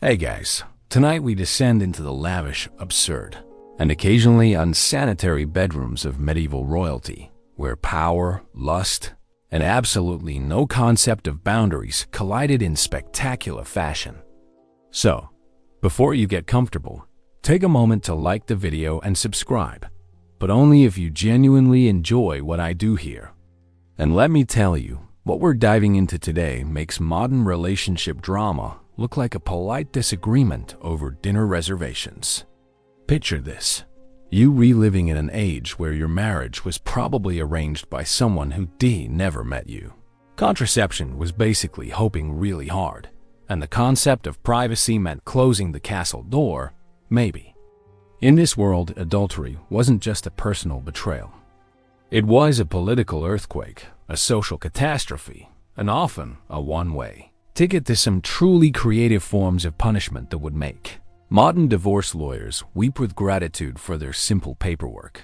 Hey guys, tonight we descend into the lavish, absurd, and occasionally unsanitary bedrooms of medieval royalty, where power, lust, and absolutely no concept of boundaries collided in spectacular fashion. So, before you get comfortable, take a moment to like the video and subscribe, but only if you genuinely enjoy what I do here. And let me tell you, what we're diving into today makes modern relationship drama look like a polite disagreement over dinner reservations. Picture this: you reliving in an age where your marriage was probably arranged by someone who never met you. Contraception was basically hoping really hard, and the concept of privacy meant closing the castle door, maybe. In this world, adultery wasn't just a personal betrayal. It was a political earthquake, a social catastrophe, and often a one-way ticket to some truly creative forms of punishment that would make modern divorce lawyers weep with gratitude for their simple paperwork.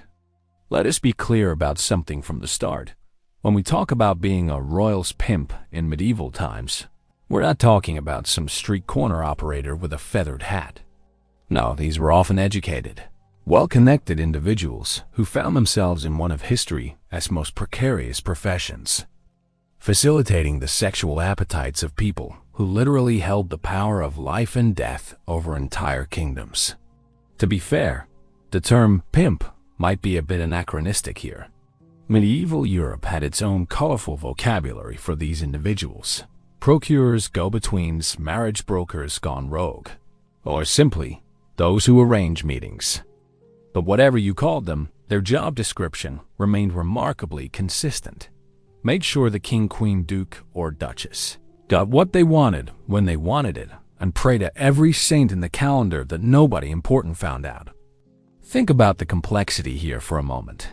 Let us be clear about something from the start. When we talk about being a royal's pimp in medieval times, we're not talking about some street corner operator with a feathered hat. No, these were often educated, well-connected individuals who found themselves in one of history's most precarious professions, facilitating the sexual appetites of people who literally held the power of life and death over entire kingdoms. To be fair, the term pimp might be a bit anachronistic here. Medieval Europe had its own colorful vocabulary for these individuals: procurers, go-betweens, marriage brokers gone rogue, or simply those who arrange meetings. But whatever you called them, their job description remained remarkably consistent. Make sure the king, queen, duke, or duchess got what they wanted when they wanted it, and pray to every saint in the calendar that nobody important found out. Think about the complexity here for a moment.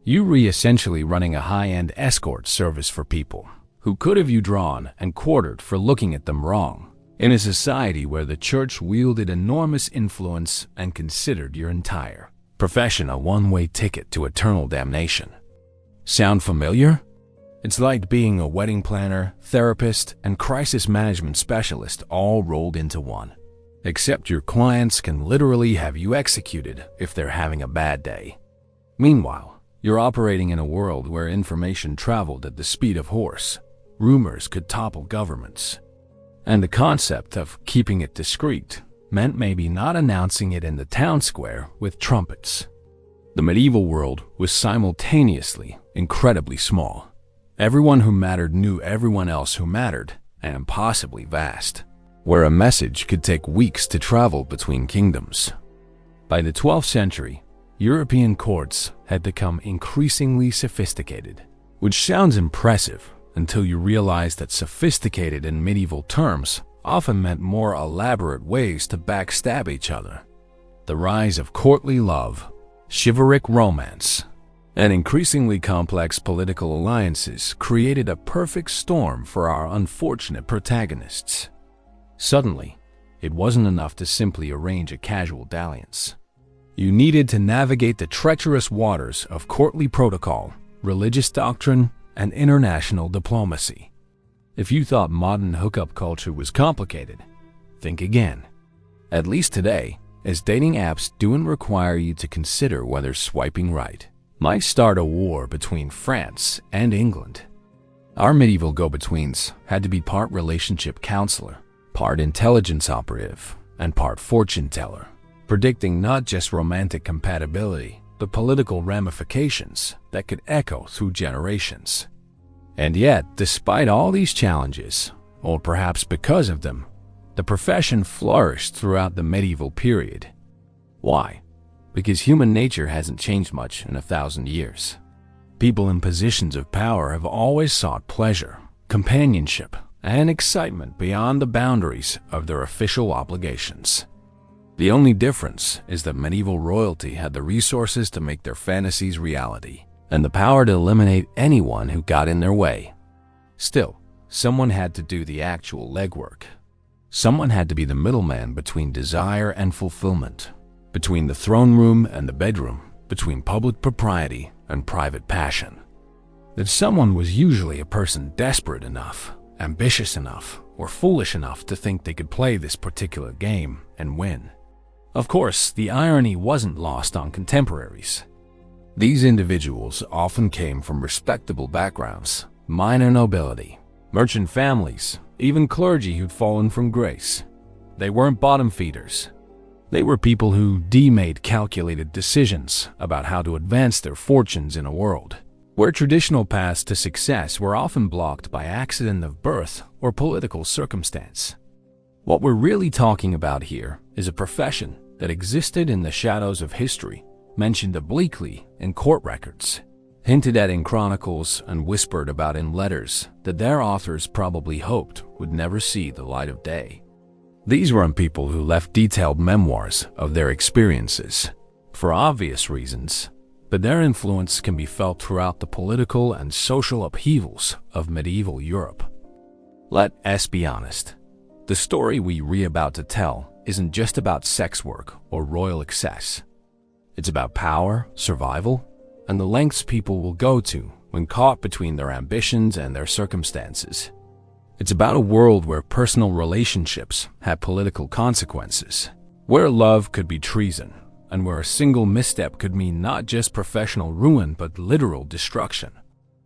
You essentially running a high-end escort service for people who could have you drawn and quartered for looking at them wrong, in a society where the church wielded enormous influence and considered your entire profession a one-way ticket to eternal damnation. Sound familiar? It's like being a wedding planner, therapist, and crisis management specialist all rolled into one. Except your clients can literally have you executed if they're having a bad day. Meanwhile, you're operating in a world where information traveled at the speed of horse. Rumors could topple governments. And the concept of keeping it discreet meant maybe not announcing it in the town square with trumpets. The medieval world was simultaneously incredibly small. Everyone who mattered knew everyone else who mattered, and impossibly vast, where a message could take weeks to travel between kingdoms. By the 12th century, European courts had become increasingly sophisticated, which sounds impressive until you realize that sophisticated in medieval terms often meant more elaborate ways to backstab each other. The rise of courtly love, chivalric romance, and increasingly complex political alliances created a perfect storm for our unfortunate protagonists. Suddenly, it wasn't enough to simply arrange a casual dalliance. You needed to navigate the treacherous waters of courtly protocol, religious doctrine, and international diplomacy. If you thought modern hookup culture was complicated, think again. At least today, as dating apps do require you to consider whether swiping right might start a war between France and England. Our medieval go-betweens had to be part relationship counselor, part intelligence operative, and part fortune teller, predicting not just romantic compatibility, but political ramifications that could echo through generations. And yet, despite all these challenges, or perhaps because of them, the profession flourished throughout the medieval period. Why? Because human nature hasn't changed much in 1,000 years. People in positions of power have always sought pleasure, companionship, and excitement beyond the boundaries of their official obligations. The only difference is that medieval royalty had the resources to make their fantasies reality, and the power to eliminate anyone who got in their way. Still, someone had to do the actual legwork. Someone had to be the middleman between desire and fulfillment, between the throne room and the bedroom, between public propriety and private passion. That someone was usually a person desperate enough, ambitious enough, were foolish enough to think they could play this particular game and win. Of course, the irony wasn't lost on contemporaries. These individuals often came from respectable backgrounds, minor nobility, merchant families, even clergy who'd fallen from grace. They weren't bottom feeders. They were people who made calculated decisions about how to advance their fortunes in a world where traditional paths to success were often blocked by accident of birth or political circumstance. What we're really talking about here is a profession that existed in the shadows of history, mentioned obliquely in court records, hinted at in chronicles, and whispered about in letters that their authors probably hoped would never see the light of day. These weren't people who left detailed memoirs of their experiences, for obvious reasons, but their influence can be felt throughout the political and social upheavals of medieval Europe. Let us be honest. The story we're about to tell isn't just about sex work or royal excess. It's about power, survival, and the lengths people will go to when caught between their ambitions and their circumstances. It's about a world where personal relationships had political consequences, where love could be treason, and where a single misstep could mean not just professional ruin but literal destruction.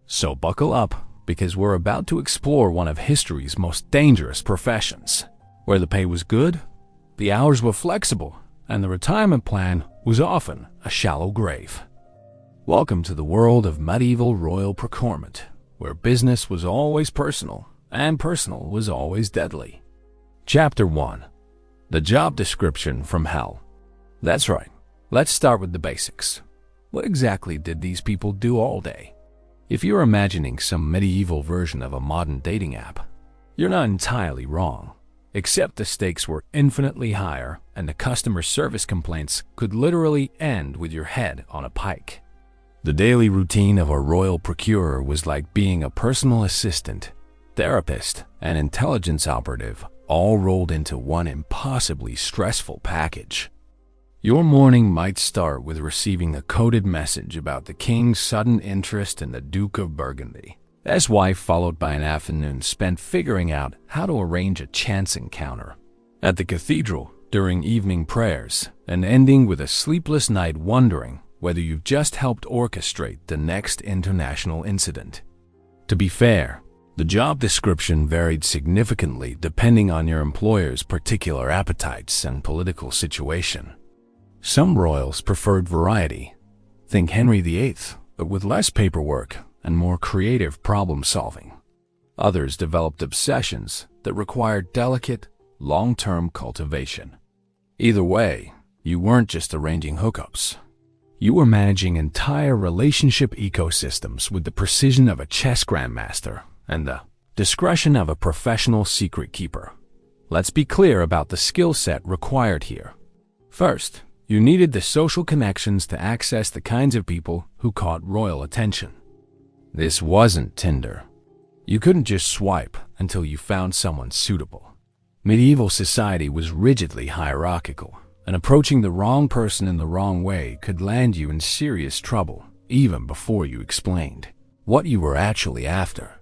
So buckle up, because we're about to explore one of history's most dangerous professions, where the pay was good, the hours were flexible, and the retirement plan was often a shallow grave. Welcome to the world of medieval royal procurement, where business was always personal, and personal was always deadly. Chapter 1. The Job Description from Hell. That's right. Let's start with the basics. What exactly did these people do all day? If you're imagining some medieval version of a modern dating app, you're not entirely wrong, except the stakes were infinitely higher and the customer service complaints could literally end with your head on a pike. The daily routine of a royal procurer was like being a personal assistant, therapist, and intelligence operative all rolled into one impossibly stressful package. Your morning might start with receiving a coded message about the king's sudden interest in the Duke of Burgundy. His wife followed by an afternoon spent figuring out how to arrange a chance encounter at the cathedral during evening prayers, and ending with a sleepless night wondering whether you've just helped orchestrate the next international incident. To be fair, the job description varied significantly depending on your employer's particular appetites and political situation. Some royals preferred variety. Think Henry VIII, but with less paperwork and more creative problem-solving. Others developed obsessions that required delicate, long-term cultivation. Either way, you weren't just arranging hookups. You were managing entire relationship ecosystems with the precision of a chess grandmaster and the discretion of a professional secret keeper. Let's be clear about the skill set required here. First, you needed the social connections to access the kinds of people who caught royal attention. This wasn't Tinder. You couldn't just swipe until you found someone suitable. Medieval society was rigidly hierarchical, and approaching the wrong person in the wrong way could land you in serious trouble even before you explained what you were actually after.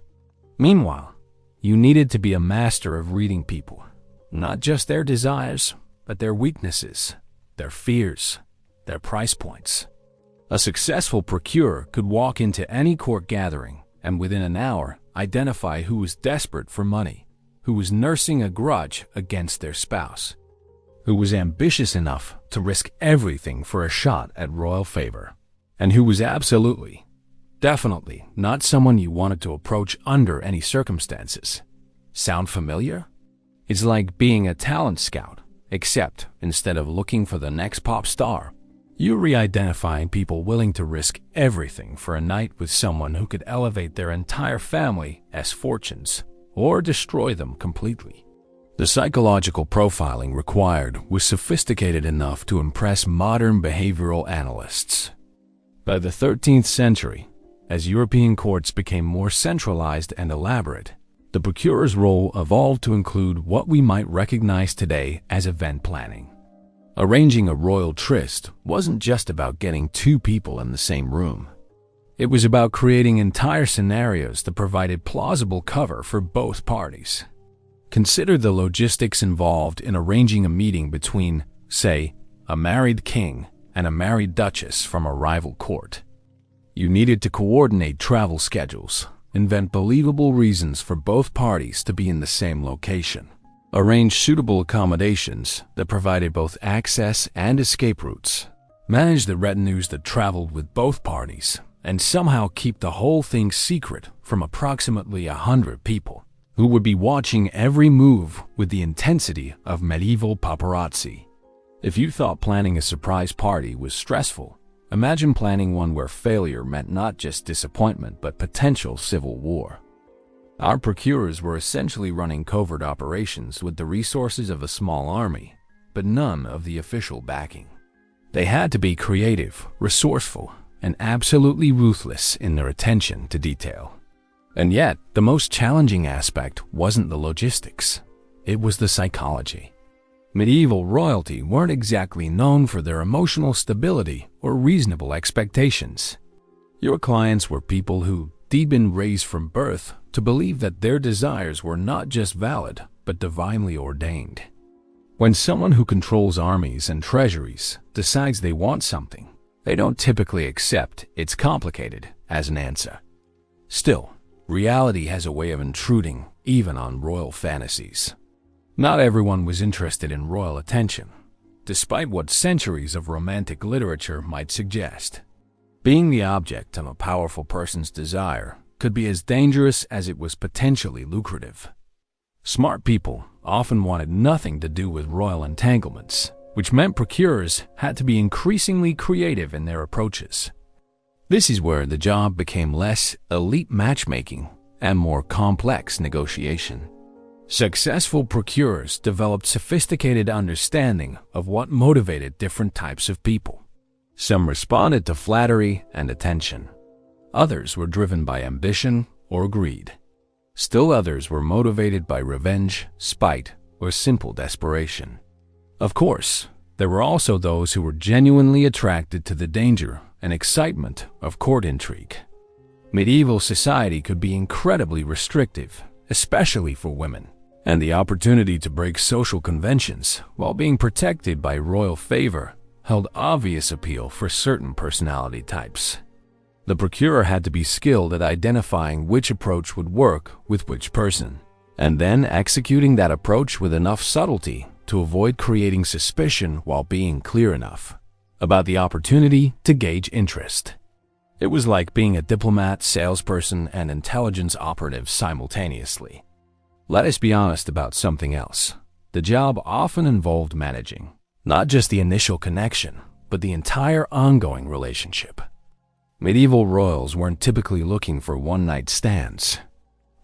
Meanwhile, you needed to be a master of reading people, not just their desires, but their weaknesses, their fears, their price points. A successful procurer could walk into any court gathering and within an hour identify who was desperate for money, who was nursing a grudge against their spouse, who was ambitious enough to risk everything for a shot at royal favor, and who was absolutely, definitely not someone you wanted to approach under any circumstances. Sound familiar? It's like being a talent scout, except instead of looking for the next pop star, you're re-identifying people willing to risk everything for a night with someone who could elevate their entire family as fortunes or destroy them completely. The psychological profiling required was sophisticated enough to impress modern behavioral analysts. By the 13th century, as European courts became more centralized and elaborate, the procurer's role evolved to include what we might recognize today as event planning. Arranging a royal tryst wasn't just about getting two people in the same room. It was about creating entire scenarios that provided plausible cover for both parties. Consider the logistics involved in arranging a meeting between, say, a married king and a married duchess from a rival court. You needed to coordinate travel schedules, invent believable reasons for both parties to be in the same location, arrange suitable accommodations that provided both access and escape routes, manage the retinues that traveled with both parties, and somehow keep the whole thing secret from approximately 100 people who would be watching every move with the intensity of medieval paparazzi. If you thought planning a surprise party was stressful, imagine planning one where failure meant not just disappointment but potential civil war. Our procurers were essentially running covert operations with the resources of a small army, but none of the official backing. They had to be creative, resourceful, and absolutely ruthless in their attention to detail. And yet, the most challenging aspect wasn't the logistics, it was the psychology. Medieval royalty weren't exactly known for their emotional stability or reasonable expectations. Your clients were people who'd been raised from birth to believe that their desires were not just valid, but divinely ordained. When someone who controls armies and treasuries decides they want something, they don't typically accept "it's complicated" as an answer. Still, reality has a way of intruding even on royal fantasies. Not everyone was interested in royal attention, despite what centuries of romantic literature might suggest. Being the object of a powerful person's desire could be as dangerous as it was potentially lucrative. Smart people often wanted nothing to do with royal entanglements, which meant procurers had to be increasingly creative in their approaches. This is where the job became less elite matchmaking and more complex negotiation. Successful procurers developed sophisticated understanding of what motivated different types of people. Some responded to flattery and attention. Others were driven by ambition or greed. Still others were motivated by revenge, spite, or simple desperation. Of course, there were also those who were genuinely attracted to the danger and excitement of court intrigue. Medieval society could be incredibly restrictive, especially for women, and the opportunity to break social conventions while being protected by royal favor held obvious appeal for certain personality types. The procurer had to be skilled at identifying which approach would work with which person, and then executing that approach with enough subtlety to avoid creating suspicion while being clear enough about the opportunity to gauge interest. It was like being a diplomat, salesperson, and intelligence operative simultaneously. Let us be honest about something else. The job often involved managing not just the initial connection, but the entire ongoing relationship. Medieval royals weren't typically looking for one-night stands.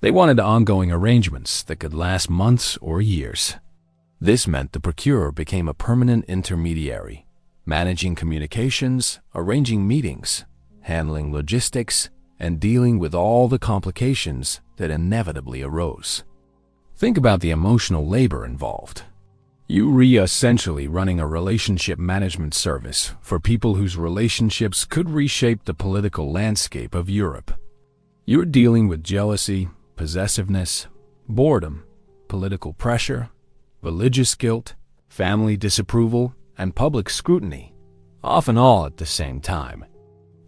They wanted ongoing arrangements that could last months or years. This meant the procurer became a permanent intermediary, managing communications, arranging meetings, handling logistics, and dealing with all the complications that inevitably arose. Think about the emotional labor involved. You were essentially running a relationship management service for people whose relationships could reshape the political landscape of Europe. You're dealing with jealousy, possessiveness, boredom, political pressure, religious guilt, family disapproval, and public scrutiny, often all at the same time.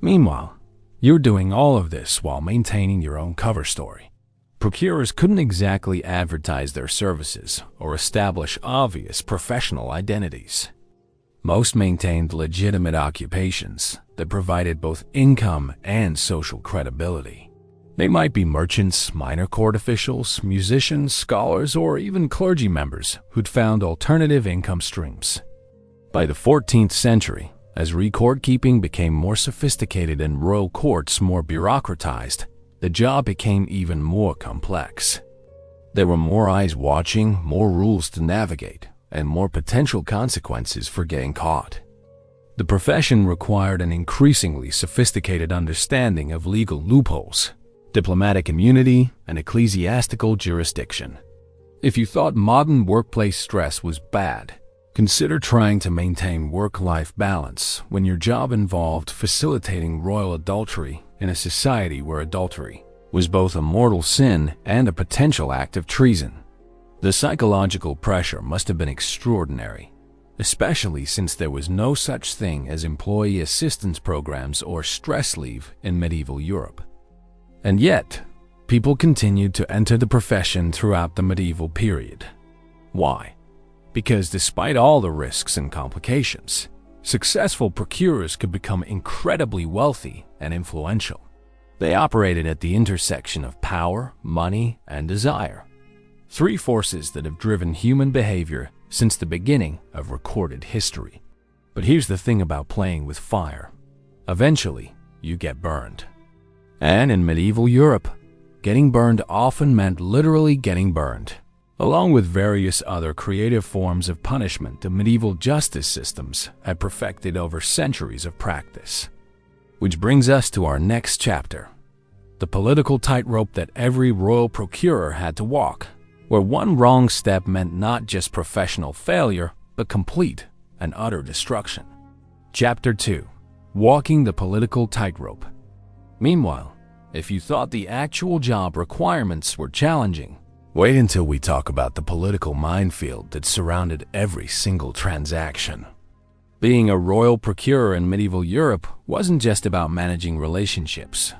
Meanwhile, you're doing all of this while maintaining your own cover story. Procurers couldn't exactly advertise their services or establish obvious professional identities. Most maintained legitimate occupations that provided both income and social credibility. They might be merchants, minor court officials, musicians, scholars, or even clergy members who'd found alternative income streams. By the 14th century, as record-keeping became more sophisticated and royal courts more bureaucratized, the job became even more complex. There were more eyes watching, more rules to navigate, and more potential consequences for getting caught. The profession required an increasingly sophisticated understanding of legal loopholes, diplomatic immunity, and ecclesiastical jurisdiction. If you thought modern workplace stress was bad, consider trying to maintain work-life balance when your job involved facilitating royal adultery in a society where adultery was both a mortal sin and a potential act of treason. The psychological pressure must have been extraordinary, especially since there was no such thing as employee assistance programs or stress leave in medieval Europe. And yet, people continued to enter the profession throughout the medieval period. Why? Because despite all the risks and complications, successful procurers could become incredibly wealthy and influential. They operated at the intersection of power, money, and desire. Three forces that have driven human behavior since the beginning of recorded history. But here's the thing about playing with fire. Eventually, you get burned. And in medieval Europe, getting burned often meant literally getting burned. Along with various other creative forms of punishment, the medieval justice systems had perfected over centuries of practice. Which brings us to our next chapter, the political tightrope that every royal procurer had to walk, where one wrong step meant not just professional failure, but complete and utter destruction. Chapter 2. Walking the Political Tightrope. Meanwhile, if you thought the actual job requirements were challenging, wait until we talk about the political minefield that surrounded every single transaction. Being a royal procurer in medieval Europe wasn't just about managing relationships.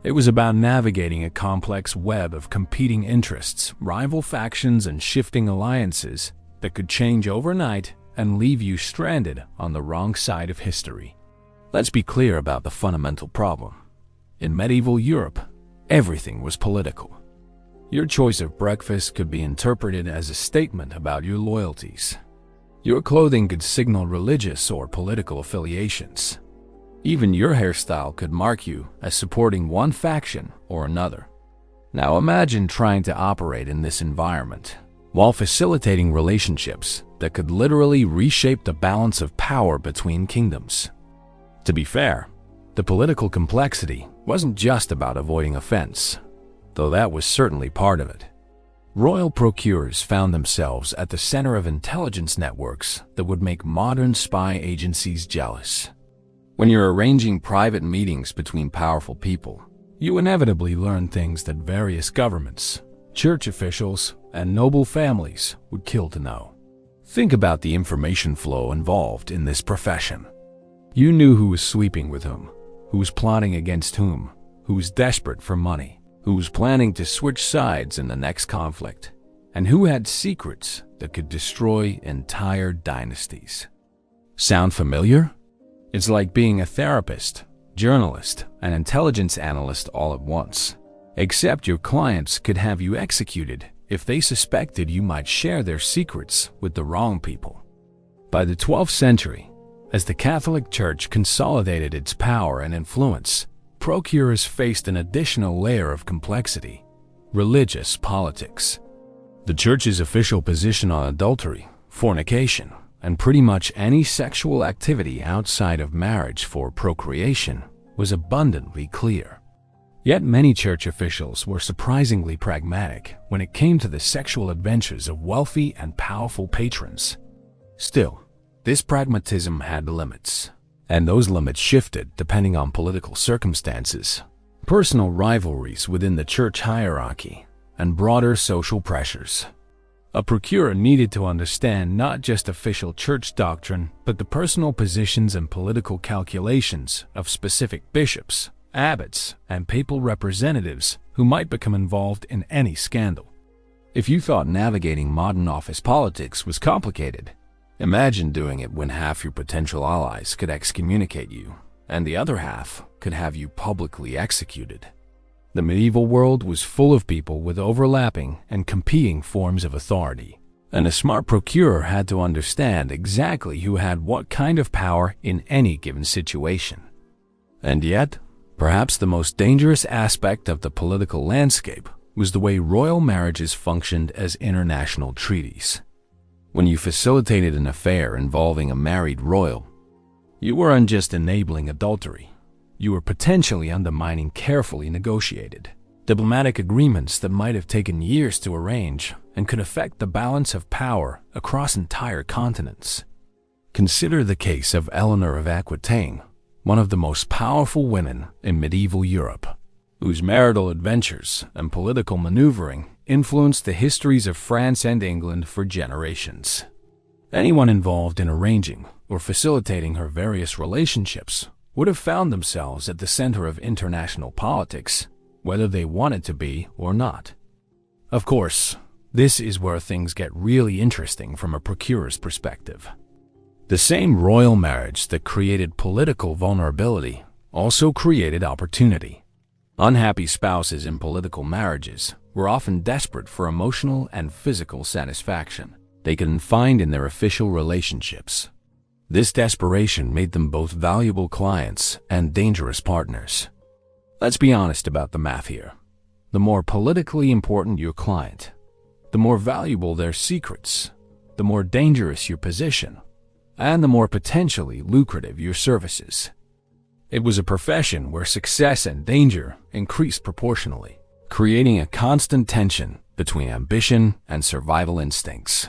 It was about navigating a complex web of competing interests, rival factions, and shifting alliances that could change overnight and leave you stranded on the wrong side of history. Let's be clear about the fundamental problem. In medieval Europe, everything was political. Your choice of breakfast could be interpreted as a statement about your loyalties. Your clothing could signal religious or political affiliations. Even your hairstyle could mark you as supporting one faction or another. Now imagine trying to operate in this environment while facilitating relationships that could literally reshape the balance of power between kingdoms. To be fair, the political complexity wasn't just about avoiding offense, though that was certainly part of it. Royal procurers found themselves at the center of intelligence networks that would make modern spy agencies jealous. When you're arranging private meetings between powerful people, you inevitably learn things that various governments, church officials, and noble families would kill to know. Think about the information flow involved in this profession. You knew who was sleeping with whom, who was plotting against whom, who was desperate for money, who was planning to switch sides in the next conflict, and who had secrets that could destroy entire dynasties. Sound familiar? It's like being a therapist, journalist, and intelligence analyst all at once. Except your clients could have you executed if they suspected you might share their secrets with the wrong people. By the 12th century, as the Catholic Church consolidated its power and influence, procurers faced an additional layer of complexity: religious politics. The Church's official position on adultery, fornication, and pretty much any sexual activity outside of marriage for procreation was abundantly clear. Yet many church officials were surprisingly pragmatic when it came to the sexual adventures of wealthy and powerful patrons. Still, this pragmatism had limits, and those limits shifted depending on political circumstances, personal rivalries within the church hierarchy, and broader social pressures. A procurer needed to understand not just official church doctrine, but the personal positions and political calculations of specific bishops, abbots, and papal representatives who might become involved in any scandal. If you thought navigating modern office politics was complicated, imagine doing it when half your potential allies could excommunicate you, and the other half could have you publicly executed. The medieval world was full of people with overlapping and competing forms of authority, and a smart procurer had to understand exactly who had what kind of power in any given situation. And yet, perhaps the most dangerous aspect of the political landscape was the way royal marriages functioned as international treaties. When you facilitated an affair involving a married royal, you weren't just enabling adultery. You were potentially undermining carefully negotiated, diplomatic agreements that might have taken years to arrange and could affect the balance of power across entire continents. Consider the case of Eleanor of Aquitaine, one of the most powerful women in medieval Europe, whose marital adventures and political maneuvering influenced the histories of France and England for generations. Anyone involved in arranging or facilitating her various relationships would have found themselves at the center of international politics, whether they wanted to be or not. Of course, this is where things get really interesting from a procurer's perspective. The same royal marriage that created political vulnerability also created opportunity. Unhappy spouses in political marriages were often desperate for emotional and physical satisfaction they couldn't find in their official relationships. This desperation made them both valuable clients and dangerous partners. Let's be honest about the math here. The more politically important your client, the more valuable their secrets, the more dangerous your position, and the more potentially lucrative your services. It was a profession where success and danger increased proportionally, creating a constant tension between ambition and survival instincts.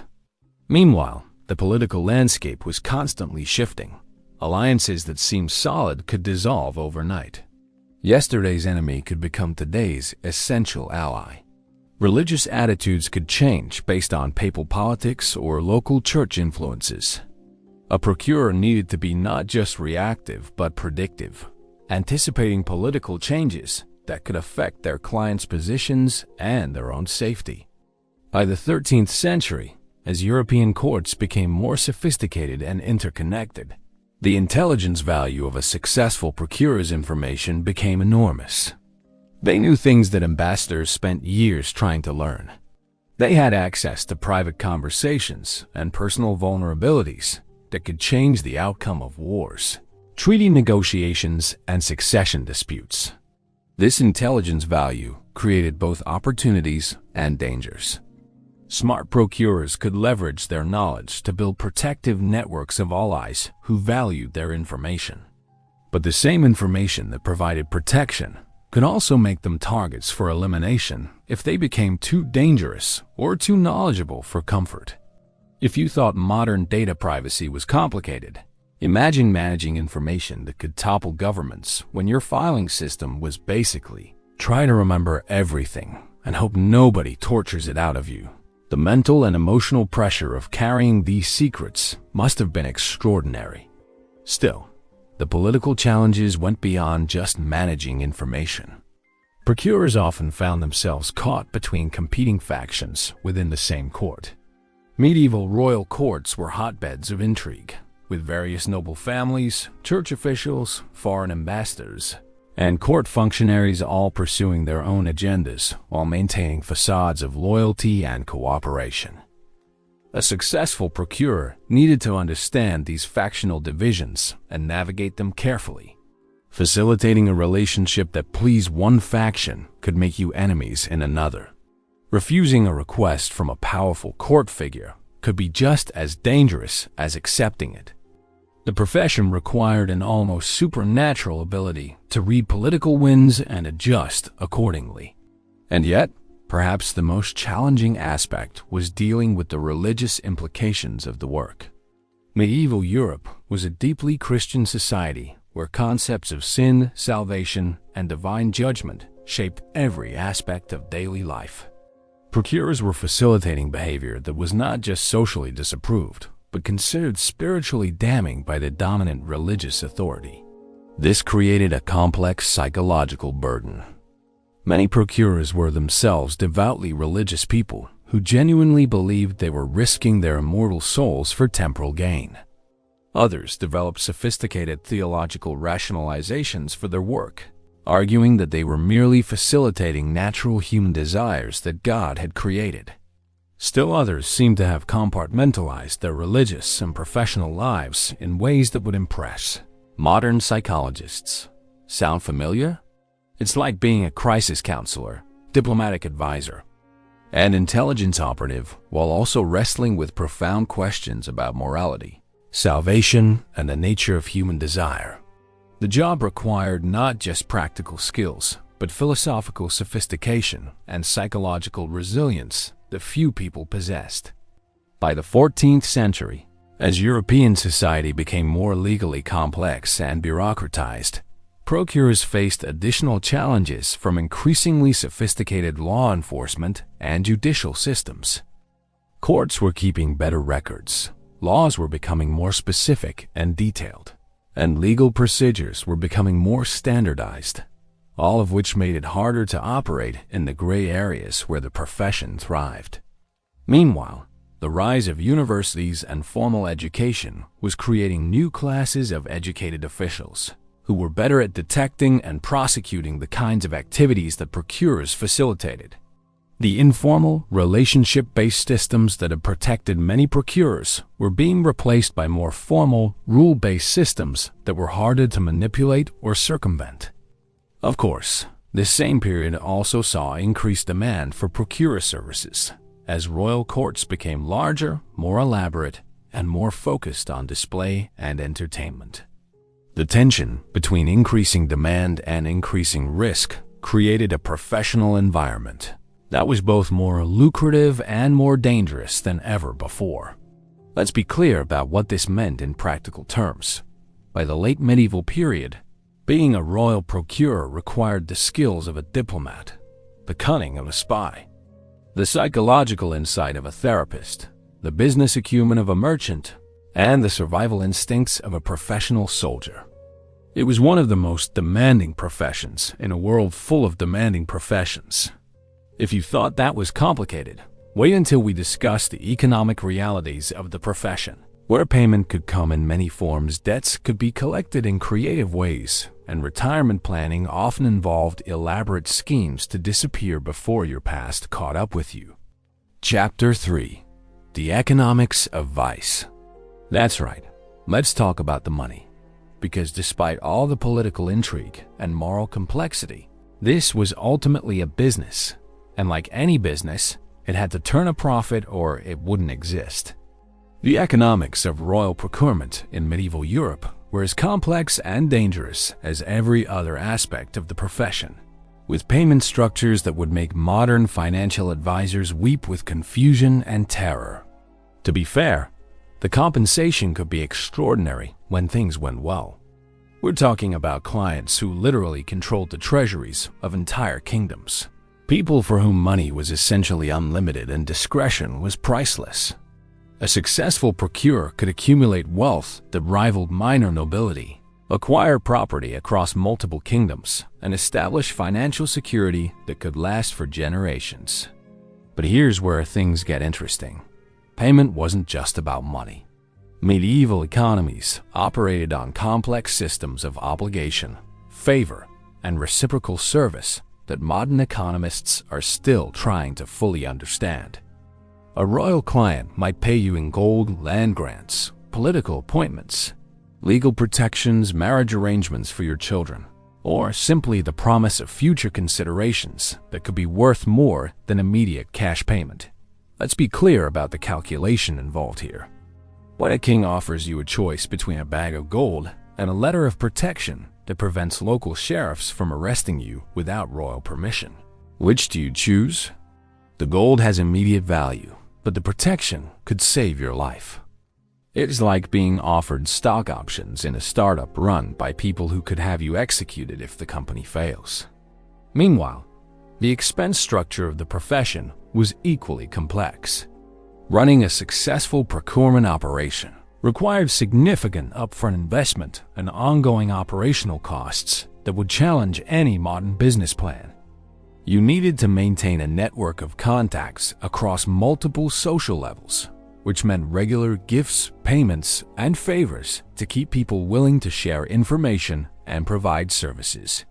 Meanwhile, the political landscape was constantly shifting. Alliances that seemed solid could dissolve overnight. Yesterday's enemy could become today's essential ally. Religious attitudes could change based on papal politics or local church influences. A procurer needed to be not just reactive but predictive, anticipating political changes that could affect their clients' positions and their own safety. By the 13th century, as European courts became more sophisticated and interconnected, the intelligence value of a successful procurer's information became enormous. They knew things that ambassadors spent years trying to learn. They had access to private conversations and personal vulnerabilities that could change the outcome of wars, treaty negotiations, and succession disputes. This intelligence value created both opportunities and dangers. Smart procurers could leverage their knowledge to build protective networks of allies who valued their information. But the same information that provided protection could also make them targets for elimination if they became too dangerous or too knowledgeable for comfort. If you thought modern data privacy was complicated, imagine managing information that could topple governments when your filing system was basically try to remember everything and hope nobody tortures it out of you. The mental and emotional pressure of carrying these secrets must have been extraordinary. Still, the political challenges went beyond just managing information. Procurers often found themselves caught between competing factions within the same court. Medieval royal courts were hotbeds of intrigue, with various noble families, church officials, foreign ambassadors, and court functionaries all pursuing their own agendas while maintaining facades of loyalty and cooperation. A successful procurer needed to understand these factional divisions and navigate them carefully. Facilitating a relationship that pleased one faction could make you enemies in another. Refusing a request from a powerful court figure could be just as dangerous as accepting it. The profession required an almost supernatural ability to read political winds and adjust accordingly. And yet, perhaps the most challenging aspect was dealing with the religious implications of the work. Medieval Europe was a deeply Christian society where concepts of sin, salvation, and divine judgment shaped every aspect of daily life. Procurers were facilitating behavior that was not just socially disapproved, but considered spiritually damning by the dominant religious authority. This created a complex psychological burden. Many procurers were themselves devoutly religious people who genuinely believed they were risking their immortal souls for temporal gain. Others developed sophisticated theological rationalizations for their work, arguing that they were merely facilitating natural human desires that God had created. Still others seemed to have compartmentalized their religious and professional lives in ways that would impress modern psychologists. Sound familiar? It's like being a crisis counselor, diplomatic advisor, and intelligence operative while also wrestling with profound questions about morality, salvation, and the nature of human desire. The job required not just practical skills, but philosophical sophistication and psychological resilience that few people possessed. By the 14th century, as European society became more legally complex and bureaucratized, procurers faced additional challenges from increasingly sophisticated law enforcement and judicial systems. Courts were keeping better records, laws were becoming more specific and detailed, and legal procedures were becoming more standardized, all of which made it harder to operate in the gray areas where the profession thrived. Meanwhile, the rise of universities and formal education was creating new classes of educated officials who were better at detecting and prosecuting the kinds of activities that procurers facilitated. The informal, relationship-based systems that had protected many procurers were being replaced by more formal, rule-based systems that were harder to manipulate or circumvent. Of course, this same period also saw increased demand for procurer services, as royal courts became larger, more elaborate, and more focused on display and entertainment. The tension between increasing demand and increasing risk created a professional environment that was both more lucrative and more dangerous than ever before. Let's be clear about what this meant in practical terms. By the late medieval period, being a royal procurer required the skills of a diplomat, the cunning of a spy, the psychological insight of a therapist, the business acumen of a merchant, and the survival instincts of a professional soldier. It was one of the most demanding professions in a world full of demanding professions. If you thought that was complicated, wait until we discuss the economic realities of the profession, where payment could come in many forms, debts could be collected in creative ways, and retirement planning often involved elaborate schemes to disappear before your past caught up with you. Chapter 3. The Economics of Vice. That's right, let's talk about the money. Because despite all the political intrigue and moral complexity, this was ultimately a business. And like any business, it had to turn a profit or it wouldn't exist. The economics of royal procurement in medieval Europe were as complex and dangerous as every other aspect of the profession, with payment structures that would make modern financial advisors weep with confusion and terror. To be fair, the compensation could be extraordinary when things went well. We're talking about clients who literally controlled the treasuries of entire kingdoms. People for whom money was essentially unlimited and discretion was priceless. A successful procurer could accumulate wealth that rivaled minor nobility, acquire property across multiple kingdoms, and establish financial security that could last for generations. But here's where things get interesting. Payment wasn't just about money. Medieval economies operated on complex systems of obligation, favor, and reciprocal service that modern economists are still trying to fully understand. A royal client might pay you in gold, land grants, political appointments, legal protections, marriage arrangements for your children, or simply the promise of future considerations that could be worth more than immediate cash payment. Let's be clear about the calculation involved here. When a king offers you a choice between a bag of gold and a letter of protection that prevents local sheriffs from arresting you without royal permission, which do you choose? The gold has immediate value, but the protection could save your life. It's like being offered stock options in a startup run by people who could have you executed if the company fails. Meanwhile, the expense structure of the profession was equally complex. Running a successful procurement operation required significant upfront investment and ongoing operational costs that would challenge any modern business plan. You needed to maintain a network of contacts across multiple social levels, which meant regular gifts, payments, and favors to keep people willing to share information and provide services.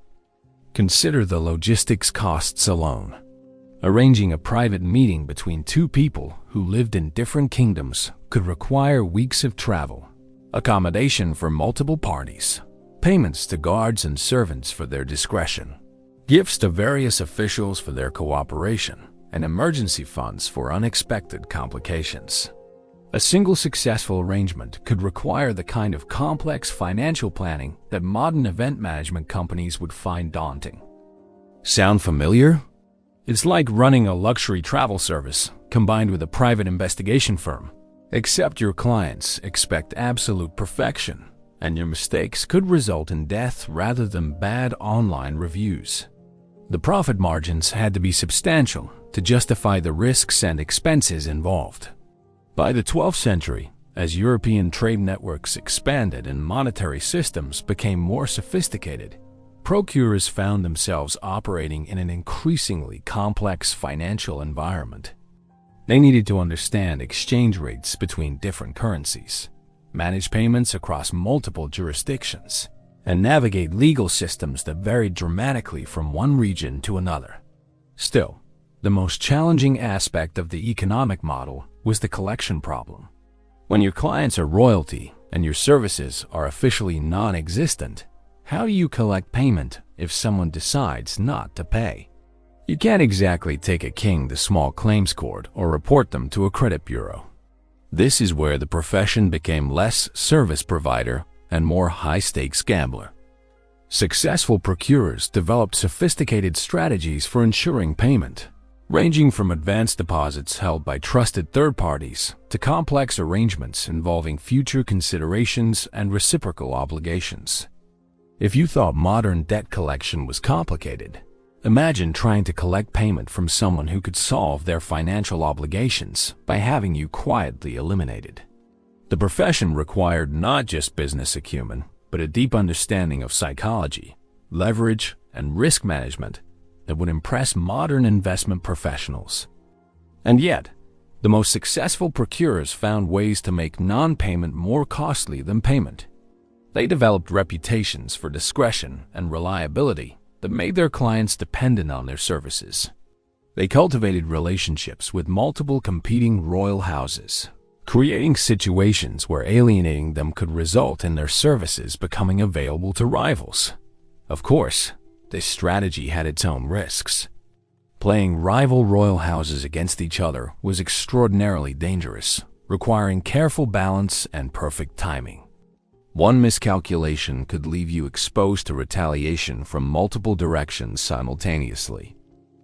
Consider the logistics costs alone. Arranging a private meeting between two people who lived in different kingdoms could require weeks of travel, accommodation for multiple parties, payments to guards and servants for their discretion, gifts to various officials for their cooperation, and emergency funds for unexpected complications. A single successful arrangement could require the kind of complex financial planning that modern event management companies would find daunting. Sound familiar? It's like running a luxury travel service combined with a private investigation firm, except your clients expect absolute perfection and your mistakes could result in death rather than bad online reviews. The profit margins had to be substantial to justify the risks and expenses involved. By the 12th century, as European trade networks expanded and monetary systems became more sophisticated, procurers found themselves operating in an increasingly complex financial environment. They needed to understand exchange rates between different currencies, manage payments across multiple jurisdictions, and navigate legal systems that varied dramatically from one region to another. Still, the most challenging aspect of the economic model was the collection problem. When your clients are royalty and your services are officially non-existent, how do you collect payment if someone decides not to pay? You can't exactly take a king to small claims court or report them to a credit bureau. This is where the profession became less service provider and more high-stakes gambler. Successful procurers developed sophisticated strategies for ensuring payment, ranging from advance deposits held by trusted third parties to complex arrangements involving future considerations and reciprocal obligations. If you thought modern debt collection was complicated, imagine trying to collect payment from someone who could solve their financial obligations by having you quietly eliminated. The profession required not just business acumen, but a deep understanding of psychology, leverage, and risk management that would impress modern investment professionals. And yet, the most successful procurers found ways to make non-payment more costly than payment. They developed reputations for discretion and reliability that made their clients dependent on their services. They cultivated relationships with multiple competing royal houses, creating situations where alienating them could result in their services becoming available to rivals. Of course, this strategy had its own risks. Playing rival royal houses against each other was extraordinarily dangerous, requiring careful balance and perfect timing. One miscalculation could leave you exposed to retaliation from multiple directions simultaneously.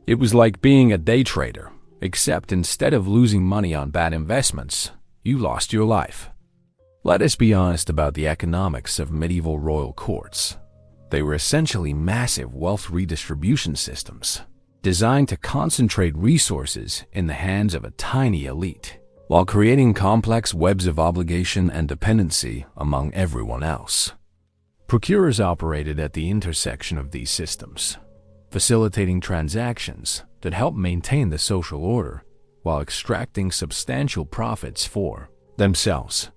It was like being a day trader, except instead of losing money on bad investments, you lost your life. Let us be honest about the economics of medieval royal courts. They were essentially massive wealth redistribution systems, designed to concentrate resources in the hands of a tiny elite, while creating complex webs of obligation and dependency among everyone else. Procurers operated at the intersection of these systems, facilitating transactions that helped maintain the social order while extracting substantial profits for themselves.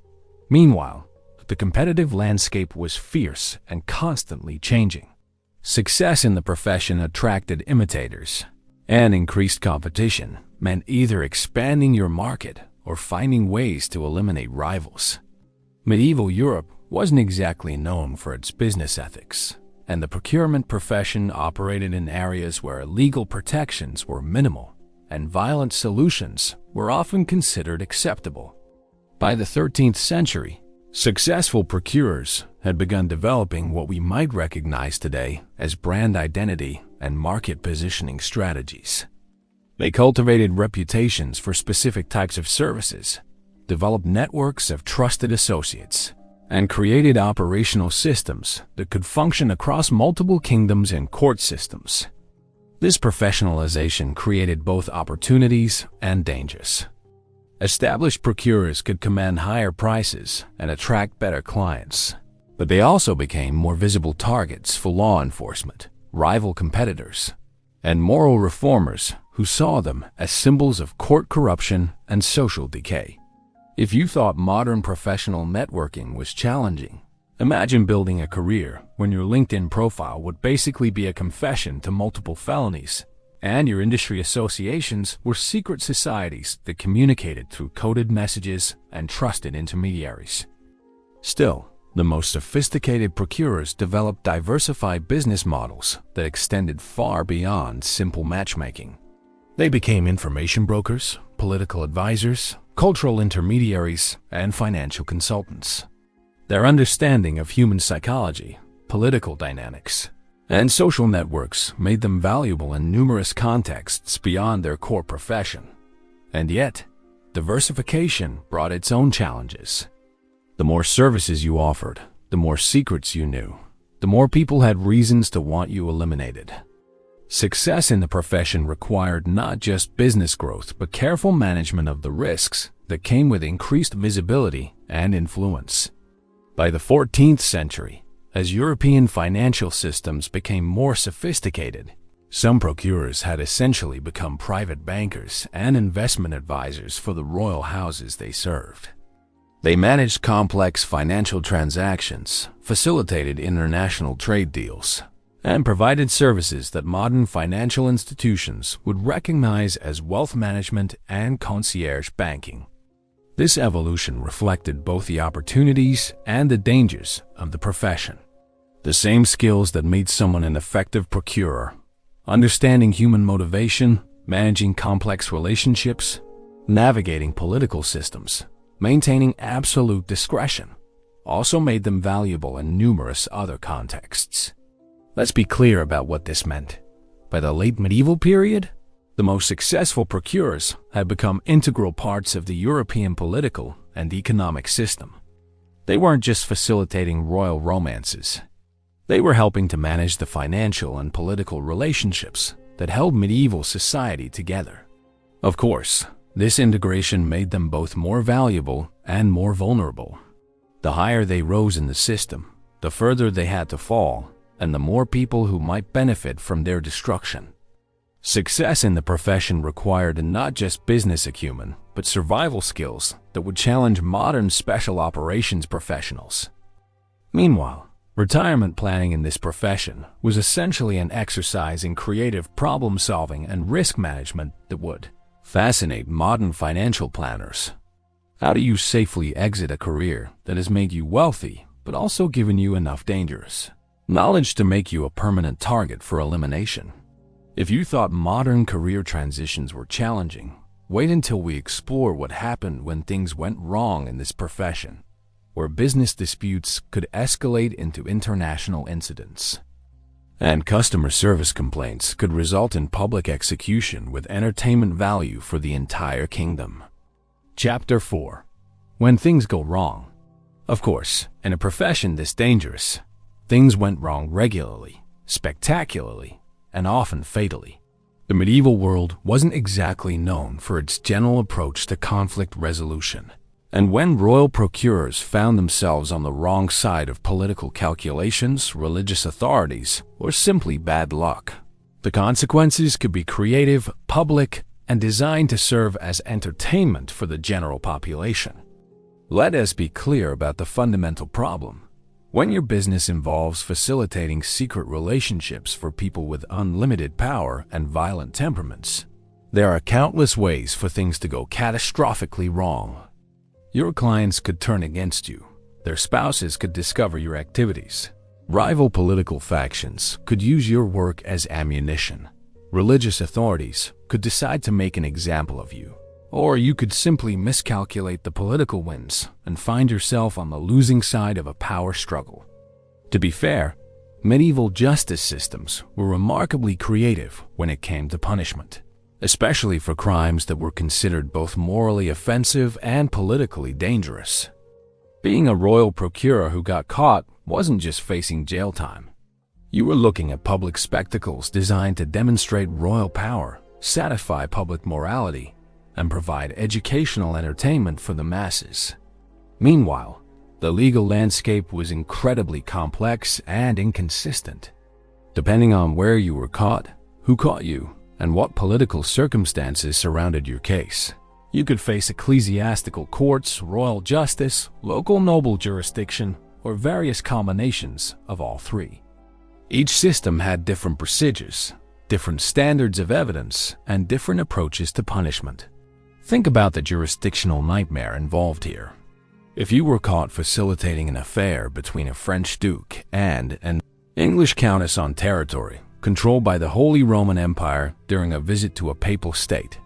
Meanwhile, the competitive landscape was fierce and constantly changing. Success in the profession attracted imitators, and increased competition meant either expanding your market or finding ways to eliminate rivals. Medieval Europe wasn't exactly known for its business ethics, and the procurement profession operated in areas where legal protections were minimal and violent solutions were often considered acceptable. By the 13th century, successful procurers had begun developing what we might recognize today as brand identity and market positioning strategies. They cultivated reputations for specific types of services, developed networks of trusted associates, and created operational systems that could function across multiple kingdoms and court systems. This professionalization created both opportunities and dangers. Established procurers could command higher prices and attract better clients, but they also became more visible targets for law enforcement, rival competitors, and moral reformers who saw them as symbols of court corruption and social decay. If you thought modern professional networking was challenging, imagine building a career when your LinkedIn profile would basically be a confession to multiple felonies, and your industry associations were secret societies that communicated through coded messages and trusted intermediaries. Still, the most sophisticated procurers developed diversified business models that extended far beyond simple matchmaking. They became information brokers, political advisors, cultural intermediaries, and financial consultants. Their understanding of human psychology, political dynamics, and social networks made them valuable in numerous contexts beyond their core profession. And yet, diversification brought its own challenges. The more services you offered, The more secrets you knew, the more people had reasons to want you eliminated. Success in the profession required not just business growth, but careful management of the risks that came with increased visibility and influence. By the 14th century, as European financial systems became more sophisticated, some procurers had essentially become private bankers and investment advisors for the royal houses they served. They managed complex financial transactions, facilitated international trade deals, and provided services that modern financial institutions would recognize as wealth management and concierge banking. This evolution reflected both the opportunities and the dangers of the profession. The same skills that made someone an effective procurer, understanding human motivation, managing complex relationships, navigating political systems, maintaining absolute discretion, also made them valuable in numerous other contexts. Let's be clear about what this meant. By the late medieval period, the most successful procurers had become integral parts of the European political and economic system. They weren't just facilitating royal romances. They were helping to manage the financial and political relationships that held medieval society together. Of course, this integration made them both more valuable and more vulnerable. The higher they rose in the system, the further they had to fall, and the more people who might benefit from their destruction. Success in the profession required not just business acumen, but survival skills that would challenge modern special operations professionals. Meanwhile, retirement planning in this profession was essentially an exercise in creative problem-solving and risk management that would fascinate modern financial planners. How do you safely exit a career that has made you wealthy, but also given you enough dangers? Knowledge to make you a permanent target for elimination. If you thought modern career transitions were challenging, wait until we explore what happened when things went wrong in this profession, where business disputes could escalate into international incidents, and customer service complaints could result in public execution with entertainment value for the entire kingdom. Chapter 4. When things go wrong. Of course, in a profession this dangerous, things went wrong regularly, spectacularly, and often fatally. The medieval world wasn't exactly known for its gentle approach to conflict resolution, and when royal procurers found themselves on the wrong side of political calculations, religious authorities, or simply bad luck, the consequences could be creative, public, and designed to serve as entertainment for the general population. Let us be clear about the fundamental problem. When your business involves facilitating secret relationships for people with unlimited power and violent temperaments, there are countless ways for things to go catastrophically wrong. Your clients could turn against you. Their spouses could discover your activities. Rival political factions could use your work as ammunition. Religious authorities could decide to make an example of you. Or you could simply miscalculate the political winds and find yourself on the losing side of a power struggle. To be fair, medieval justice systems were remarkably creative when it came to punishment, especially for crimes that were considered both morally offensive and politically dangerous. Being a royal procurer who got caught wasn't just facing jail time. You were looking at public spectacles designed to demonstrate royal power, satisfy public morality, and provide educational entertainment for the masses. Meanwhile, the legal landscape was incredibly complex and inconsistent. Depending on where you were caught, who caught you, and what political circumstances surrounded your case, you could face ecclesiastical courts, royal justice, local noble jurisdiction, or various combinations of all three. Each system had different procedures, different standards of evidence, and different approaches to punishment. Think about the jurisdictional nightmare involved here. If you were caught facilitating an affair between a French duke and an English countess on territory controlled by the Holy Roman Empire during a visit to a papal state,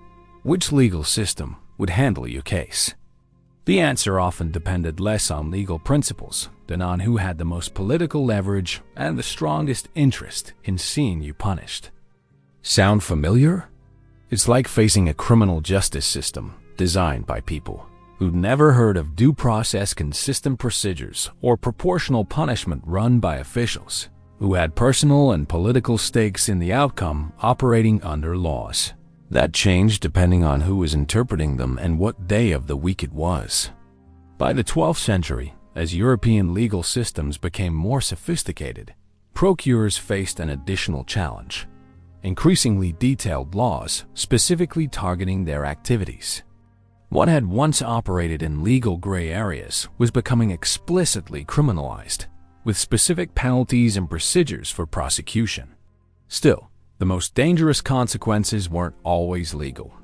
which legal system would handle your case? The answer often depended less on legal principles than on who had the most political leverage and the strongest interest in seeing you punished. Sound familiar? It's like facing a criminal justice system designed by people who'd never heard of due process, consistent procedures, or proportional punishment run by officials, who had personal and political stakes in the outcome, operating under laws that changed depending on who was interpreting them and what day of the week it was. By the 12th century, as European legal systems became more sophisticated, procurers faced an additional challenge: increasingly detailed laws specifically targeting their activities. What had once operated in legal gray areas was becoming explicitly criminalized, with specific penalties and procedures for prosecution. Still, the most dangerous consequences weren't always legal.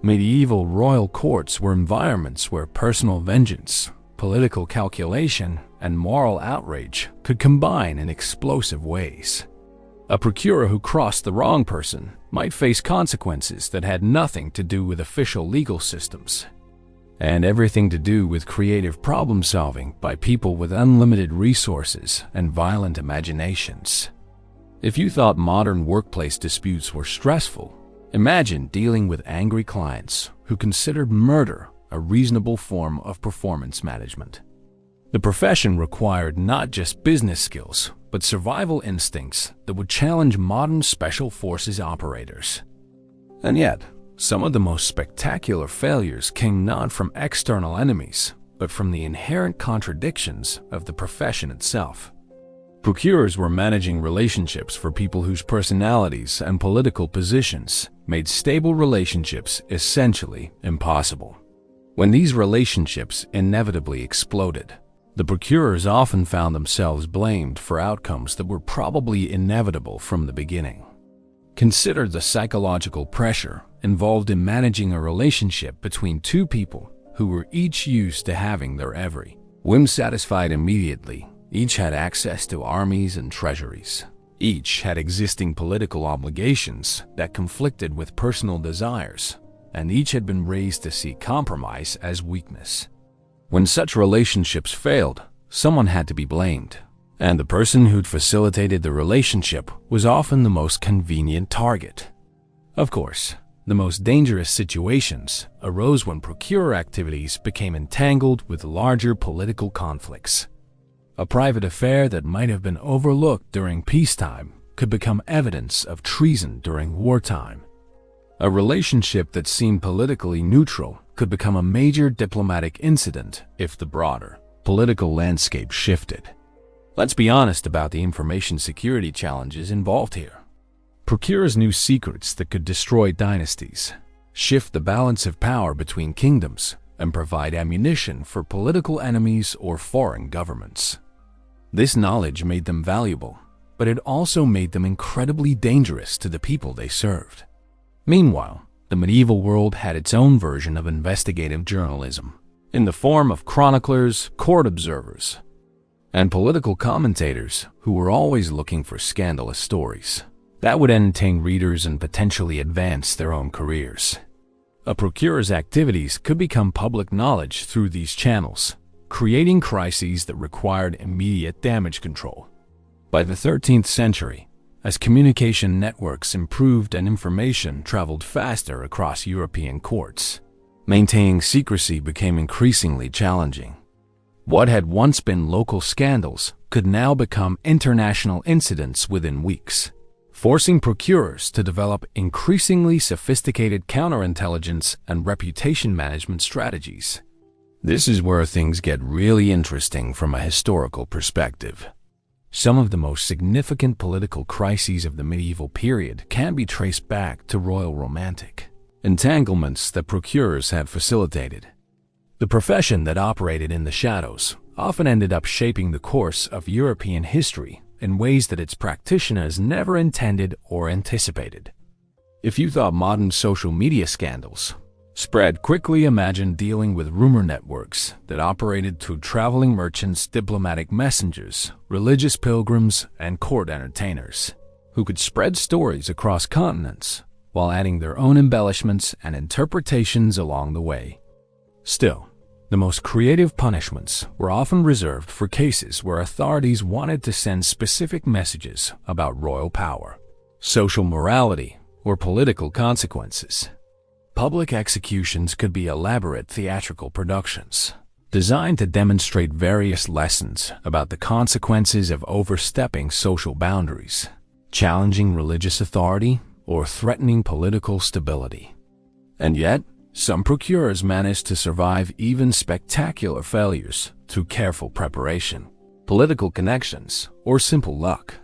Medieval royal courts were environments where personal vengeance, political calculation, and moral outrage could combine in explosive ways. A procurer who crossed the wrong person might face consequences that had nothing to do with official legal systems, and everything to do with creative problem-solving by people with unlimited resources and violent imaginations. If you thought modern workplace disputes were stressful, imagine dealing with angry clients who considered murder a reasonable form of performance management. The profession required not just business skills, but survival instincts that would challenge modern special forces operators. And yet, some of the most spectacular failures came not from external enemies, but from the inherent contradictions of the profession itself. Procurers were managing relationships for people whose personalities and political positions made stable relationships essentially impossible. When these relationships inevitably exploded, the procurers often found themselves blamed for outcomes that were probably inevitable from the beginning. Consider the psychological pressure involved in managing a relationship between two people who were each used to having their every whim satisfied immediately. Each had access to armies and treasuries. Each had existing political obligations that conflicted with personal desires, and each had been raised to see compromise as weakness. When such relationships failed, someone had to be blamed, and the person who'd facilitated the relationship was often the most convenient target. Of course, the most dangerous situations arose when procurer activities became entangled with larger political conflicts. A private affair that might have been overlooked during peacetime could become evidence of treason during wartime. A relationship that seemed politically neutral could become a major diplomatic incident if the broader political landscape shifted. Let's be honest about the information security challenges involved here. Procurers knew secrets that could destroy dynasties, shift the balance of power between kingdoms, and provide ammunition for political enemies or foreign governments. This knowledge made them valuable, but it also made them incredibly dangerous to the people they served. Meanwhile, the medieval world had its own version of investigative journalism, in the form of chroniclers, court observers, and political commentators who were always looking for scandalous stories that would entertain readers and potentially advance their own careers. A procurer's activities could become public knowledge through these channels, creating crises that required immediate damage control. By the 13th century, as communication networks improved and information traveled faster across European courts, maintaining secrecy became increasingly challenging. What had once been local scandals could now become international incidents within weeks, forcing procurers to develop increasingly sophisticated counterintelligence and reputation management strategies. This is where things get really interesting from a historical perspective. Some of the most significant political crises of the medieval period can be traced back to royal romantic entanglements that procurers had facilitated. The profession that operated in the shadows often ended up shaping the course of European history in ways that its practitioners never intended or anticipated. If you thought modern social media scandals spread quickly, imagine dealing with rumor networks that operated through traveling merchants, diplomatic messengers, religious pilgrims, and court entertainers, who could spread stories across continents while adding their own embellishments and interpretations along the way. Still, the most creative punishments were often reserved for cases where authorities wanted to send specific messages about royal power, social morality, or political consequences. Public executions could be elaborate theatrical productions, designed to demonstrate various lessons about the consequences of overstepping social boundaries, challenging religious authority, or threatening political stability. And yet, some procurers managed to survive even spectacular failures through careful preparation, political connections, or simple luck.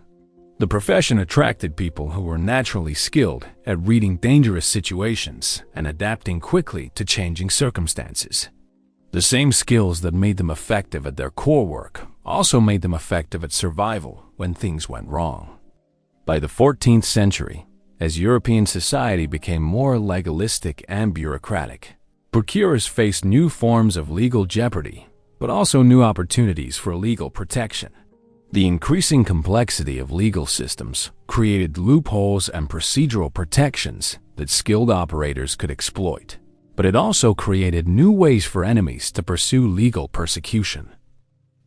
The profession attracted people who were naturally skilled at reading dangerous situations and adapting quickly to changing circumstances. The same skills that made them effective at their core work also made them effective at survival when things went wrong. By the 14th century, as European society became more legalistic and bureaucratic, procurers faced new forms of legal jeopardy, but also new opportunities for legal protection. The increasing complexity of legal systems created loopholes and procedural protections that skilled operators could exploit, but it also created new ways for enemies to pursue legal persecution.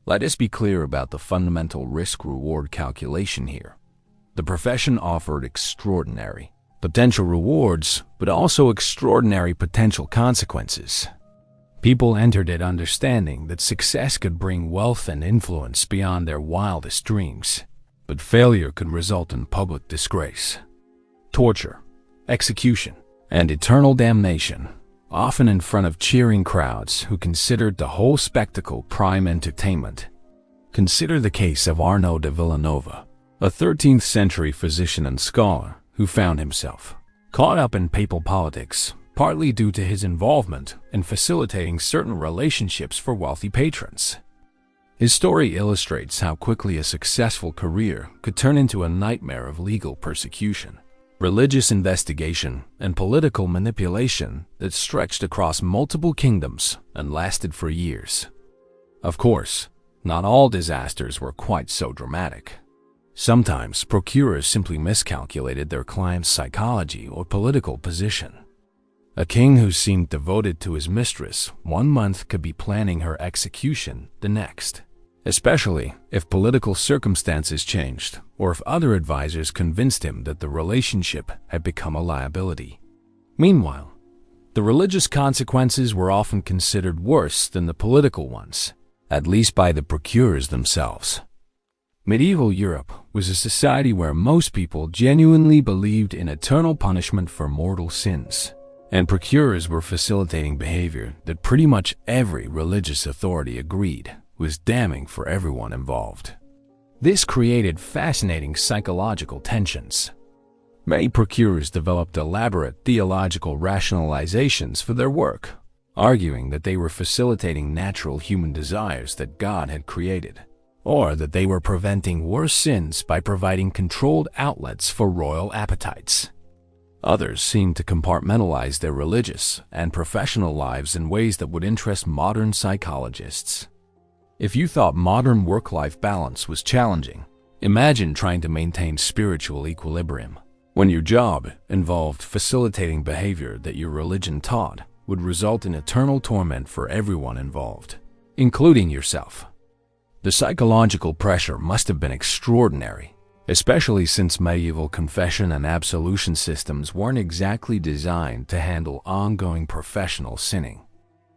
Let us be clear about the fundamental risk-reward calculation here. The profession offered extraordinary potential rewards, but also extraordinary potential consequences. People entered it understanding that success could bring wealth and influence beyond their wildest dreams, but failure could result in public disgrace, torture, execution, and eternal damnation, often in front of cheering crowds who considered the whole spectacle prime entertainment. Consider the case of Arnaud de Villanova, a 13th century physician and scholar who found himself caught up in papal politics, partly due to his involvement in facilitating certain relationships for wealthy patrons. His story illustrates how quickly a successful career could turn into a nightmare of legal persecution, religious investigation, and political manipulation that stretched across multiple kingdoms and lasted for years. Of course, not all disasters were quite so dramatic. Sometimes procurers simply miscalculated their client's psychology or political position. A king who seemed devoted to his mistress 1 month could be planning her execution the next, especially if political circumstances changed or if other advisors convinced him that the relationship had become a liability. Meanwhile, the religious consequences were often considered worse than the political ones, at least by the procurers themselves. Medieval Europe was a society where most people genuinely believed in eternal punishment for mortal sins, and procurers were facilitating behavior that pretty much every religious authority agreed was damning for everyone involved. This created fascinating psychological tensions. Many procurers developed elaborate theological rationalizations for their work, arguing that they were facilitating natural human desires that God had created, or that they were preventing worse sins by providing controlled outlets for royal appetites. Others seemed to compartmentalize their religious and professional lives in ways that would interest modern psychologists. If you thought modern work-life balance was challenging, imagine trying to maintain spiritual equilibrium when your job involved facilitating behavior that your religion taught would result in eternal torment for everyone involved, including yourself. The psychological pressure must have been extraordinary, especially since medieval confession and absolution systems weren't exactly designed to handle ongoing professional sinning.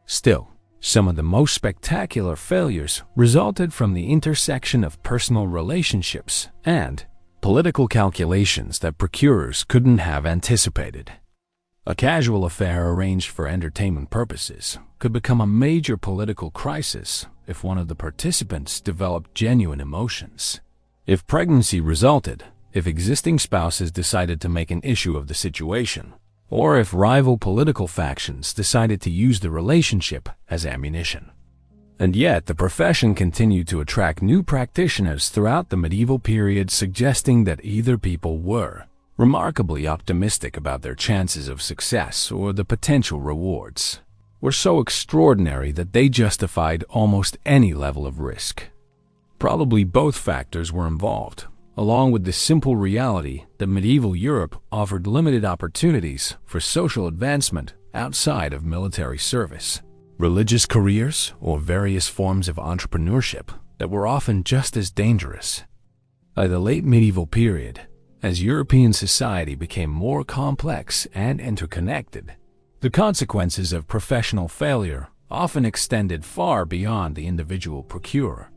Still, some of the most spectacular failures resulted from the intersection of personal relationships and political calculations that procurers couldn't have anticipated. A casual affair arranged for entertainment purposes could become a major political crisis if one of the participants developed genuine emotions. If pregnancy resulted, if existing spouses decided to make an issue of the situation, or if rival political factions decided to use the relationship as ammunition. And yet, the profession continued to attract new practitioners throughout the medieval period, suggesting that either people were remarkably optimistic about their chances of success or the potential rewards were so extraordinary that they justified almost any level of risk. Probably both factors were involved, along with the simple reality that medieval Europe offered limited opportunities for social advancement outside of military service, religious careers, or various forms of entrepreneurship that were often just as dangerous. By the late medieval period, as European society became more complex and interconnected, The consequences of professional failure often extended far beyond the individual procurer.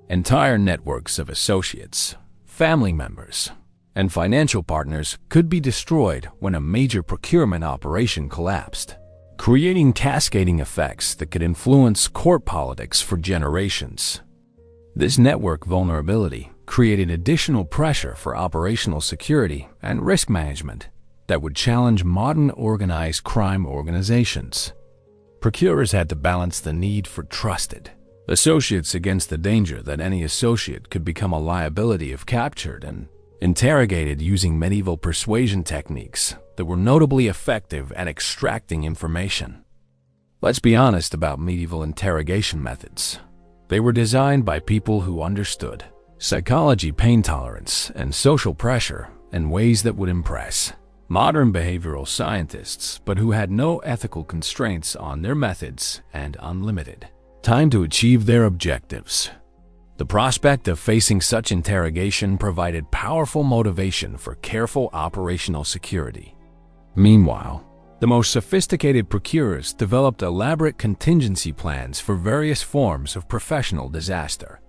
Entire networks of associates, family members, and financial partners could be destroyed when a major procurement operation collapsed, creating cascading effects that could influence court politics for generations. This network vulnerability created additional pressure for operational security and risk management that would challenge modern organized crime organizations. Procurers had to balance the need for trusted associates against the danger that any associate could become a liability if captured and interrogated using medieval persuasion techniques that were notably effective at extracting information. Let's be honest about medieval interrogation methods. They were designed by people who understood psychology, pain tolerance, and social pressure in ways that would impress modern behavioral scientists, but who had no ethical constraints on their methods and unlimited time to achieve their objectives. The prospect of facing such interrogation provided powerful motivation for careful operational security. Meanwhile, the most sophisticated procurers developed elaborate contingency plans for various forms of professional disaster.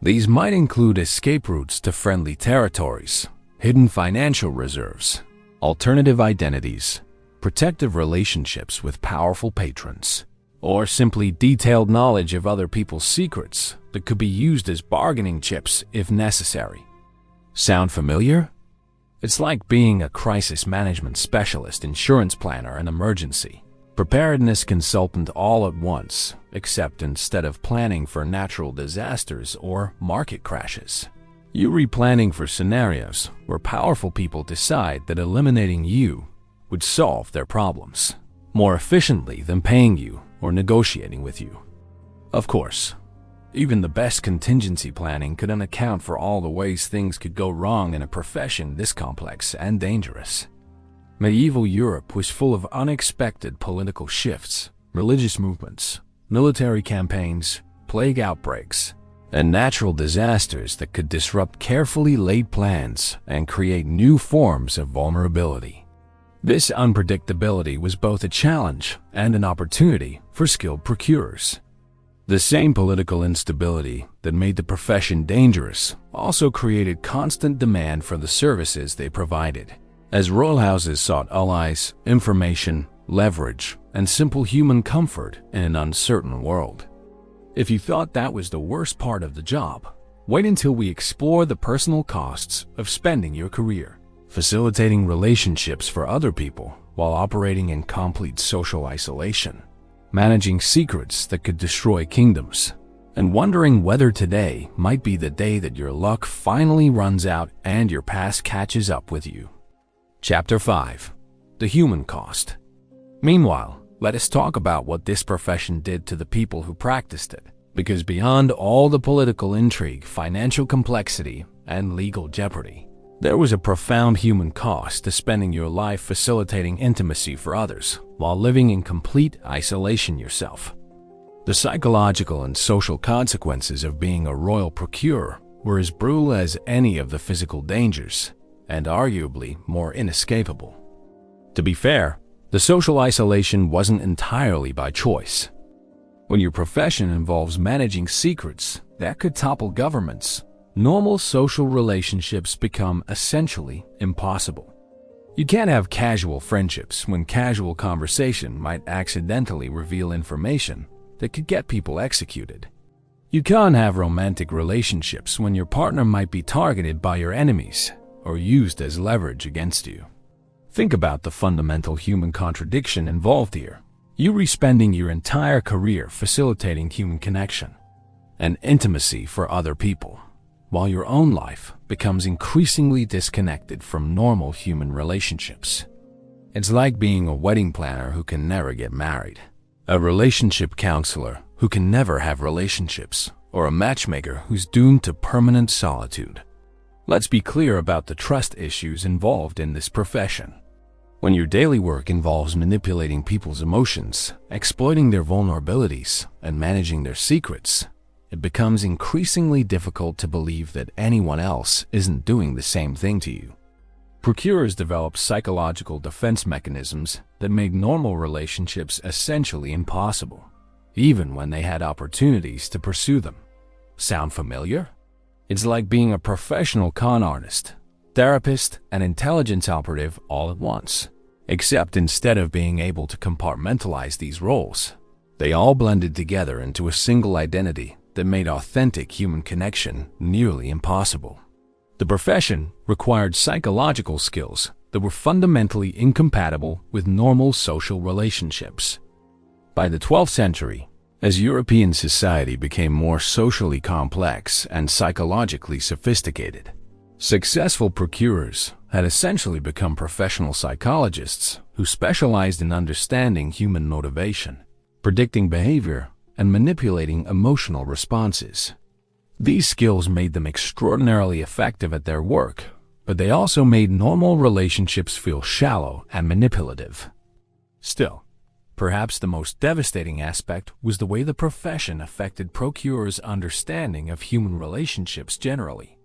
These might include escape routes to friendly territories, hidden financial reserves, alternative identities, protective relationships with powerful patrons, or simply detailed knowledge of other people's secrets that could be used as bargaining chips if necessary. Sound familiar? It's like being a crisis management specialist, insurance planner, and emergency preparedness consultant all at once, except instead of planning for natural disasters or market crashes, you're replanning for scenarios where powerful people decide that eliminating you would solve their problems more efficiently than paying you or negotiating with you. Of course, even the best contingency planning couldn't account for all the ways things could go wrong in a profession this complex and dangerous. Medieval Europe was full of unexpected political shifts, religious movements, military campaigns, plague outbreaks, and natural disasters that could disrupt carefully laid plans and create new forms of vulnerability. This unpredictability was both a challenge and an opportunity for skilled procurers. The same political instability that made the profession dangerous also created constant demand for the services they provided, as royal houses sought allies, information, leverage, and simple human comfort in an uncertain world. If you thought that was the worst part of the job, wait until we explore the personal costs of spending your career facilitating relationships for other people while operating in complete social isolation, managing secrets that could destroy kingdoms, and wondering whether today might be the day that your luck finally runs out and your past catches up with you. Chapter 5. The Human Cost. Meanwhile, let us talk about what this profession did to the people who practiced it, because beyond all the political intrigue, financial complexity, and legal jeopardy, there was a profound human cost to spending your life facilitating intimacy for others while living in complete isolation yourself. The psychological and social consequences of being a royal procurer were as brutal as any of the physical dangers, and arguably more inescapable. To be fair, the social isolation wasn't entirely by choice. When your profession involves managing secrets that could topple governments, normal social relationships become essentially impossible. You can't have casual friendships when casual conversation might accidentally reveal information that could get people executed. You can't have romantic relationships when your partner might be targeted by your enemies or used as leverage against you. Think about the fundamental human contradiction involved here. You re-spending your entire career facilitating human connection and intimacy for other people, while your own life becomes increasingly disconnected from normal human relationships. It's like being a wedding planner who can never get married, a relationship counselor who can never have relationships, or a matchmaker who's doomed to permanent solitude. Let's be clear about the trust issues involved in this profession. When your daily work involves manipulating people's emotions, exploiting their vulnerabilities, and managing their secrets, it becomes increasingly difficult to believe that anyone else isn't doing the same thing to you. Procurers develop psychological defense mechanisms that made normal relationships essentially impossible, even when they had opportunities to pursue them. Sound familiar? It's like being a professional con artist, therapist, and intelligence operative all at once. Except instead of being able to compartmentalize these roles, they all blended together into a single identity that made authentic human connection nearly impossible. The profession required psychological skills that were fundamentally incompatible with normal social relationships. By the 12th century, as European society became more socially complex and psychologically sophisticated, successful procurers had essentially become professional psychologists who specialized in understanding human motivation, predicting behavior, and manipulating emotional responses. These skills made them extraordinarily effective at their work, but they also made normal relationships feel shallow and manipulative. Still, perhaps the most devastating aspect was the way the profession affected procurers' understanding of human relationships generally.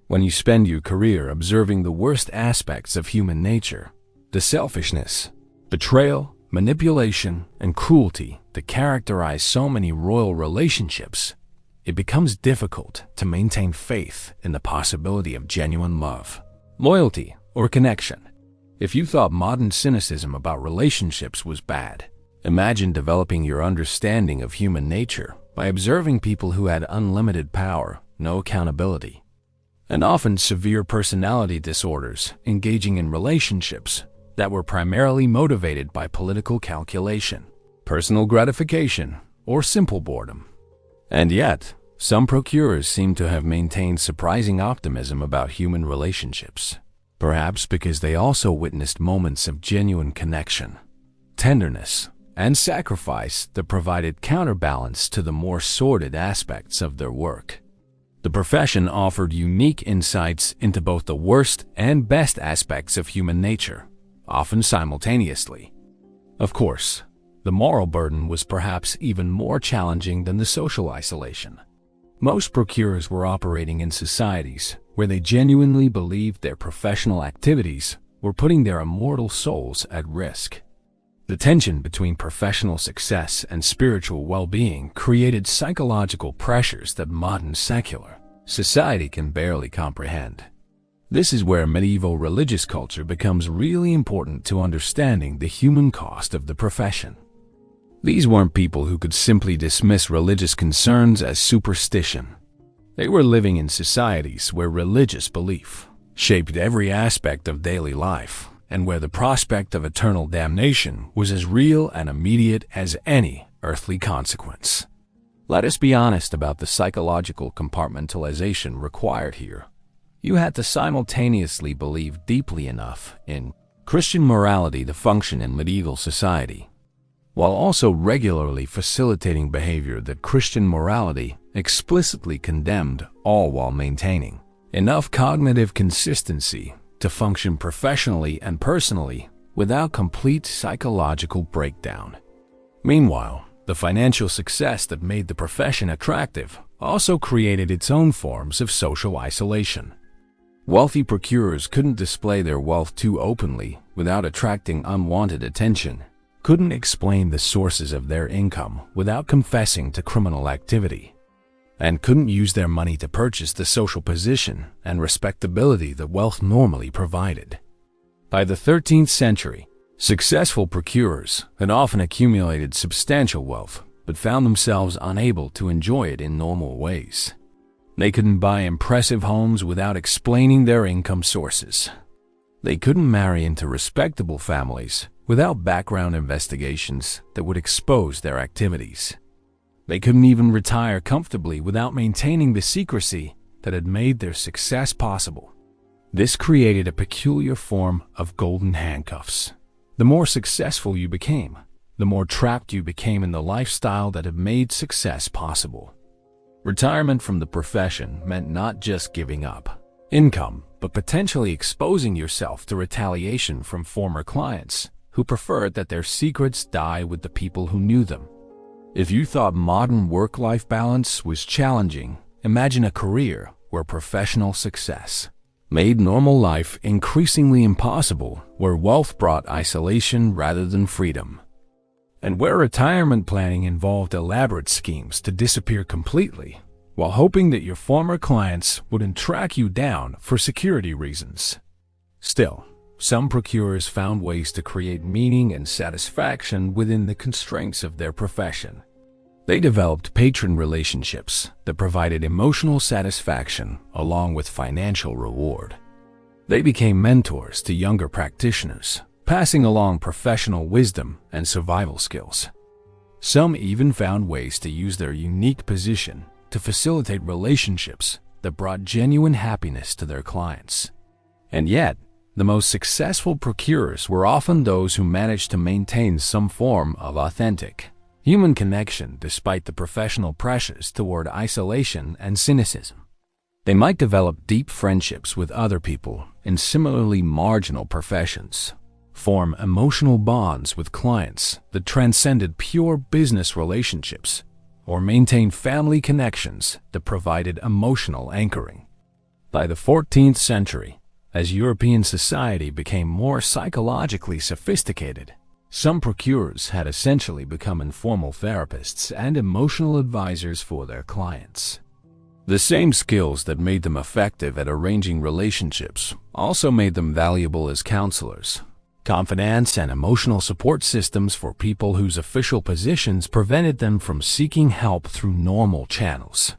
When you spend your career observing the worst aspects of human nature, the selfishness, betrayal, manipulation, and cruelty that characterize so many royal relationships, it becomes difficult to maintain faith in the possibility of genuine love, loyalty, or connection. If you thought modern cynicism about relationships was bad, imagine developing your understanding of human nature by observing people who had unlimited power, no accountability, and often severe personality disorders engaging in relationships that were primarily motivated by political calculation, personal gratification, or simple boredom. And yet, some procurers seem to have maintained surprising optimism about human relationships, perhaps because they also witnessed moments of genuine connection, tenderness, and sacrifice that provided counterbalance to the more sordid aspects of their work. The profession offered unique insights into both the worst and best aspects of human nature, often simultaneously. Of course, the moral burden was perhaps even more challenging than the social isolation. Most procurers were operating in societies where they genuinely believed their professional activities were putting their immortal souls at risk. The tension between professional success and spiritual well-being created psychological pressures that modern secular society can barely comprehend. This is where medieval religious culture becomes really important to understanding the human cost of the profession. These weren't people who could simply dismiss religious concerns as superstition. They were living in societies where religious belief shaped every aspect of daily life, and where the prospect of eternal damnation was as real and immediate as any earthly consequence. Let us be honest about the psychological compartmentalization required here. You had to simultaneously believe deeply enough in Christian morality to function in medieval society, while also regularly facilitating behavior that Christian morality explicitly condemned, all while maintaining enough cognitive consistency to function professionally and personally without complete psychological breakdown. Meanwhile, the financial success that made the profession attractive also created its own forms of social isolation. Wealthy procurers couldn't display their wealth too openly without attracting unwanted attention, couldn't explain the sources of their income without confessing to criminal activity, and couldn't use their money to purchase the social position and respectability that wealth normally provided. By the 13th century, successful procurers had often accumulated substantial wealth but found themselves unable to enjoy it in normal ways. They couldn't buy impressive homes without explaining their income sources. They couldn't marry into respectable families without background investigations that would expose their activities. They couldn't even retire comfortably without maintaining the secrecy that had made their success possible. This created a peculiar form of golden handcuffs. The more successful you became, the more trapped you became in the lifestyle that had made success possible. Retirement from the profession meant not just giving up income, but potentially exposing yourself to retaliation from former clients who preferred that their secrets die with the people who knew them. If you thought modern work-life balance was challenging, imagine a career where professional success made normal life increasingly impossible, where wealth brought isolation rather than freedom, and where retirement planning involved elaborate schemes to disappear completely, while hoping that your former clients wouldn't track you down for security reasons. Still, some procurers found ways to create meaning and satisfaction within the constraints of their profession. They developed patron relationships that provided emotional satisfaction along with financial reward. They became mentors to younger practitioners, passing along professional wisdom and survival skills. Some even found ways to use their unique position to facilitate relationships that brought genuine happiness to their clients. And yet, the most successful procurers were often those who managed to maintain some form of authentic human connection despite the professional pressures toward isolation and cynicism. They might develop deep friendships with other people in similarly marginal professions, form emotional bonds with clients that transcended pure business relationships, or maintain family connections that provided emotional anchoring. By the 14th century, as European society became more psychologically sophisticated, some procurers had essentially become informal therapists and emotional advisors for their clients. The same skills that made them effective at arranging relationships also made them valuable as counselors, confidants, and emotional support systems for people whose official positions prevented them from seeking help through normal channels.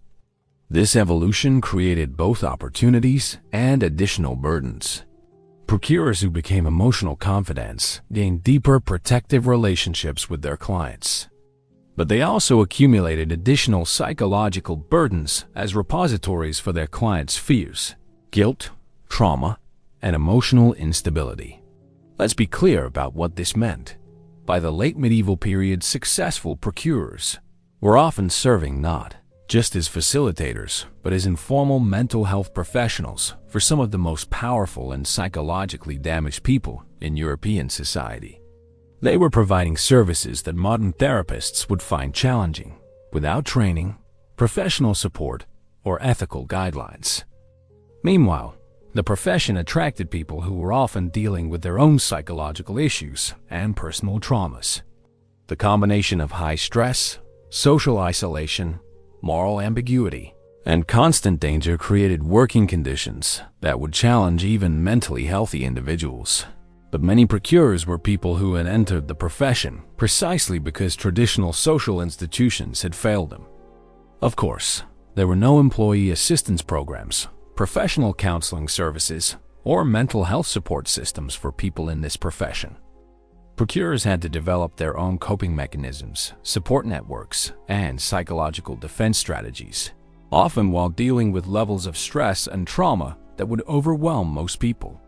This evolution created both opportunities and additional burdens. Procurers who became emotional confidants gained deeper protective relationships with their clients. But they also accumulated additional psychological burdens as repositories for their clients' fears, guilt, trauma, and emotional instability. Let's be clear about what this meant. By the late medieval period, successful procurers were often serving not just as facilitators, but as informal mental health professionals for some of the most powerful and psychologically damaged people in European society. They were providing services that modern therapists would find challenging, without training, professional support, or ethical guidelines. Meanwhile, the profession attracted people who were often dealing with their own psychological issues and personal traumas. The combination of high stress, social isolation, moral ambiguity, and constant danger created working conditions that would challenge even mentally healthy individuals. But many procurers were people who had entered the profession precisely because traditional social institutions had failed them. Of course, there were no employee assistance programs, professional counseling services, or mental health support systems for people in this profession. Procurers had to develop their own coping mechanisms, support networks, and psychological defense strategies, often while dealing with levels of stress and trauma that would overwhelm most people.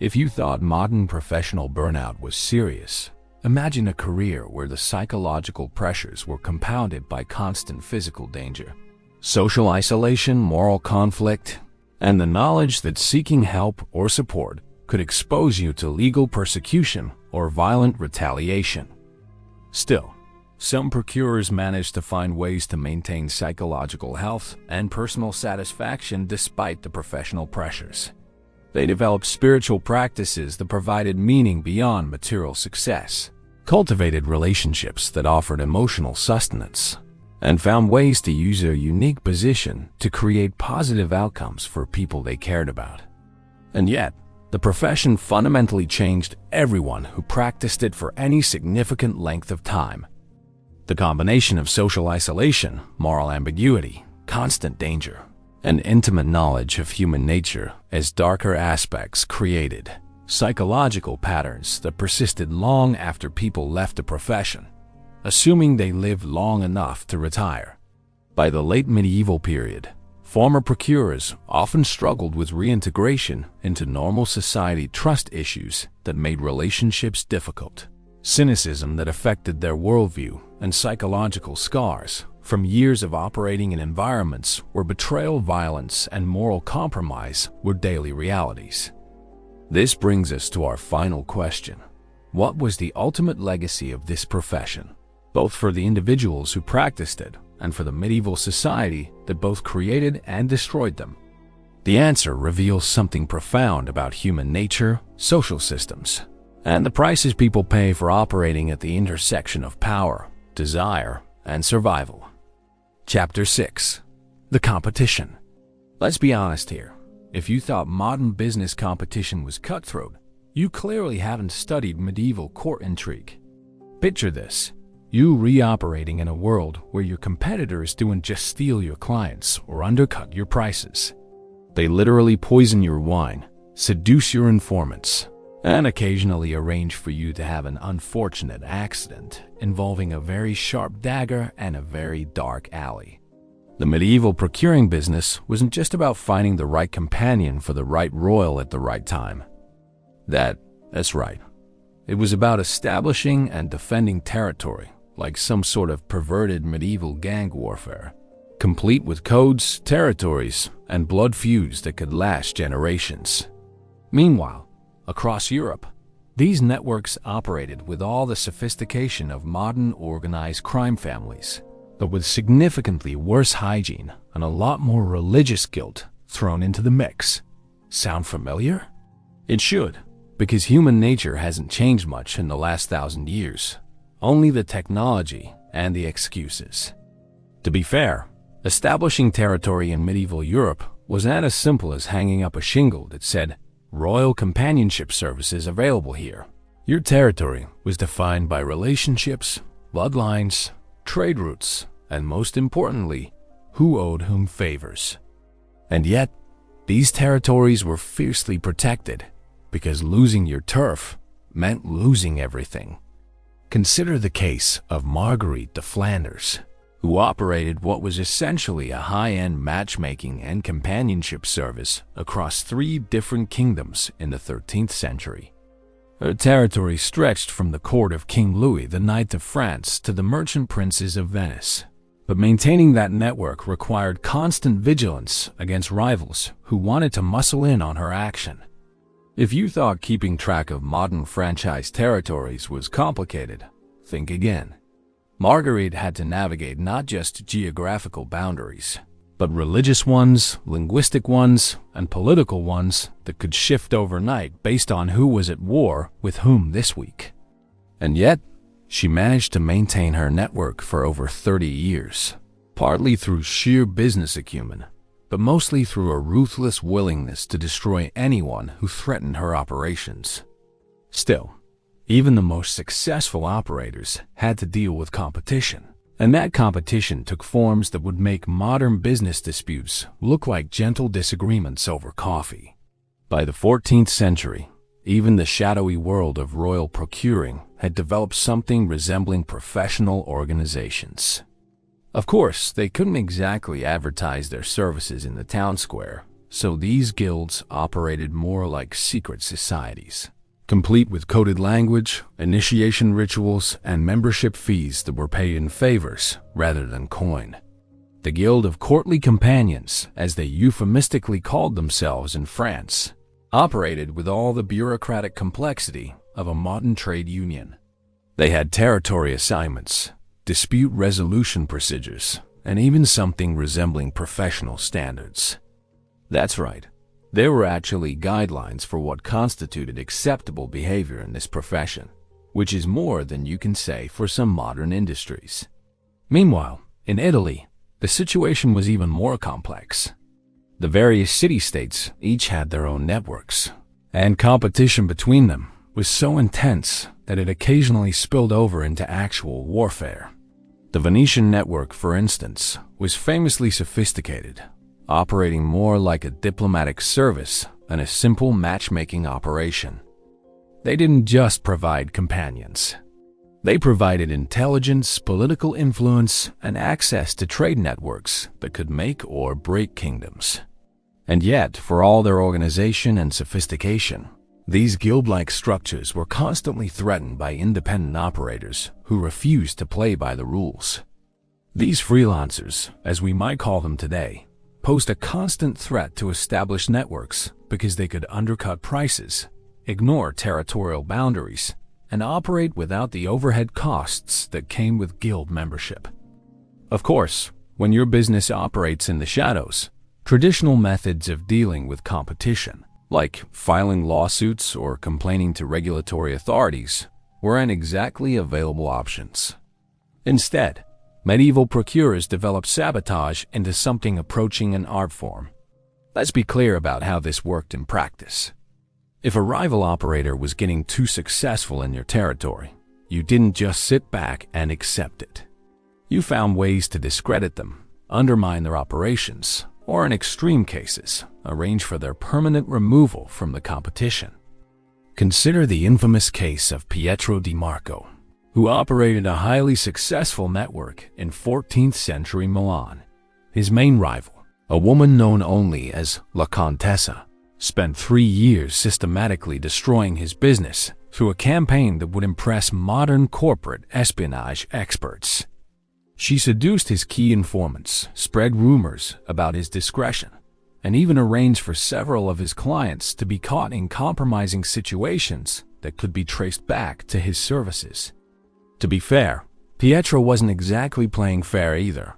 If you thought modern professional burnout was serious, imagine a career where the psychological pressures were compounded by constant physical danger, social isolation, moral conflict, and the knowledge that seeking help or support could expose you to legal persecution or violent retaliation. Still, some procurers managed to find ways to maintain psychological health and personal satisfaction despite the professional pressures. They developed spiritual practices that provided meaning beyond material success, cultivated relationships that offered emotional sustenance, and found ways to use their unique position to create positive outcomes for people they cared about. And yet, the profession fundamentally changed everyone who practiced it for any significant length of time. The combination of social isolation, moral ambiguity, constant danger, and intimate knowledge of human nature as darker aspects created psychological patterns that persisted long after people left the profession, assuming they lived long enough to retire. By the late medieval period, former procurers often struggled with reintegration into normal society, trust issues that made relationships difficult, cynicism that affected their worldview, and psychological scars from years of operating in environments where betrayal, violence, and moral compromise were daily realities. This brings us to our final question. What was the ultimate legacy of this profession, both for the individuals who practiced it and for the medieval society that both created and destroyed them? The answer reveals something profound about human nature, social systems, and the prices people pay for operating at the intersection of power, desire, and survival. Chapter 6. The Competition. Let's be honest here. If you thought modern business competition was cutthroat, you clearly haven't studied medieval court intrigue. Picture this. You reoperating in a world where your competitors don't just steal your clients or undercut your prices. They literally poison your wine, seduce your informants, and occasionally arrange for you to have an unfortunate accident involving a very sharp dagger and a very dark alley. The medieval procuring business wasn't just about finding the right companion for the right royal at the right time. That's right. It was about establishing and defending territory, like some sort of perverted medieval gang warfare, complete with codes, territories, and blood feuds that could last generations. Meanwhile, across Europe, these networks operated with all the sophistication of modern organized crime families, but with significantly worse hygiene and a lot more religious guilt thrown into the mix. Sound familiar? It should, because human nature hasn't changed much in the last 1,000 years. Only the technology and the excuses. To be fair, establishing territory in medieval Europe was not as simple as hanging up a shingle that said, "Royal companionship services available here." Your territory was defined by relationships, bloodlines, trade routes, and most importantly, who owed whom favors. And yet, these territories were fiercely protected, because losing your turf meant losing everything. Consider the case of Marguerite de Flanders, who operated what was essentially a high-end matchmaking and companionship service across 3 different kingdoms in the 13th century. Her territory stretched from the court of King Louis IX of France to the merchant princes of Venice. But maintaining that network required constant vigilance against rivals who wanted to muscle in on her action. If you thought keeping track of modern franchise territories was complicated, think again. Marguerite had to navigate not just geographical boundaries, but religious ones, linguistic ones, and political ones that could shift overnight based on who was at war with whom this week. And yet, she managed to maintain her network for over 30 years, partly through sheer business acumen, but mostly through a ruthless willingness to destroy anyone who threatened her operations. Still, even the most successful operators had to deal with competition, and that competition took forms that would make modern business disputes look like gentle disagreements over coffee. By the 14th century, even the shadowy world of royal procuring had developed something resembling professional organizations. Of course, they couldn't exactly advertise their services in the town square, so these guilds operated more like secret societies, complete with coded language, initiation rituals, and membership fees that were paid in favors rather than coin. The Guild of Courtly Companions, as they euphemistically called themselves in France, operated with all the bureaucratic complexity of a modern trade union. They had territory assignments, dispute resolution procedures, and even something resembling professional standards. That's right, there were actually guidelines for what constituted acceptable behavior in this profession, which is more than you can say for some modern industries. Meanwhile, in Italy, the situation was even more complex. The various city-states each had their own networks, and competition between them was so intense that it occasionally spilled over into actual warfare. The Venetian network, for instance, was famously sophisticated, operating more like a diplomatic service than a simple matchmaking operation. They didn't just provide companions. They provided intelligence, political influence, and access to trade networks that could make or break kingdoms. And yet, for all their organization and sophistication, these guild-like structures were constantly threatened by independent operators who refused to play by the rules. These freelancers, as we might call them today, posed a constant threat to established networks because they could undercut prices, ignore territorial boundaries, and operate without the overhead costs that came with guild membership. Of course, when your business operates in the shadows, Traditional methods of dealing with competition, like filing lawsuits or complaining to regulatory authorities, weren't exactly available options. Instead, medieval procurers developed sabotage into something approaching an art form. Let's be clear about how this worked in practice. If a rival operator was getting too successful in your territory, you didn't just sit back and accept it. You found ways to discredit them, undermine their operations, or in extreme cases, arrange for their permanent removal from the competition. Consider the infamous case of Pietro di Marco, who operated a highly successful network in 14th century Milan. His main rival, a woman known only as La Contessa, spent 3 years systematically destroying his business through a campaign that would impress modern corporate espionage experts. She seduced his key informants, spread rumors about his discretion, and even arranged for several of his clients to be caught in compromising situations that could be traced back to his services. To be fair, Pietro wasn't exactly playing fair either.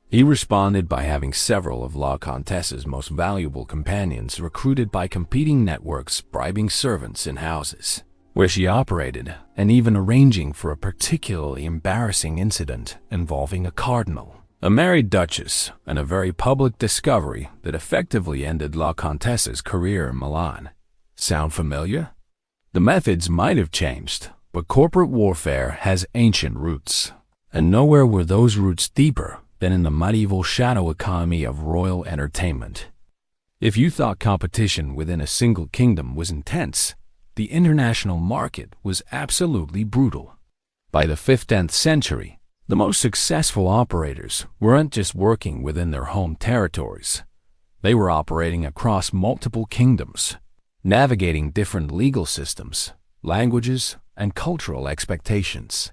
He responded by having several of La Contessa's most valuable companions recruited by competing networks, bribing servants in houses where she operated, and even arranging for a particularly embarrassing incident involving a cardinal, a married duchess, and a very public discovery that effectively ended La Contessa's career in Milan. Sound familiar? The methods might have changed, but corporate warfare has ancient roots, and nowhere were those roots deeper than in the medieval shadow economy of royal entertainment. If you thought competition within a single kingdom was intense, the international market was absolutely brutal. By the 15th century, the most successful operators weren't just working within their home territories. They were operating across multiple kingdoms, navigating different legal systems, languages, and cultural expectations.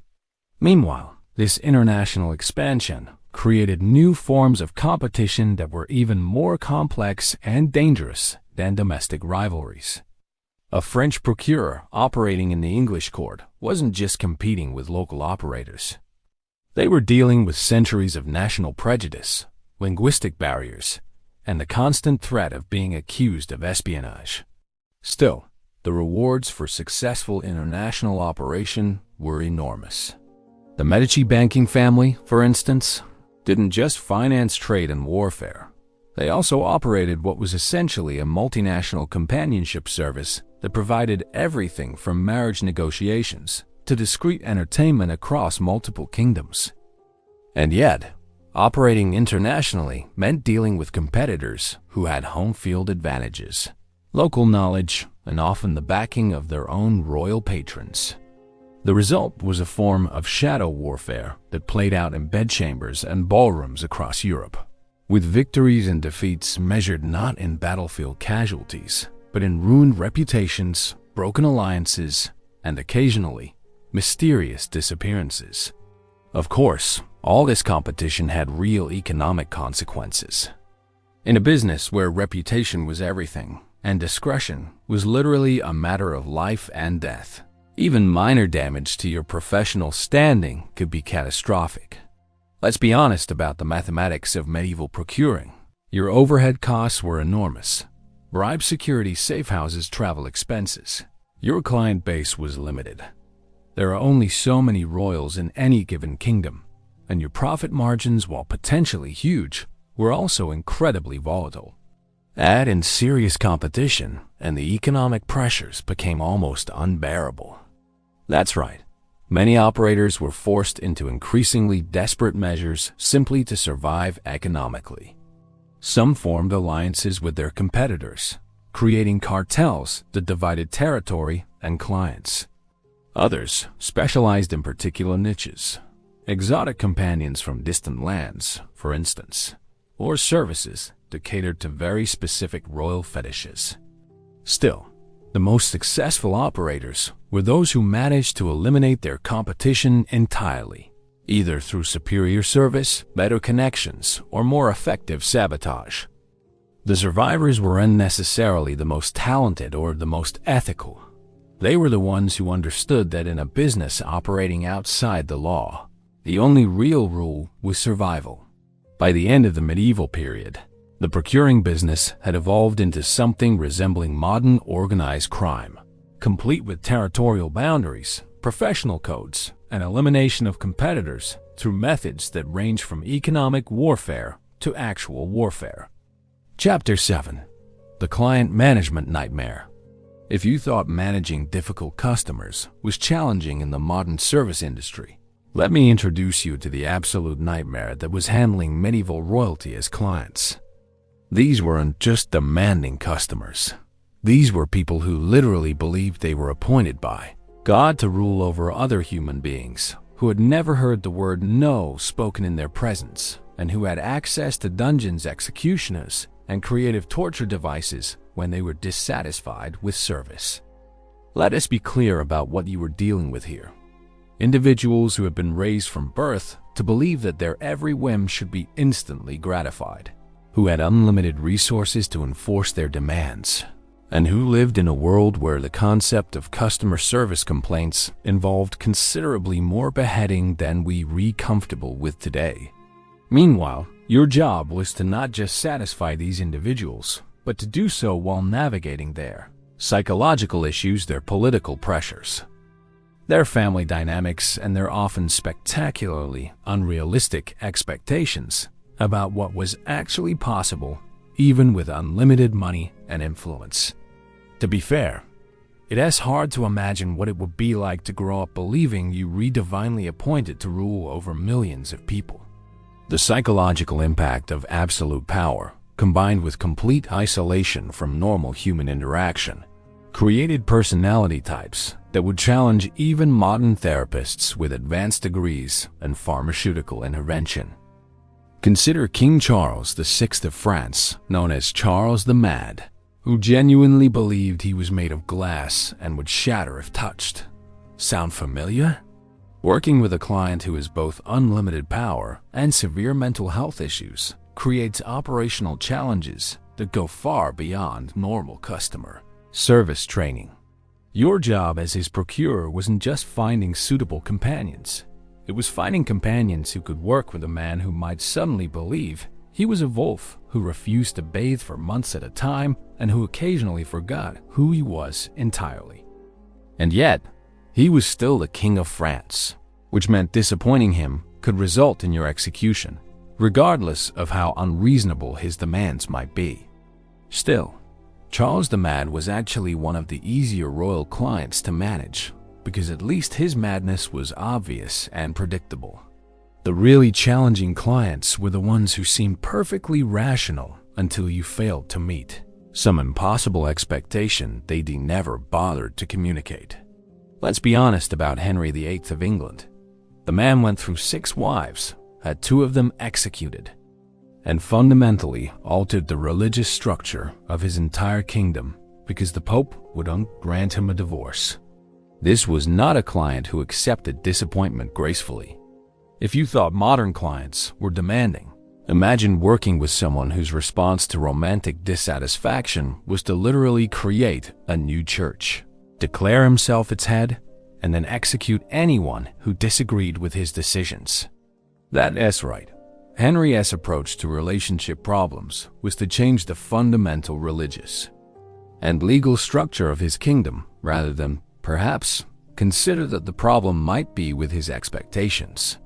Meanwhile, this international expansion created new forms of competition that were even more complex and dangerous than domestic rivalries. A French procurer operating in the English court wasn't just competing with local operators. They were dealing with centuries of national prejudice, linguistic barriers, and the constant threat of being accused of espionage. Still, the rewards for successful international operation were enormous. The Medici banking family, for instance, didn't just finance trade and warfare. They also operated what was essentially a multinational companionship service that provided everything from marriage negotiations to discreet entertainment across multiple kingdoms. And yet, operating internationally meant dealing with competitors who had home field advantages, local knowledge, and often the backing of their own royal patrons. The result was a form of shadow warfare that played out in bedchambers and ballrooms across Europe, with victories and defeats measured not in battlefield casualties, but in ruined reputations, broken alliances, and occasionally, mysterious disappearances. Of course, all this competition had real economic consequences. In a business where reputation was everything, and discretion was literally a matter of life and death, even minor damage to your professional standing could be catastrophic. Let's be honest about the mathematics of medieval procuring. Your overhead costs were enormous. Bribe security, safe houses, travel expenses. Your client base was limited. There are only so many royals in any given kingdom, and your profit margins, while potentially huge, were also incredibly volatile. Add in serious competition, and the economic pressures became almost unbearable. That's right. Many operators were forced into increasingly desperate measures simply to survive economically. Some formed alliances with their competitors, creating cartels that divided territory and clients. Others specialized in particular niches, exotic companions from distant lands, for instance, or services that catered to very specific royal fetishes. Still, the most successful operators were those who managed to eliminate their competition entirely, either through superior service, better connections, or more effective sabotage. The survivors weren't necessarily the most talented or the most ethical. They were the ones who understood that in a business operating outside the law, the only real rule was survival. By the end of the medieval period, The procuring business had evolved into something resembling modern organized crime, complete with territorial boundaries, professional codes, and elimination of competitors through methods that range from economic warfare to actual warfare. Chapter 7. The Client Management Nightmare. If you thought managing difficult customers was challenging in the modern service industry, let me introduce you to the absolute nightmare that was handling medieval royalty as clients. These weren't just demanding customers. These were people who literally believed they were appointed by God to rule over other human beings, who had never heard the word no spoken in their presence, and who had access to dungeons, executioners, and creative torture devices when they were dissatisfied with service. Let us be clear about what you were dealing with here. Individuals who had been raised from birth to believe that their every whim should be instantly gratified, who had unlimited resources to enforce their demands, and who lived in a world where the concept of customer service complaints involved considerably more beheading than we are comfortable with today. Meanwhile, your job was to not just satisfy these individuals, but to do so while navigating their psychological issues, their political pressures, their family dynamics, and their often spectacularly unrealistic expectations about what was actually possible, even with unlimited money and influence. To be fair, it is hard to imagine what it would be like to grow up believing you were divinely appointed to rule over millions of people. The psychological impact of absolute power, combined with complete isolation from normal human interaction, created personality types that would challenge even modern therapists with advanced degrees and pharmaceutical intervention. Consider King Charles VI of France, known as Charles the Mad, who genuinely believed he was made of glass and would shatter if touched. Sound familiar? Working with a client who has both unlimited power and severe mental health issues creates operational challenges that go far beyond normal customer service training. Your job as his procurer wasn't just finding suitable companions. It was finding companions who could work with a man who might suddenly believe he was a wolf who refused to bathe for months at a time and who occasionally forgot who he was entirely. And yet, he was still the King of France, which meant disappointing him could result in your execution, regardless of how unreasonable his demands might be. Still, Charles the Mad was actually one of the easier royal clients to manage, because at least his madness was obvious and predictable. The really challenging clients were the ones who seemed perfectly rational until you failed to meet some impossible expectation they'd never bothered to communicate. Let's be honest about Henry VIII of England. The man went through 6 wives, had 2 of them executed, and fundamentally altered the religious structure of his entire kingdom because the Pope wouldn't grant him a divorce. This was not a client who accepted disappointment gracefully. If you thought modern clients were demanding, imagine working with someone whose response to romantic dissatisfaction was to literally create a new church, declare himself its head, and then execute anyone who disagreed with his decisions. That's right. Henry's approach to relationship problems was to change the fundamental religious and legal structure of his kingdom rather than, perhaps, consider that the problem might be with his expectations.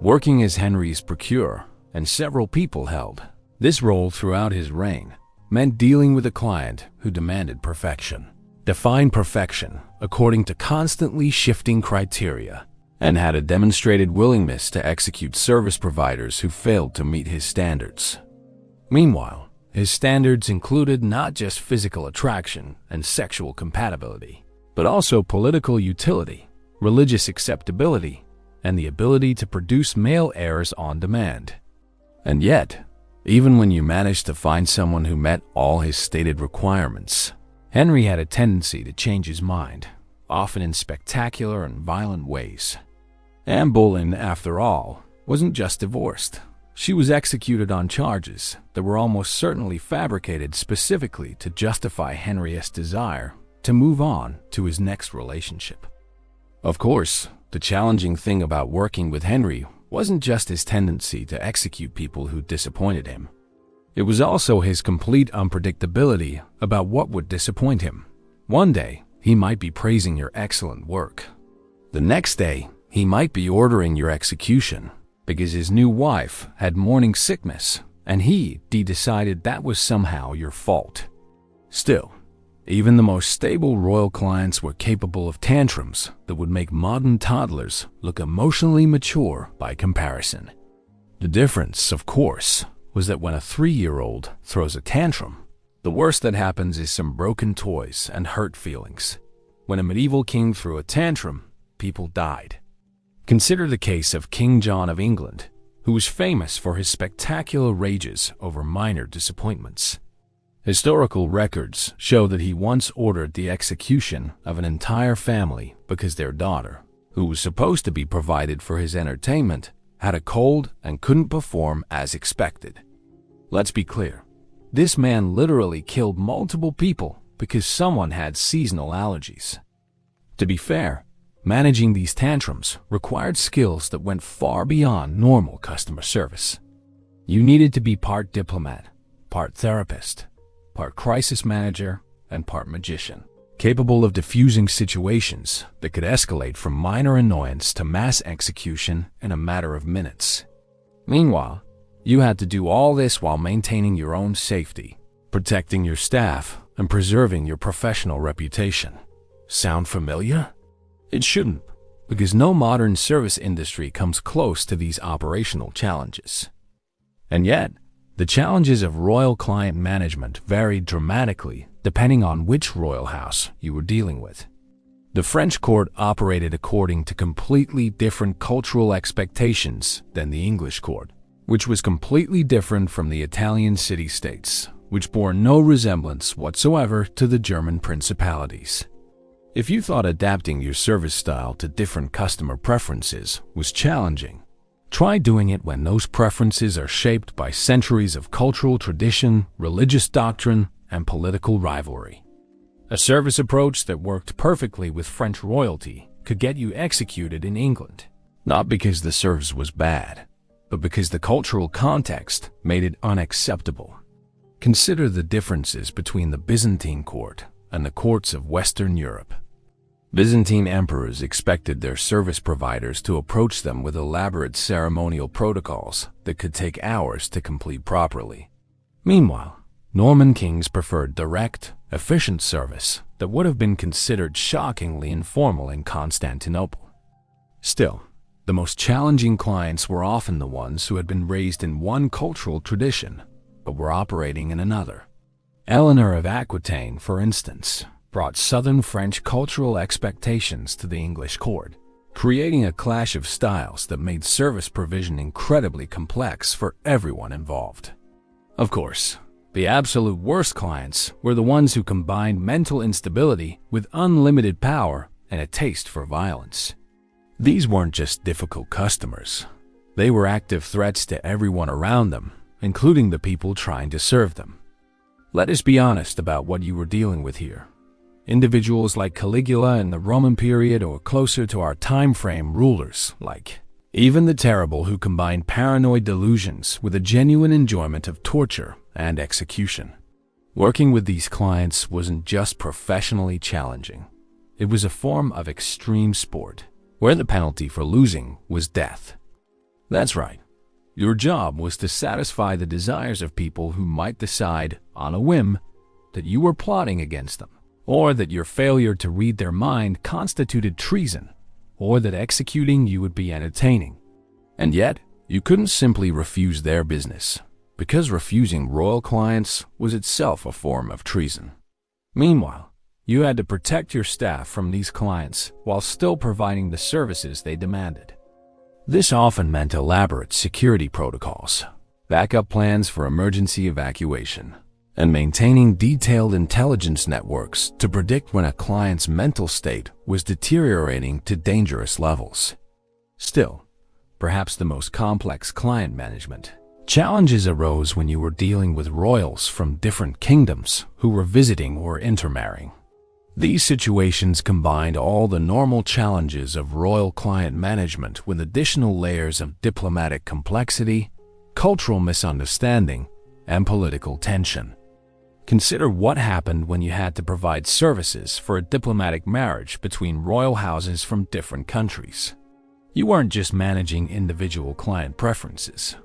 Working as Henry's procurer, and several people held this role throughout his reign, meant dealing with a client who demanded perfection, defined perfection according to constantly shifting criteria, and had a demonstrated willingness to execute service providers who failed to meet his standards. Meanwhile, his standards included not just physical attraction and sexual compatibility, but also political utility, religious acceptability, and the ability to produce male heirs on demand. And yet, even when you managed to find someone who met all his stated requirements, Henry had a tendency to change his mind, often in spectacular and violent ways. Anne Boleyn, after all, wasn't just divorced. She was executed on charges that were almost certainly fabricated specifically to justify Henry's desire to move on to his next relationship. Of course, the challenging thing about working with Henry wasn't just his tendency to execute people who disappointed him. It was also his complete unpredictability about what would disappoint him. One day, he might be praising your excellent work. The next day, he might be ordering your execution because his new wife had morning sickness and he decided that was somehow your fault. Still, even the most stable royal clients were capable of tantrums that would make modern toddlers look emotionally mature by comparison. The difference, of course, was that when a 3-year-old throws a tantrum, the worst that happens is some broken toys and hurt feelings. When a medieval king threw a tantrum, people died. Consider the case of King John of England, who was famous for his spectacular rages over minor disappointments. Historical records show that he once ordered the execution of an entire family because their daughter, who was supposed to be provided for his entertainment, had a cold and couldn't perform as expected. Let's be clear, this man literally killed multiple people because someone had seasonal allergies. To be fair, managing these tantrums required skills that went far beyond normal customer service. You needed to be part diplomat, part therapist, part crisis manager, and part magician, capable of diffusing situations that could escalate from minor annoyance to mass execution in a matter of minutes. Meanwhile, you had to do all this while maintaining your own safety, protecting your staff, and preserving your professional reputation. Sound familiar? It shouldn't, because no modern service industry comes close to these operational challenges. And yet, the challenges of royal client management varied dramatically depending on which royal house you were dealing with. The French court operated according to completely different cultural expectations than the English court, which was completely different from the Italian city-states, which bore no resemblance whatsoever to the German principalities. If you thought adapting your service style to different customer preferences was challenging, try doing it when those preferences are shaped by centuries of cultural tradition, religious doctrine, and political rivalry. A service approach that worked perfectly with French royalty could get you executed in England, not because the service was bad, but because the cultural context made it unacceptable. Consider the differences between the Byzantine court and the courts of Western Europe. Byzantine emperors expected their service providers to approach them with elaborate ceremonial protocols that could take hours to complete properly. Meanwhile, Norman kings preferred direct, efficient service that would have been considered shockingly informal in Constantinople. Still, the most challenging clients were often the ones who had been raised in one cultural tradition but were operating in another. Eleanor of Aquitaine, for instance, brought southern French cultural expectations to the English court, creating a clash of styles that made service provision incredibly complex for everyone involved. Of course, the absolute worst clients were the ones who combined mental instability with unlimited power and a taste for violence. These weren't just difficult customers. They were active threats to everyone around them, including the people trying to serve them. Let us be honest about what you were dealing with here. Individuals like Caligula in the Roman period, or closer to our time frame, rulers like even the Terrible, who combined paranoid delusions with a genuine enjoyment of torture and execution. Working with these clients wasn't just professionally challenging. It was a form of extreme sport, where the penalty for losing was death. That's right. Your job was to satisfy the desires of people who might decide, on a whim, that you were plotting against them, or that your failure to read their mind constituted treason, or that executing you would be entertaining. And yet, you couldn't simply refuse their business, because refusing royal clients was itself a form of treason. Meanwhile, you had to protect your staff from these clients while still providing the services they demanded. This often meant elaborate security protocols, backup plans for emergency evacuation, and maintaining detailed intelligence networks to predict when a client's mental state was deteriorating to dangerous levels. Still, perhaps the most complex client management challenges arose when you were dealing with royals from different kingdoms who were visiting or intermarrying. These situations combined all the normal challenges of royal client management with additional layers of diplomatic complexity, cultural misunderstanding, and political tension. Consider what happened when you had to provide services for a diplomatic marriage between royal houses from different countries. You weren't just managing individual client preferences.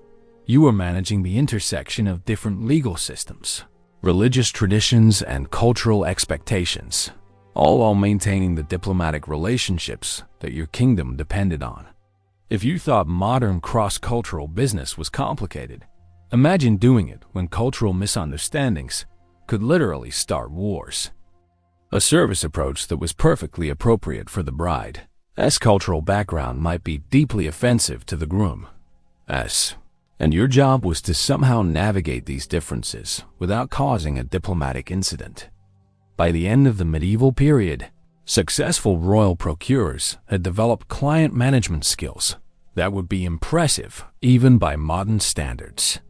You were managing the intersection of different legal systems, religious traditions, and cultural expectations, all while maintaining the diplomatic relationships that your kingdom depended on. If you thought modern cross-cultural business was complicated, imagine doing it when cultural misunderstandings could literally start wars. A service approach that was perfectly appropriate for the bride, as cultural background might be deeply offensive to the groom, and your job was to somehow navigate these differences without causing a diplomatic incident. By the end of the medieval period, successful royal procurers had developed client management skills that would be impressive even by modern standards.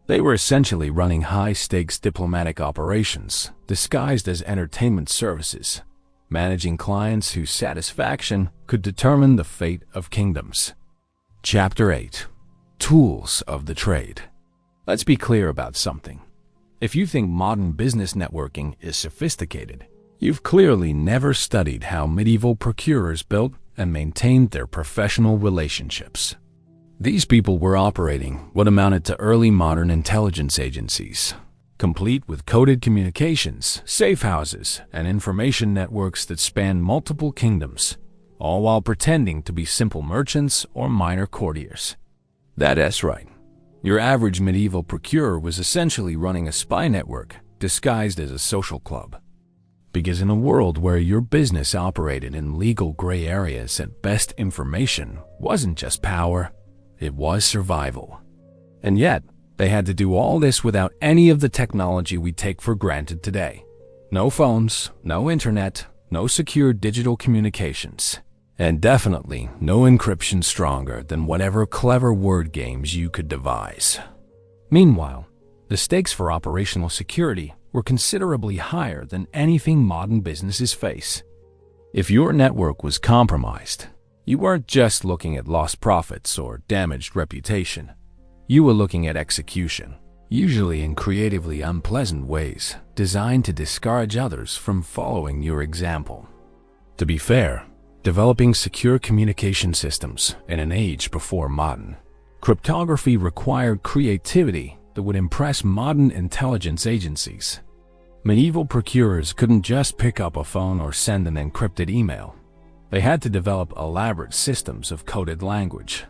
They were essentially running high-stakes diplomatic operations disguised as entertainment services, managing clients whose satisfaction could determine the fate of kingdoms. Chapter 8. Tools of the Trade. Let's be clear about something. If you think modern business networking is sophisticated, you've clearly never studied how medieval procurers built and maintained their professional relationships. These people were operating what amounted to early modern intelligence agencies, complete with coded communications, safe houses, and information networks that spanned multiple kingdoms, all while pretending to be simple merchants or minor courtiers. That's right. Your average medieval procurer was essentially running a spy network disguised as a social club. Because in a world where your business operated in legal gray areas, at best, information wasn't just power, it was survival. And yet, they had to do all this without any of the technology we take for granted today. No phones, no internet, no secure digital communications, and definitely no encryption stronger than whatever clever word games you could devise. Meanwhile, the stakes for operational security were considerably higher than anything modern businesses face. If your network was compromised, you weren't just looking at lost profits or damaged reputation. You were looking at execution, usually in creatively unpleasant ways designed to discourage others from following your example. To be fair, developing secure communication systems in an age before modern cryptography required creativity that would impress modern intelligence agencies. Medieval procurers couldn't just pick up a phone or send an encrypted email. They had to develop elaborate systems of coded language,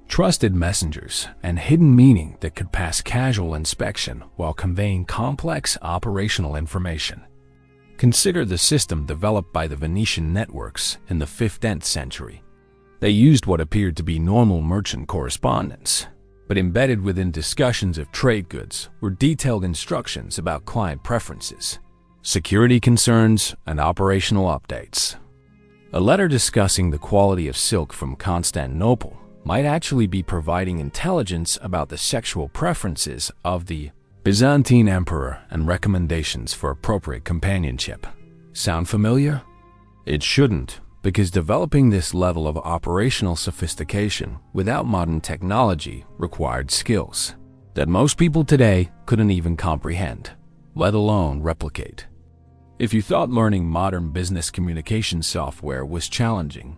trusted messengers, and hidden meaning that could pass casual inspection while conveying complex operational information. Consider the system developed by the Venetian networks in the 15th century. They used what appeared to be normal merchant correspondence, but embedded within discussions of trade goods were detailed instructions about client preferences, security concerns, and operational updates. A letter discussing the quality of silk from Constantinople might actually be providing intelligence about the sexual preferences of the Byzantine emperor and recommendations for appropriate companionship. Sound familiar? It shouldn't, because developing this level of operational sophistication without modern technology required skills that most people today couldn't even comprehend, let alone replicate. If you thought learning modern business communication software was challenging,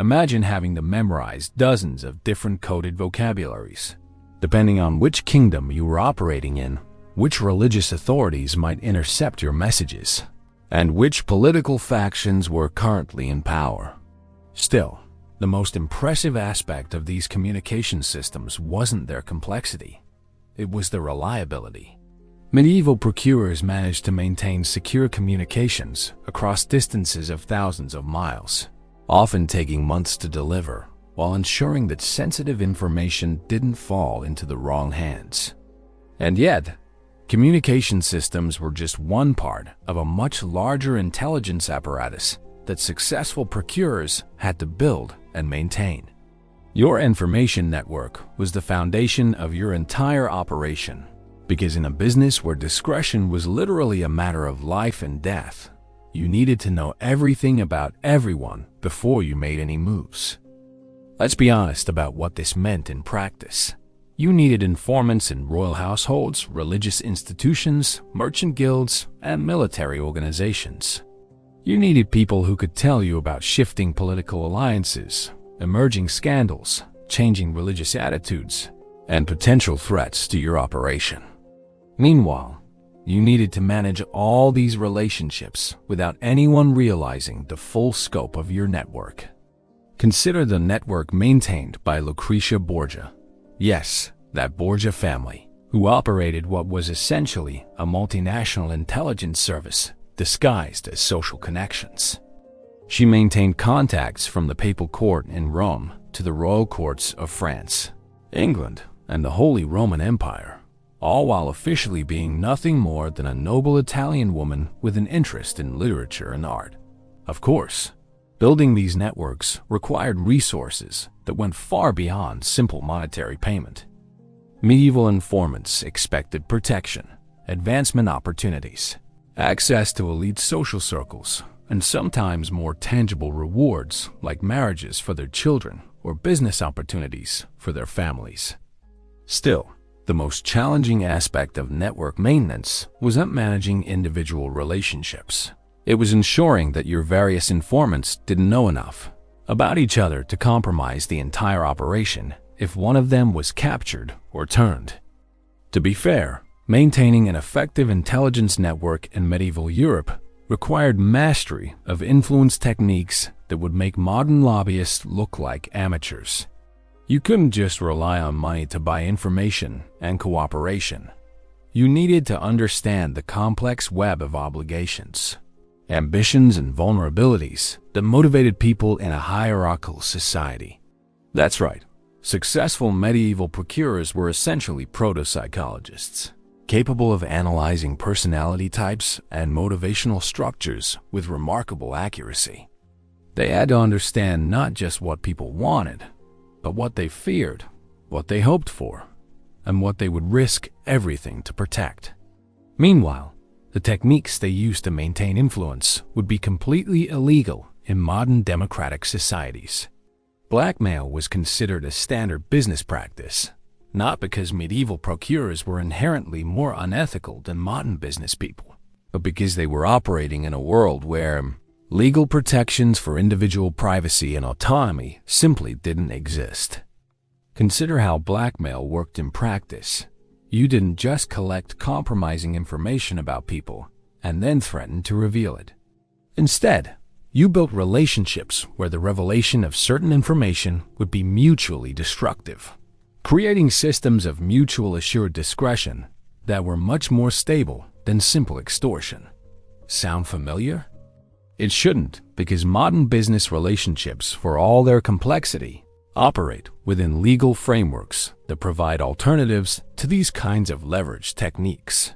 imagine having to memorize dozens of different coded vocabularies. Depending on which kingdom you were operating in, which religious authorities might intercept your messages, and which political factions were currently in power. Still, the most impressive aspect of these communication systems wasn't their complexity. It was their reliability. Medieval procurers managed to maintain secure communications across distances of thousands of miles, often taking months to deliver, while ensuring that sensitive information didn't fall into the wrong hands. And yet, communication systems were just one part of a much larger intelligence apparatus that successful procurers had to build and maintain. Your information network was the foundation of your entire operation, because in a business where discretion was literally a matter of life and death, you needed to know everything about everyone before you made any moves. Let's be honest about what this meant in practice. You needed informants in royal households, religious institutions, merchant guilds, and military organizations. You needed people who could tell you about shifting political alliances, emerging scandals, changing religious attitudes, and potential threats to your operation. Meanwhile, you needed to manage all these relationships without anyone realizing the full scope of your network. Consider the network maintained by Lucretia Borgia. Yes, that Borgia family, who operated what was essentially a multinational intelligence service disguised as social connections. She maintained contacts from the papal court in Rome to the royal courts of France, England, and the Holy Roman Empire, all while officially being nothing more than a noble Italian woman with an interest in literature and art. Of course, building these networks required resources that went far beyond simple monetary payment. Medieval informants expected protection, advancement opportunities, access to elite social circles, and sometimes more tangible rewards like marriages for their children or business opportunities for their families. Still, the most challenging aspect of network maintenance was not managing individual relationships. It was ensuring that your various informants didn't know enough about each other to compromise the entire operation if one of them was captured or turned. To be fair, maintaining an effective intelligence network in medieval Europe required mastery of influence techniques that would make modern lobbyists look like amateurs. You couldn't just rely on money to buy information and cooperation. You needed to understand the complex web of obligations, ambitions, and vulnerabilities that motivated people in a hierarchical society. That's right. Successful medieval procurers were essentially proto-psychologists, capable of analyzing personality types and motivational structures with remarkable accuracy. They had to understand not just what people wanted, but what they feared, what they hoped for, and what they would risk everything to protect. Meanwhile, the techniques they used to maintain influence would be completely illegal in modern democratic societies. Blackmail was considered a standard business practice, not because medieval procurers were inherently more unethical than modern business people, but because they were operating in a world where legal protections for individual privacy and autonomy simply didn't exist. Consider how blackmail worked in practice. You didn't just collect compromising information about people and then threaten to reveal it. Instead, you built relationships where the revelation of certain information would be mutually destructive, creating systems of mutual assured discretion that were much more stable than simple extortion. Sound familiar? It shouldn't, because modern business relationships, for all their complexity, operate within legal frameworks that provide alternatives to these kinds of leverage techniques.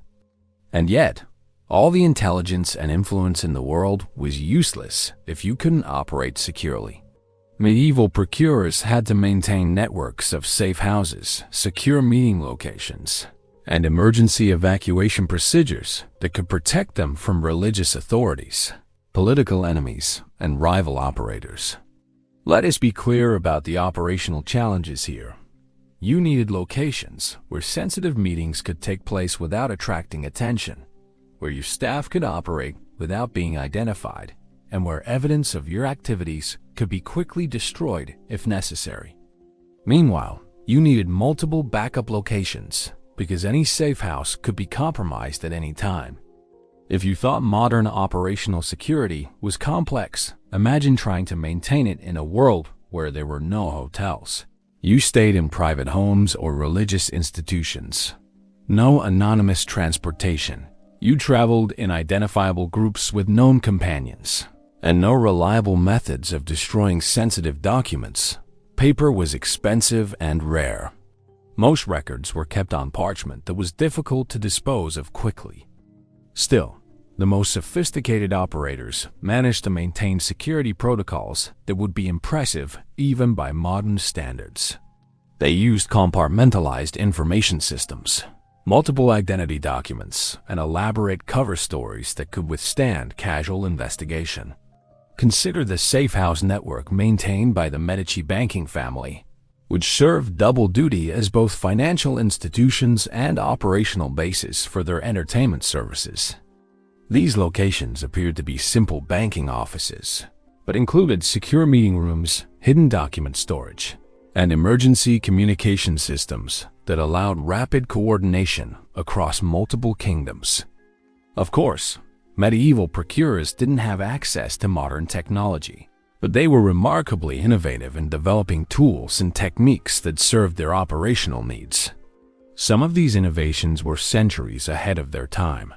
And yet, all the intelligence and influence in the world was useless if you couldn't operate securely. Medieval procurers had to maintain networks of safe houses, secure meeting locations, and emergency evacuation procedures that could protect them from religious authorities, political enemies, and rival operators. Let us be clear about the operational challenges here. You needed locations where sensitive meetings could take place without attracting attention, where your staff could operate without being identified, and where evidence of your activities could be quickly destroyed if necessary. Meanwhile, you needed multiple backup locations because any safe house could be compromised at any time. If you thought modern operational security was complex, imagine trying to maintain it in a world where there were no hotels. You stayed in private homes or religious institutions. No anonymous transportation. You traveled in identifiable groups with known companions, and no reliable methods of destroying sensitive documents. Paper was expensive and rare. Most records were kept on parchment that was difficult to dispose of quickly. Still, the most sophisticated operators managed to maintain security protocols that would be impressive even by modern standards. They used compartmentalized information systems, multiple identity documents, and elaborate cover stories that could withstand casual investigation. Consider the safe house network maintained by the Medici banking family. which served double duty as both financial institutions and operational bases for their entertainment services. These locations appeared to be simple banking offices, but included secure meeting rooms, hidden document storage, and emergency communication systems that allowed rapid coordination across multiple kingdoms. Of course, medieval procurers didn't have access to modern technology, but they were remarkably innovative in developing tools and techniques that served their operational needs. Some of these innovations were centuries ahead of their time,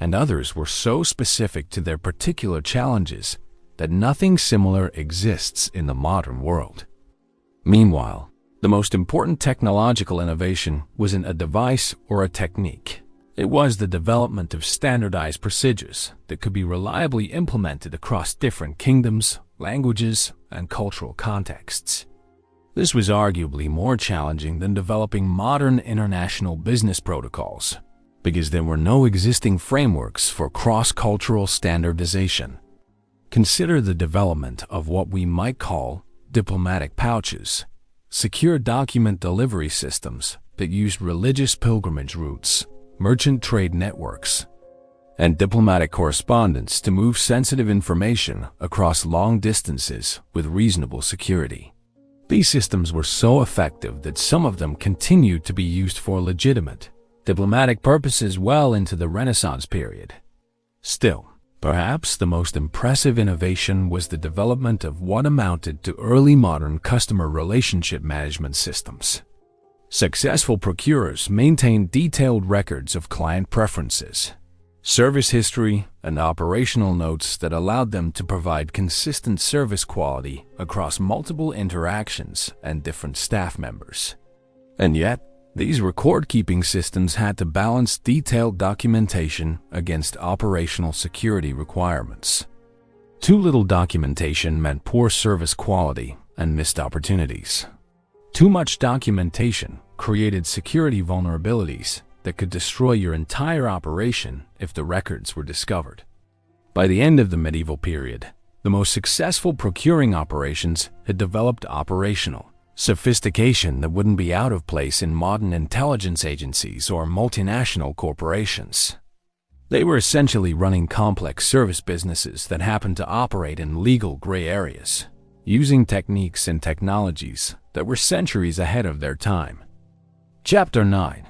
and others were so specific to their particular challenges that nothing similar exists in the modern world. Meanwhile, the most important technological innovation wasn't a device or a technique. It was the development of standardized procedures that could be reliably implemented across different kingdoms, languages, and cultural contexts. This was arguably more challenging than developing modern international business protocols, because there were no existing frameworks for cross-cultural standardization. Consider the development of what we might call diplomatic pouches, secure document delivery systems that used religious pilgrimage routes, merchant trade networks, and diplomatic correspondence to move sensitive information across long distances with reasonable security. These systems were so effective that some of them continued to be used for legitimate diplomatic purposes well into the Renaissance period. Still, perhaps the most impressive innovation was the development of what amounted to early modern customer relationship management systems. Successful procurers maintained detailed records of client preferences, service history, and operational notes that allowed them to provide consistent service quality across multiple interactions and different staff members. And yet, these record-keeping systems had to balance detailed documentation against operational security requirements. Too little documentation meant poor service quality and missed opportunities. Too much documentation created security vulnerabilities that could destroy your entire operation if the records were discovered. By the end of the medieval period, the most successful procuring operations had developed operational sophistication that wouldn't be out of place in modern intelligence agencies or multinational corporations. They were essentially running complex service businesses that happened to operate in legal gray areas, using techniques and technologies that were centuries ahead of their time. Chapter 9.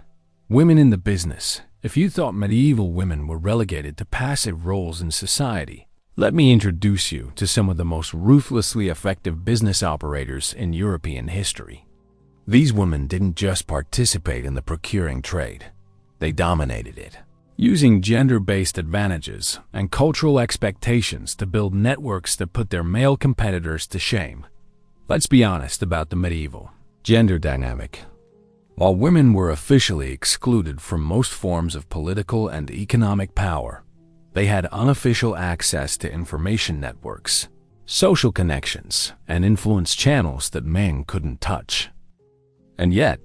Women in the Business. If you thought medieval women were relegated to passive roles in society, let me introduce you to some of the most ruthlessly effective business operators in European history. These women didn't just participate in the procuring trade, they dominated it, using gender-based advantages and cultural expectations to build networks that put their male competitors to shame. Let's be honest about the medieval gender dynamic. While women were officially excluded from most forms of political and economic power, they had unofficial access to information networks, social connections, and influence channels that men couldn't touch. And yet,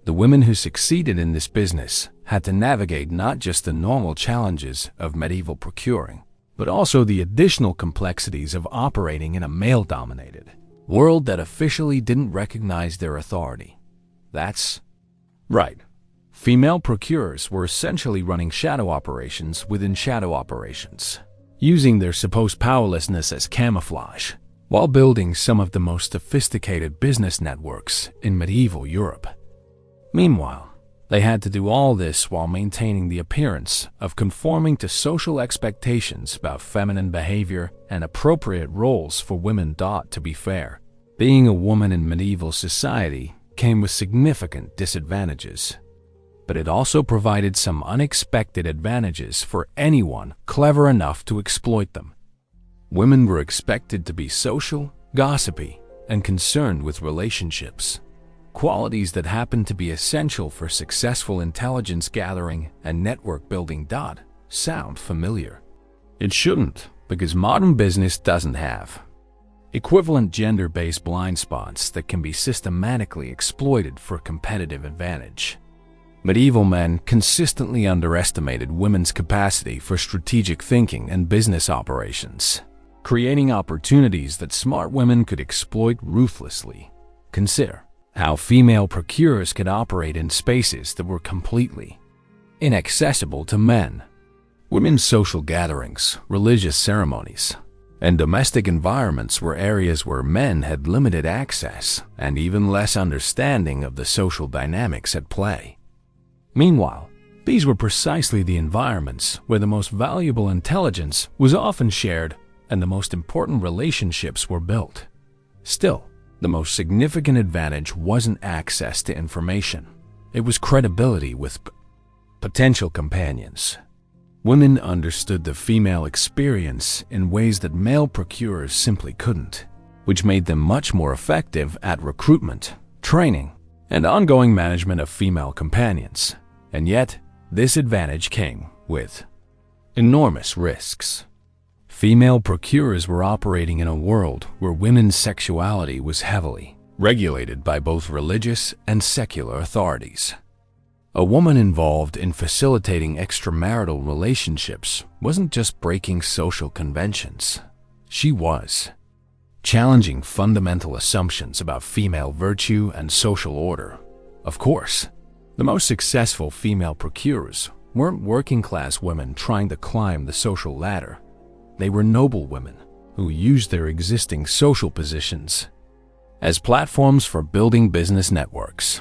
the women who succeeded in this business had to navigate not just the normal challenges of medieval procuring, but also the additional complexities of operating in a male-dominated world that officially didn't recognize their authority. That's right. Female procurers were essentially running shadow operations within shadow operations, using their supposed powerlessness as camouflage, while building some of the most sophisticated business networks in medieval Europe. Meanwhile, they had to do all this while maintaining the appearance of conforming to social expectations about feminine behavior and appropriate roles for women. To be fair, being a woman in medieval society came with significant disadvantages, but it also provided some unexpected advantages for anyone clever enough to exploit them. Women were expected to be social, gossipy, and concerned with relationships, qualities that happened to be essential for successful intelligence gathering and network building. Sound familiar? It shouldn't, because modern business doesn't have equivalent gender-based blind spots that can be systematically exploited for competitive advantage. Medieval men consistently underestimated women's capacity for strategic thinking and business operations, creating opportunities that smart women could exploit ruthlessly. Consider how female procurers could operate in spaces that were completely inaccessible to men. Women's social gatherings, religious ceremonies, and domestic environments were areas where men had limited access and even less understanding of the social dynamics at play. Meanwhile, these were precisely the environments where the most valuable intelligence was often shared and the most important relationships were built. Still, the most significant advantage wasn't access to information. It was credibility with potential companions. Women understood the female experience in ways that male procurers simply couldn't, which made them much more effective at recruitment, training, and ongoing management of female companions. And yet, this advantage came with enormous risks. Female procurers were operating in a world where women's sexuality was heavily regulated by both religious and secular authorities. A woman involved in facilitating extramarital relationships wasn't just breaking social conventions. She was challenging fundamental assumptions about female virtue and social order. Of course, the most successful female procurers weren't working-class women trying to climb the social ladder. They were noble women who used their existing social positions as platforms for building business networks.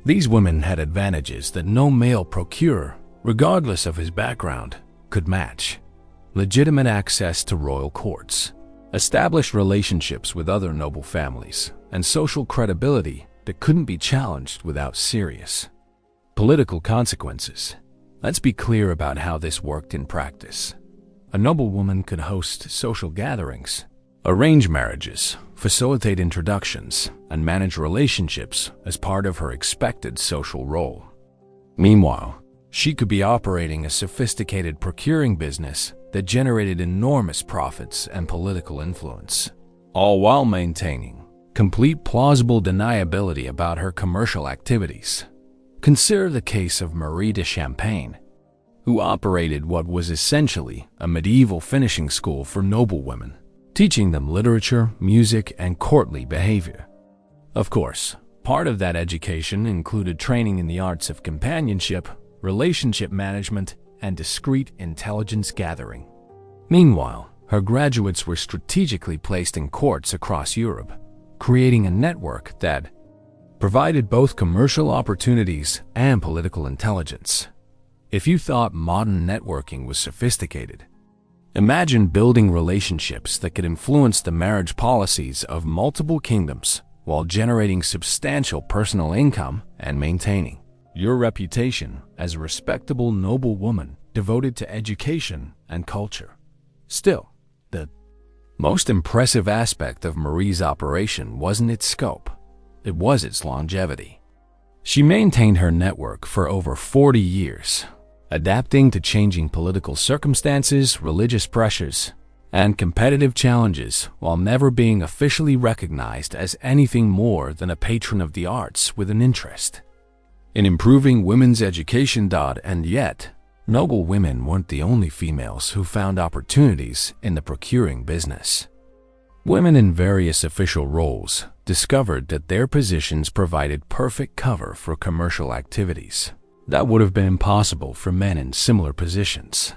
These women had advantages that no male procurer, regardless of his background, could match: legitimate access to royal courts, established relationships with other noble families, and social credibility that couldn't be challenged without serious political consequences. Let's be clear about how this worked in practice. A noble woman could host social gatherings, arrange marriages, facilitate introductions, and manage relationships as part of her expected social role. Meanwhile, she could be operating a sophisticated procuring business that generated enormous profits and political influence, all while maintaining complete plausible deniability about her commercial activities. Consider the case of Marie de Champagne, who operated what was essentially a medieval finishing school for noble women, teaching them literature, music, and courtly behavior. Of course, part of that education included training in the arts of companionship, relationship management, and discreet intelligence gathering. Meanwhile, her graduates were strategically placed in courts across Europe, creating a network that provided both commercial opportunities and political intelligence. If you thought modern networking was sophisticated, imagine building relationships that could influence the marriage policies of multiple kingdoms while generating substantial personal income and maintaining your reputation as a respectable noble woman devoted to education and culture. Still, the most impressive aspect of Marie's operation wasn't its scope, it was its longevity. She maintained her network for over 40 years, adapting to changing political circumstances, religious pressures, and competitive challenges while never being officially recognized as anything more than a patron of the arts with an interest in improving women's education. And yet, noble women weren't the only females who found opportunities in the procuring business. Women in various official roles discovered that their positions provided perfect cover for commercial activities that would have been impossible for men in similar positions.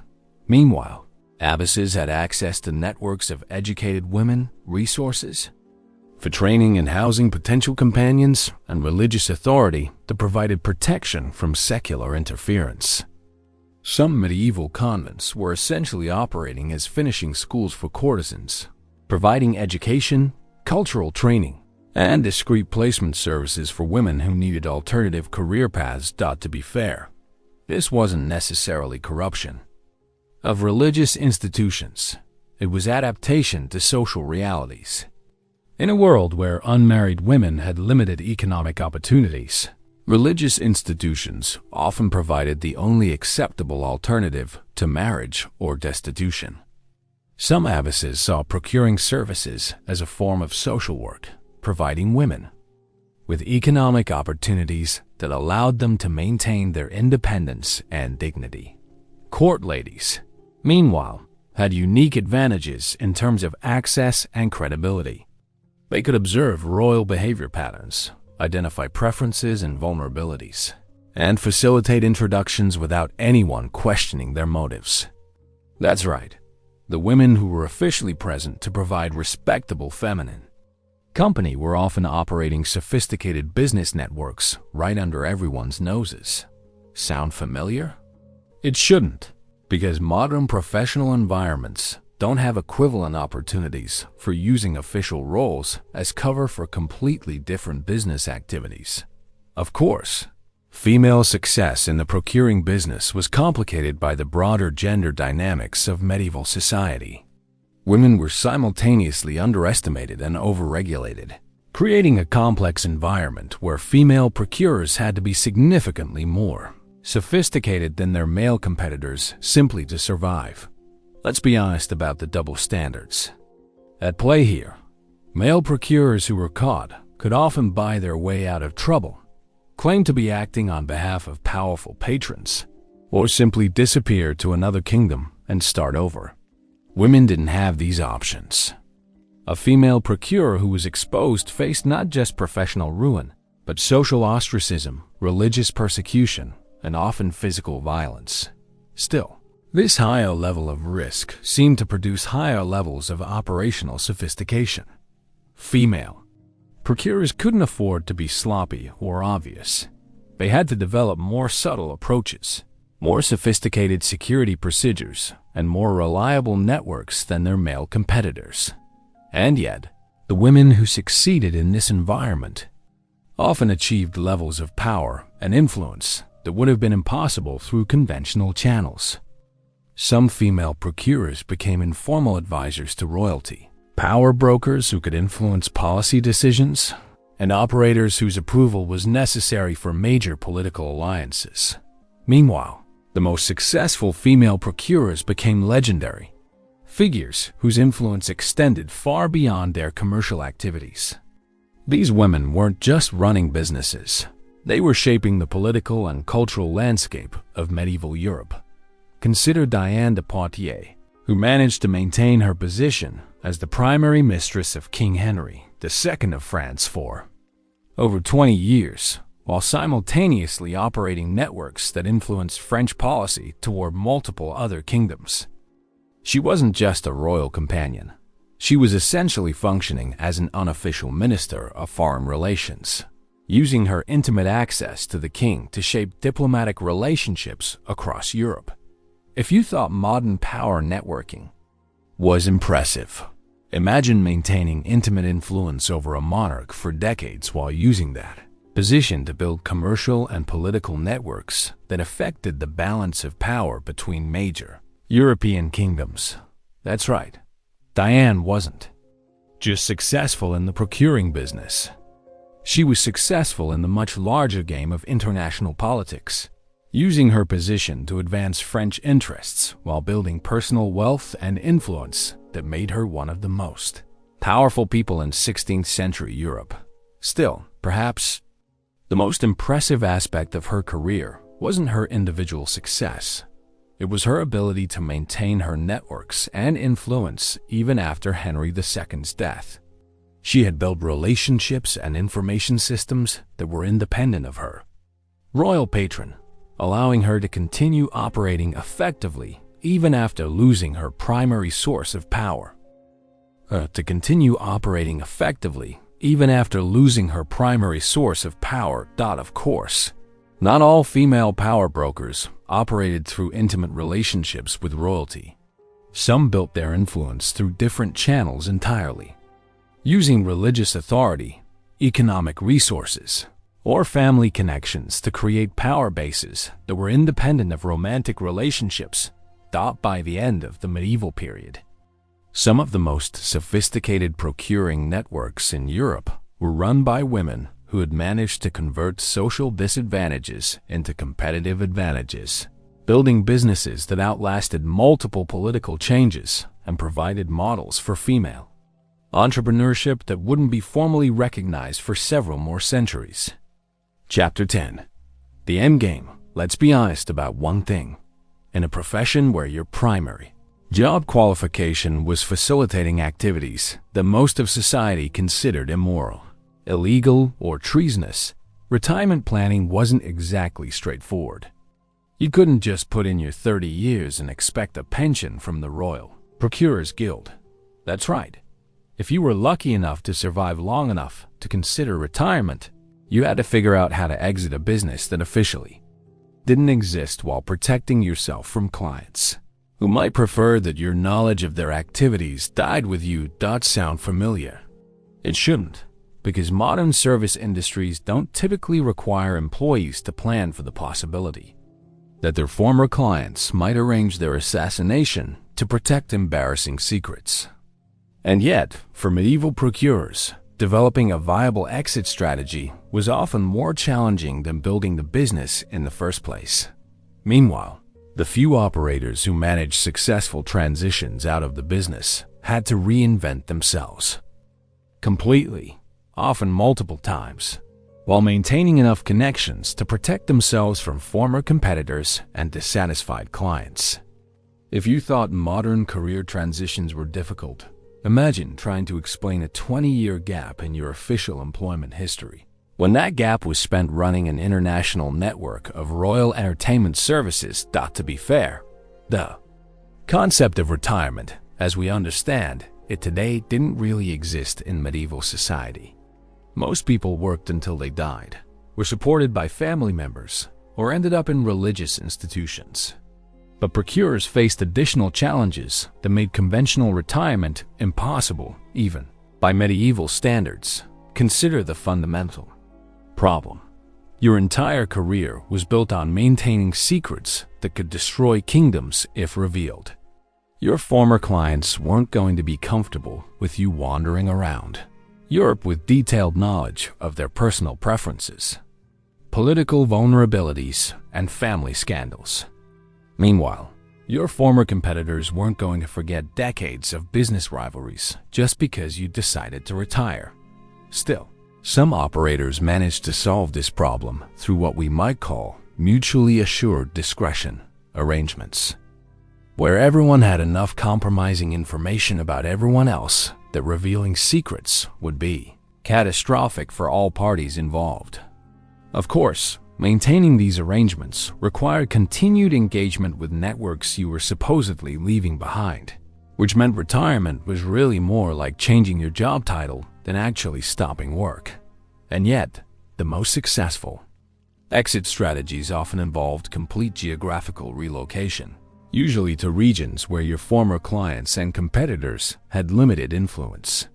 Meanwhile, abbesses had access to networks of educated women, resources for training and housing potential companions, and religious authority that provided protection from secular interference. Some medieval convents were essentially operating as finishing schools for courtesans, providing education, cultural training, and discreet placement services for women who needed alternative career paths. To be fair, this wasn't necessarily corruption of religious institutions. It was adaptation to social realities. In a world where unmarried women had limited economic opportunities, religious institutions often provided the only acceptable alternative to marriage or destitution. Some abbesses saw procuring services as a form of social work, providing women with economic opportunities that allowed them to maintain their independence and dignity. Court ladies, meanwhile, had unique advantages in terms of access and credibility. They could observe royal behavior patterns, identify preferences and vulnerabilities, and facilitate introductions without anyone questioning their motives. That's right, the women who were officially present to provide respectable feminine company were often operating sophisticated business networks right under everyone's noses. Sound familiar? It shouldn't, because modern professional environments don't have equivalent opportunities for using official roles as cover for completely different business activities. Of course, female success in the procuring business was complicated by the broader gender dynamics of medieval society. Women were simultaneously underestimated and overregulated, creating a complex environment where female procurers had to be significantly more sophisticated than their male competitors simply to survive. Let's be honest about the double standards at play here. Male procurers who were caught could often buy their way out of trouble, claim to be acting on behalf of powerful patrons, or simply disappear to another kingdom and start over. Women didn't have these options. A female procurer who was exposed faced not just professional ruin, but social ostracism, religious persecution, and often physical violence. Still, this higher level of risk seemed to produce higher levels of operational sophistication. Female procurers couldn't afford to be sloppy or obvious. They had to develop more subtle approaches, more sophisticated security procedures, and more reliable networks than their male competitors. And yet, the women who succeeded in this environment often achieved levels of power and influence that would have been impossible through conventional channels. Some female procurers became informal advisors to royalty, power brokers who could influence policy decisions, and operators whose approval was necessary for major political alliances. Meanwhile, the most successful female procurers became legendary figures whose influence extended far beyond their commercial activities. These women weren't just running businesses. They were shaping the political and cultural landscape of medieval Europe. Consider Diane de Poitiers, who managed to maintain her position as the primary mistress of King Henry II of France for over 20 years, while simultaneously operating networks that influenced French policy toward multiple other kingdoms. She wasn't just a royal companion. She was essentially functioning as an unofficial minister of foreign relations, using her intimate access to the king to shape diplomatic relationships across Europe. If you thought modern power networking was impressive, imagine maintaining intimate influence over a monarch for decades while using that position to build commercial and political networks that affected the balance of power between major European kingdoms. That's right, Diane wasn't just successful in the procuring business. She was successful in the much larger game of international politics, using her position to advance French interests while building personal wealth and influence that made her one of the most powerful people in 16th century Europe. Still, perhaps the most impressive aspect of her career wasn't her individual success. It was her ability to maintain her networks and influence even after Henry II's death. She had built relationships and information systems that were independent of her royal patron, allowing her to continue operating effectively even after losing her primary source of power. Of course, not all female power brokers operated through intimate relationships with royalty. Some built their influence through different channels entirely, using religious authority, economic resources, or family connections to create power bases that were independent of romantic relationships. By the end of the medieval period, some of the most sophisticated procuring networks in Europe were run by women who had managed to convert social disadvantages into competitive advantages, building businesses that outlasted multiple political changes and provided models for female entrepreneurship that wouldn't be formally recognized for several more centuries. Chapter 10. The Endgame. Let's be honest about one thing. In a profession where your primary job qualification was facilitating activities that most of society considered immoral, illegal, or treasonous, retirement planning wasn't exactly straightforward. You couldn't just put in your 30 years and expect a pension from the Royal Procurers Guild. That's right. If you were lucky enough to survive long enough to consider retirement, you had to figure out how to exit a business that officially didn't exist while protecting yourself from clients who might prefer that your knowledge of their activities died with you. Sound familiar? It shouldn't, because modern service industries don't typically require employees to plan for the possibility that their former clients might arrange their assassination to protect embarrassing secrets. And yet, for medieval procurers, developing a viable exit strategy was often more challenging than building the business in the first place. Meanwhile, the few operators who managed successful transitions out of the business had to reinvent themselves completely, often multiple times, while maintaining enough connections to protect themselves from former competitors and dissatisfied clients. If you thought modern career transitions were difficult, imagine trying to explain a 20-year gap in your official employment history, when that gap was spent running an international network of royal entertainment services. To be fair, the concept of retirement, as we understand it today, didn't really exist in medieval society. Most people worked until they died, were supported by family members, or ended up in religious institutions. But procurers faced additional challenges that made conventional retirement impossible, even by medieval standards. Consider the fundamental problem. Your entire career was built on maintaining secrets that could destroy kingdoms if revealed. Your former clients weren't going to be comfortable with you wandering around Europe with detailed knowledge of their personal preferences, political vulnerabilities, and family scandals. Meanwhile, your former competitors weren't going to forget decades of business rivalries just because you decided to retire. Still, some operators managed to solve this problem through what we might call mutually assured discretion arrangements, where everyone had enough compromising information about everyone else that revealing secrets would be catastrophic for all parties involved. Of course, maintaining these arrangements required continued engagement with networks you were supposedly leaving behind, which meant retirement was really more like changing your job title than actually stopping work. And yet, the most successful exit strategies often involved complete geographical relocation, usually to regions where your former clients and competitors had limited influence.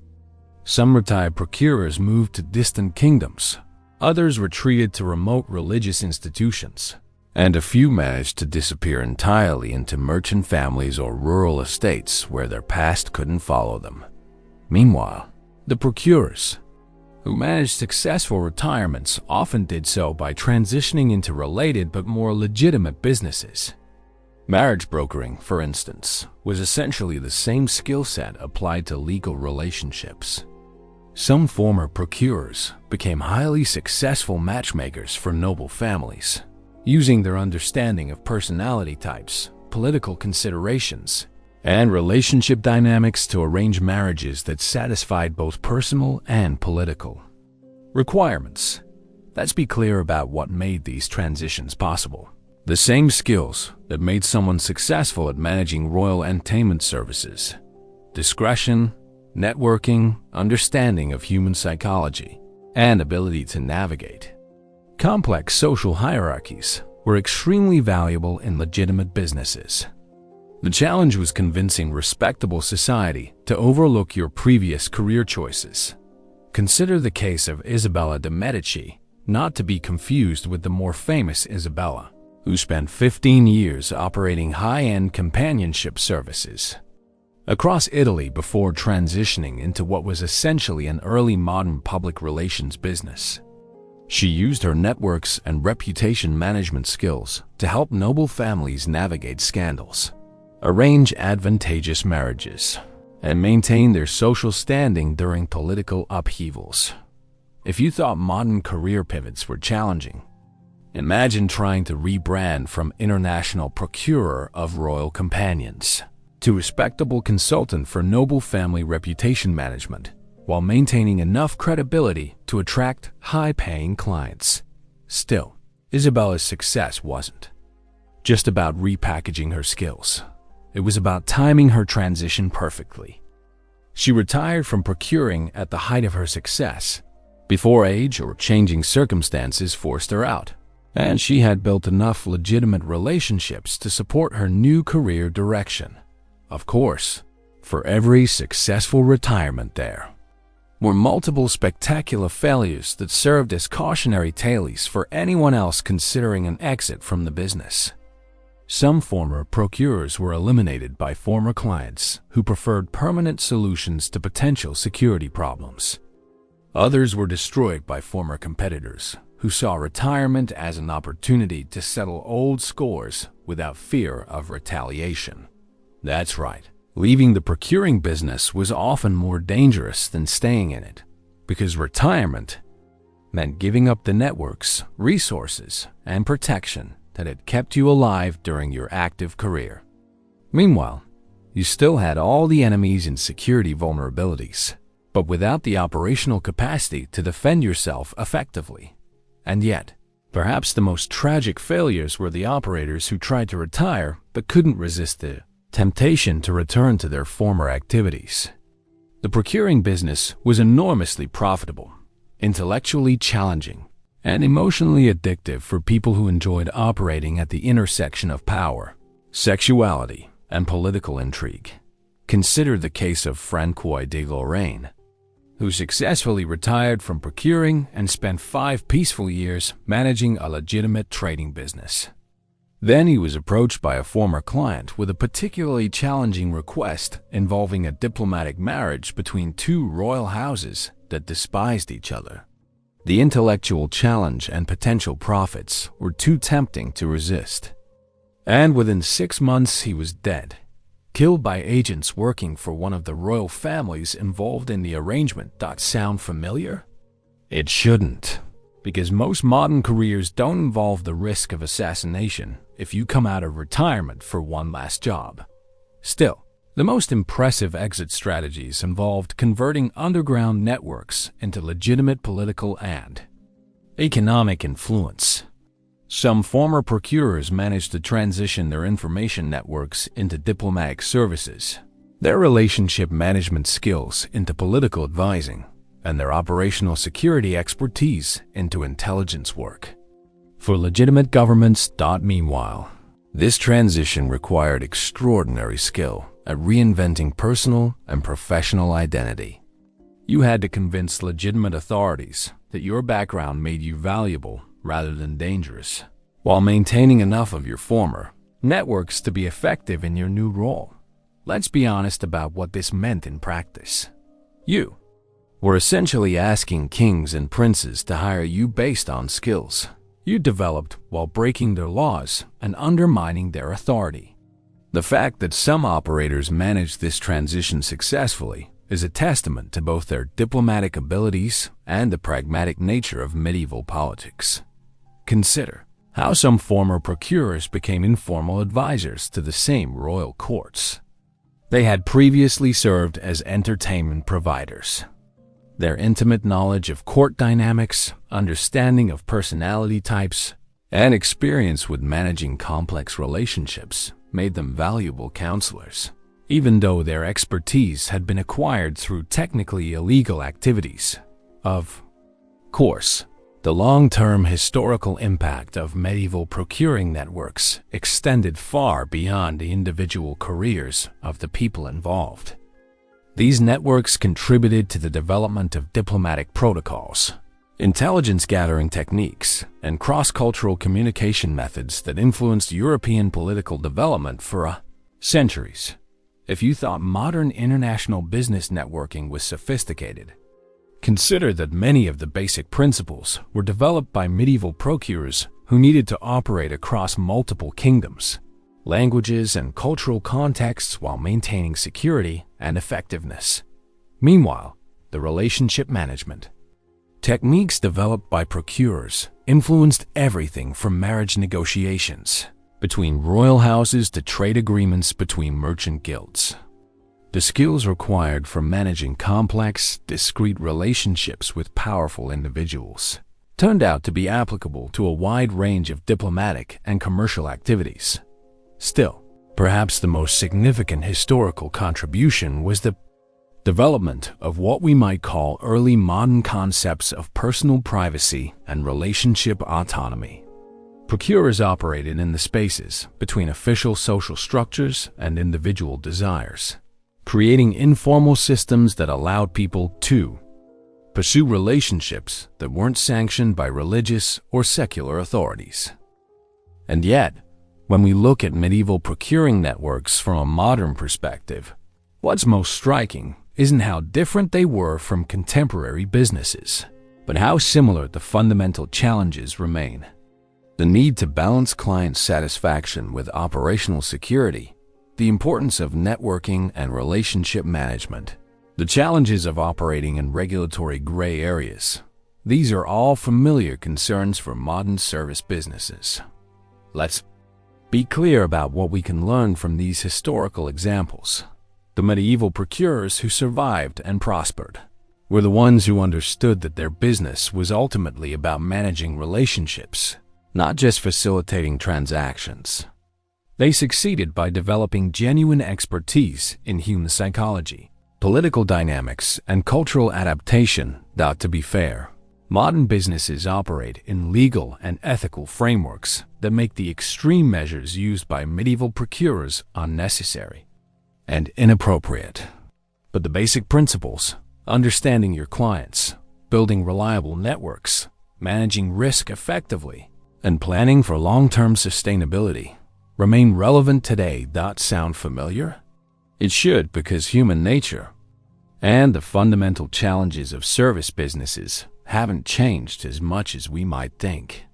Some retired procurers moved to distant kingdoms, others retreated to remote religious institutions, and a few managed to disappear entirely into merchant families or rural estates where their past couldn't follow them. Meanwhile, the procurers who managed successful retirements often did so by transitioning into related but more legitimate businesses. Marriage brokering, for instance, was essentially the same skill set applied to legal relationships. Some former procurers became highly successful matchmakers for noble families, using their understanding of personality types, political considerations, and relationship dynamics to arrange marriages that satisfied both personal and political requirements. Let's be clear about what made these transitions possible. The same skills that made someone successful at managing royal entertainment services: discretion, networking, understanding of human psychology, and ability to navigate complex social hierarchies were extremely valuable in legitimate businesses. The challenge was convincing respectable society to overlook your previous career choices. Consider the case of Isabella de' Medici, not to be confused with the more famous Isabella, who spent 15 years operating high-end companionship services across Italy before transitioning into what was essentially an early modern public relations business. She used her networks and reputation management skills to help noble families navigate scandals, arrange advantageous marriages, and maintain their social standing during political upheavals. If you thought modern career pivots were challenging, imagine trying to rebrand from international procurer of royal companions to respectable consultant for noble family reputation management while maintaining enough credibility to attract high-paying clients. Still, Isabella's success wasn't just about repackaging her skills. It was about timing her transition perfectly. She retired from procuring at the height of her success, before age or changing circumstances forced her out, and she had built enough legitimate relationships to support her new career direction. Of course, for every successful retirement there were multiple spectacular failures that served as cautionary tales for anyone else considering an exit from the business. Some former procurers were eliminated by former clients who preferred permanent solutions to potential security problems. Others were destroyed by former competitors who saw retirement as an opportunity to settle old scores without fear of retaliation. That's right. Leaving the procuring business was often more dangerous than staying in it, because retirement meant giving up the networks, resources, and protection that had kept you alive during your active career. Meanwhile, you still had all the enemies and security vulnerabilities, but without the operational capacity to defend yourself effectively. And yet, perhaps the most tragic failures were the operators who tried to retire but couldn't resist the temptation to return to their former activities. The procuring business was enormously profitable, intellectually challenging, and emotionally addictive for people who enjoyed operating at the intersection of power, sexuality, and political intrigue. Consider the case of Francois de Lorraine, who successfully retired from procuring and spent 5 peaceful years managing a legitimate trading business. Then he was approached by a former client with a particularly challenging request involving a diplomatic marriage between 2 royal houses that despised each other. The intellectual challenge and potential profits were too tempting to resist. And within 6 months he was dead, killed by agents working for one of the royal families involved in the arrangement. Sound familiar? It shouldn't, because most modern careers don't involve the risk of assassination if you come out of retirement for one last job. Still, the most impressive exit strategies involved converting underground networks into legitimate political and economic influence. Some former procurers managed to transition their information networks into diplomatic services, their relationship management skills into political advising, and their operational security expertise into intelligence work for legitimate governments. Meanwhile, this transition required extraordinary skill at reinventing personal and professional identity. You had to convince legitimate authorities that your background made you valuable rather than dangerous, while maintaining enough of your former networks to be effective in your new role. Let's be honest about what this meant in practice. You were essentially asking kings and princes to hire you based on skills you developed while breaking their laws and undermining their authority. The fact that some operators managed this transition successfully is a testament to both their diplomatic abilities and the pragmatic nature of medieval politics. Consider how some former procurers became informal advisors to the same royal courts. They had previously served as entertainment providers. Their intimate knowledge of court dynamics, understanding of personality types, and experience with managing complex relationships made them valuable counselors, even though their expertise had been acquired through technically illegal activities. Of course, the long-term historical impact of medieval procuring networks extended far beyond the individual careers of the people involved. These networks contributed to the development of diplomatic protocols, intelligence gathering techniques, and cross-cultural communication methods that influenced European political development for centuries. If you thought modern international business networking was sophisticated, consider that many of the basic principles were developed by medieval procurers who needed to operate across multiple kingdoms, languages, and cultural contexts while maintaining security and effectiveness. Meanwhile, the relationship management techniques developed by procurers influenced everything from marriage negotiations between royal houses to trade agreements between merchant guilds. The skills required for managing complex, discrete relationships with powerful individuals turned out to be applicable to a wide range of diplomatic and commercial activities. Still, perhaps the most significant historical contribution was the development of what we might call early modern concepts of personal privacy and relationship autonomy. Procurers operated in the spaces between official social structures and individual desires, creating informal systems that allowed people to pursue relationships that weren't sanctioned by religious or secular authorities. And yet, when we look at medieval procuring networks from a modern perspective, what's most striking isn't how different they were from contemporary businesses, but how similar the fundamental challenges remain. The need to balance client satisfaction with operational security, the importance of networking and relationship management, the challenges of operating in regulatory gray areas. These are all familiar concerns for modern service businesses. Let's be clear about what we can learn from these historical examples. The medieval procurers who survived and prospered were the ones who understood that their business was ultimately about managing relationships, not just facilitating transactions. They succeeded by developing genuine expertise in human psychology, political dynamics, and cultural adaptation. To be fair, modern businesses operate in legal and ethical frameworks that make the extreme measures used by medieval procurers unnecessary and inappropriate. But the basic principles, understanding your clients, building reliable networks, managing risk effectively, and planning for long-term sustainability, remain relevant today. Sound familiar? It should, because human nature and the fundamental challenges of service businesses haven't changed as much as we might think.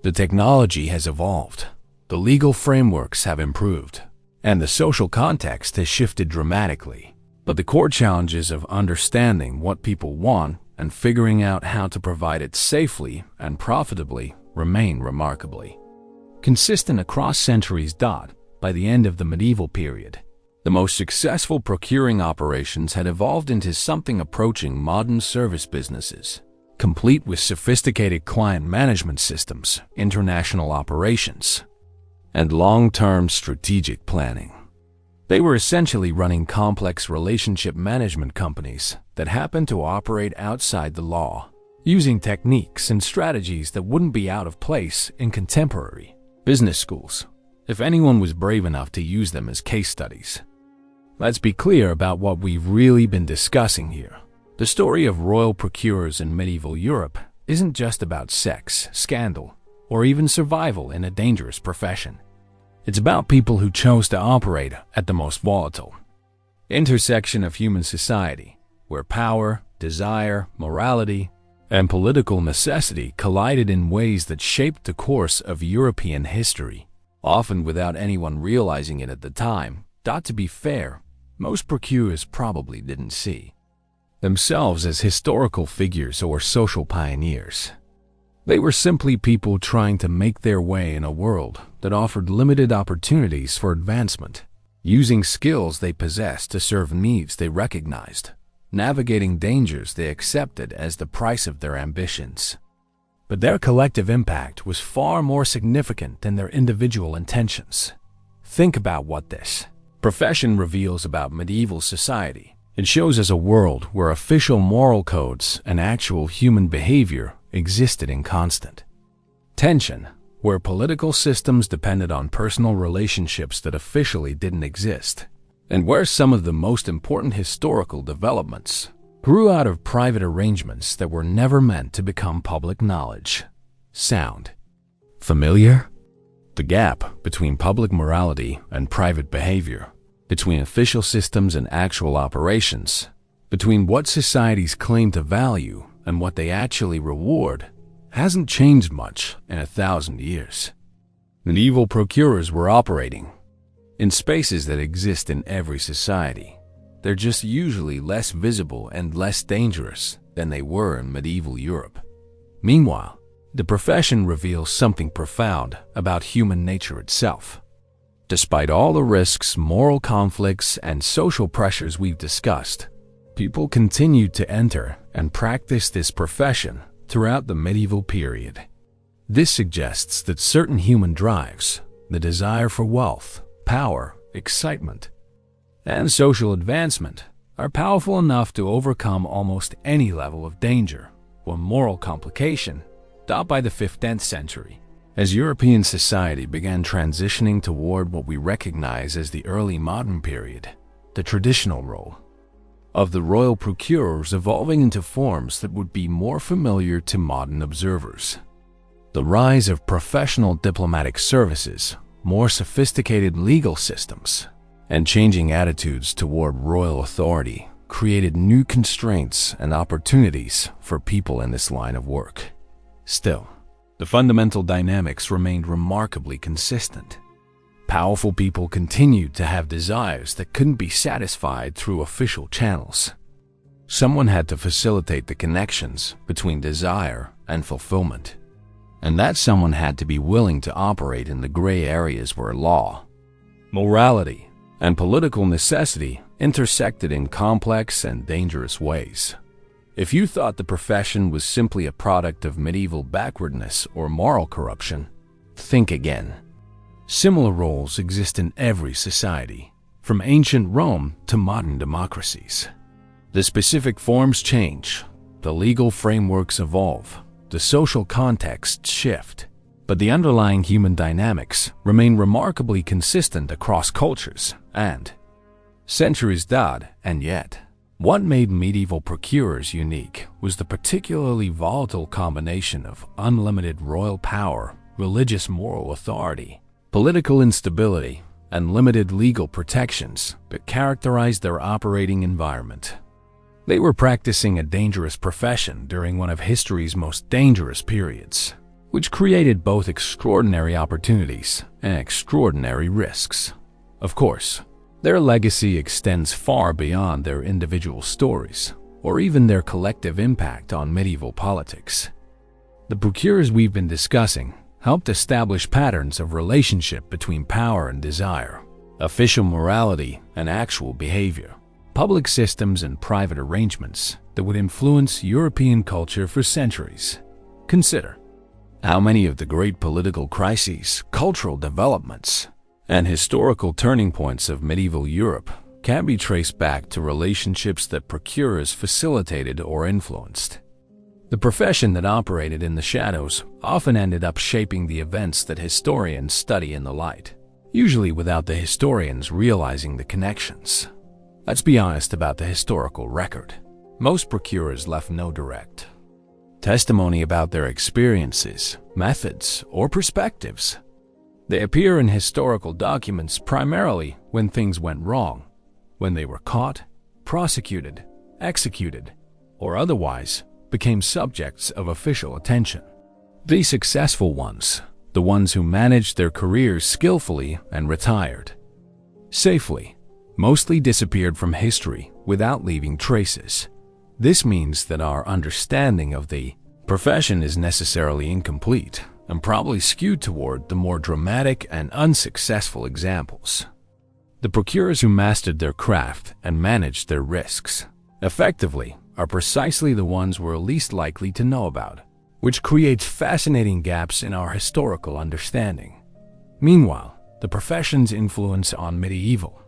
The technology has evolved, the legal frameworks have improved, and the social context has shifted dramatically. But the core challenges of understanding what people want and figuring out how to provide it safely and profitably remain remarkably consistent across centuries. By the end of the medieval period, the most successful procuring operations had evolved into something approaching modern service businesses, complete with sophisticated client management systems, international operations, and long-term strategic planning. They were essentially running complex relationship management companies that happened to operate outside the law, using techniques and strategies that wouldn't be out of place in contemporary business schools, if anyone was brave enough to use them as case studies. Let's be clear about what we've really been discussing here. The story of royal procurers in medieval Europe isn't just about sex, scandal, or even survival in a dangerous profession. It's about people who chose to operate at the most volatile intersection of human society, where power, desire, morality, and political necessity collided in ways that shaped the course of European history, often without anyone realizing it at the time. To be fair, most procurers probably didn't see themselves as historical figures or social pioneers. They were simply people trying to make their way in a world that offered limited opportunities for advancement, using skills they possessed to serve needs they recognized, navigating dangers they accepted as the price of their ambitions. But their collective impact was far more significant than their individual intentions. Think about what this profession reveals about medieval society. It shows us a world where official moral codes and actual human behavior existed in constant tension, where political systems depended on personal relationships that officially didn't exist, and where some of the most important historical developments grew out of private arrangements that were never meant to become public knowledge. Sound familiar? The gap between public morality and private behavior, between official systems and actual operations, between what societies claim to value and what they actually reward, hasn't changed much in 1,000 years. Medieval procurers were operating in spaces that exist in every society. They're just usually less visible and less dangerous than they were in medieval Europe. Meanwhile, the profession reveals something profound about human nature itself. Despite all the risks, moral conflicts, and social pressures we've discussed, people continued to enter and practice this profession throughout the medieval period. This suggests that certain human drives, the desire for wealth, power, excitement, and social advancement, are powerful enough to overcome almost any level of danger or moral complication. By the 15th century, as European society began transitioning toward what we recognize as the early modern period, the traditional role of the royal procurers evolving into forms that would be more familiar to modern observers. The rise of professional diplomatic services, more sophisticated legal systems, and changing attitudes toward royal authority created new constraints and opportunities for people in this line of work. Still, the fundamental dynamics remained remarkably consistent. Powerful people continued to have desires that couldn't be satisfied through official channels. Someone had to facilitate the connections between desire and fulfillment, and that someone had to be willing to operate in the gray areas where law, morality, and political necessity intersected in complex and dangerous ways. If you thought the profession was simply a product of medieval backwardness or moral corruption, think again. Similar roles exist in every society, from ancient Rome to modern democracies. The specific forms change, the legal frameworks evolve, the social contexts shift, but the underlying human dynamics remain remarkably consistent across cultures and centuries. And yet, what made medieval procurers unique was the particularly volatile combination of unlimited royal power, religious moral authority, political instability, and limited legal protections that characterized their operating environment. They were practicing a dangerous profession during one of history's most dangerous periods, which created both extraordinary opportunities and extraordinary risks. Of course, their legacy extends far beyond their individual stories, or even their collective impact on medieval politics. The procurers we've been discussing helped establish patterns of relationship between power and desire, official morality and actual behavior, public systems and private arrangements that would influence European culture for centuries. Consider how many of the great political crises, cultural developments, and historical turning points of medieval Europe can be traced back to relationships that procurers facilitated or influenced. The profession that operated in the shadows often ended up shaping the events that historians study in the light, usually without the historians realizing the connections. Let's be honest about the historical record. Most procurers left no direct testimony about their experiences, methods, or perspectives. They appear in historical documents primarily when things went wrong, when they were caught, prosecuted, executed, or otherwise became subjects of official attention. The successful ones, the ones who managed their careers skillfully and retired safely, mostly disappeared from history without leaving traces. This means that our understanding of the profession is necessarily incomplete and probably skewed toward the more dramatic and unsuccessful examples. The procurers who mastered their craft and managed their risks effectively are precisely the ones we're least likely to know about, which creates fascinating gaps in our historical understanding. Meanwhile, the profession's influence on medieval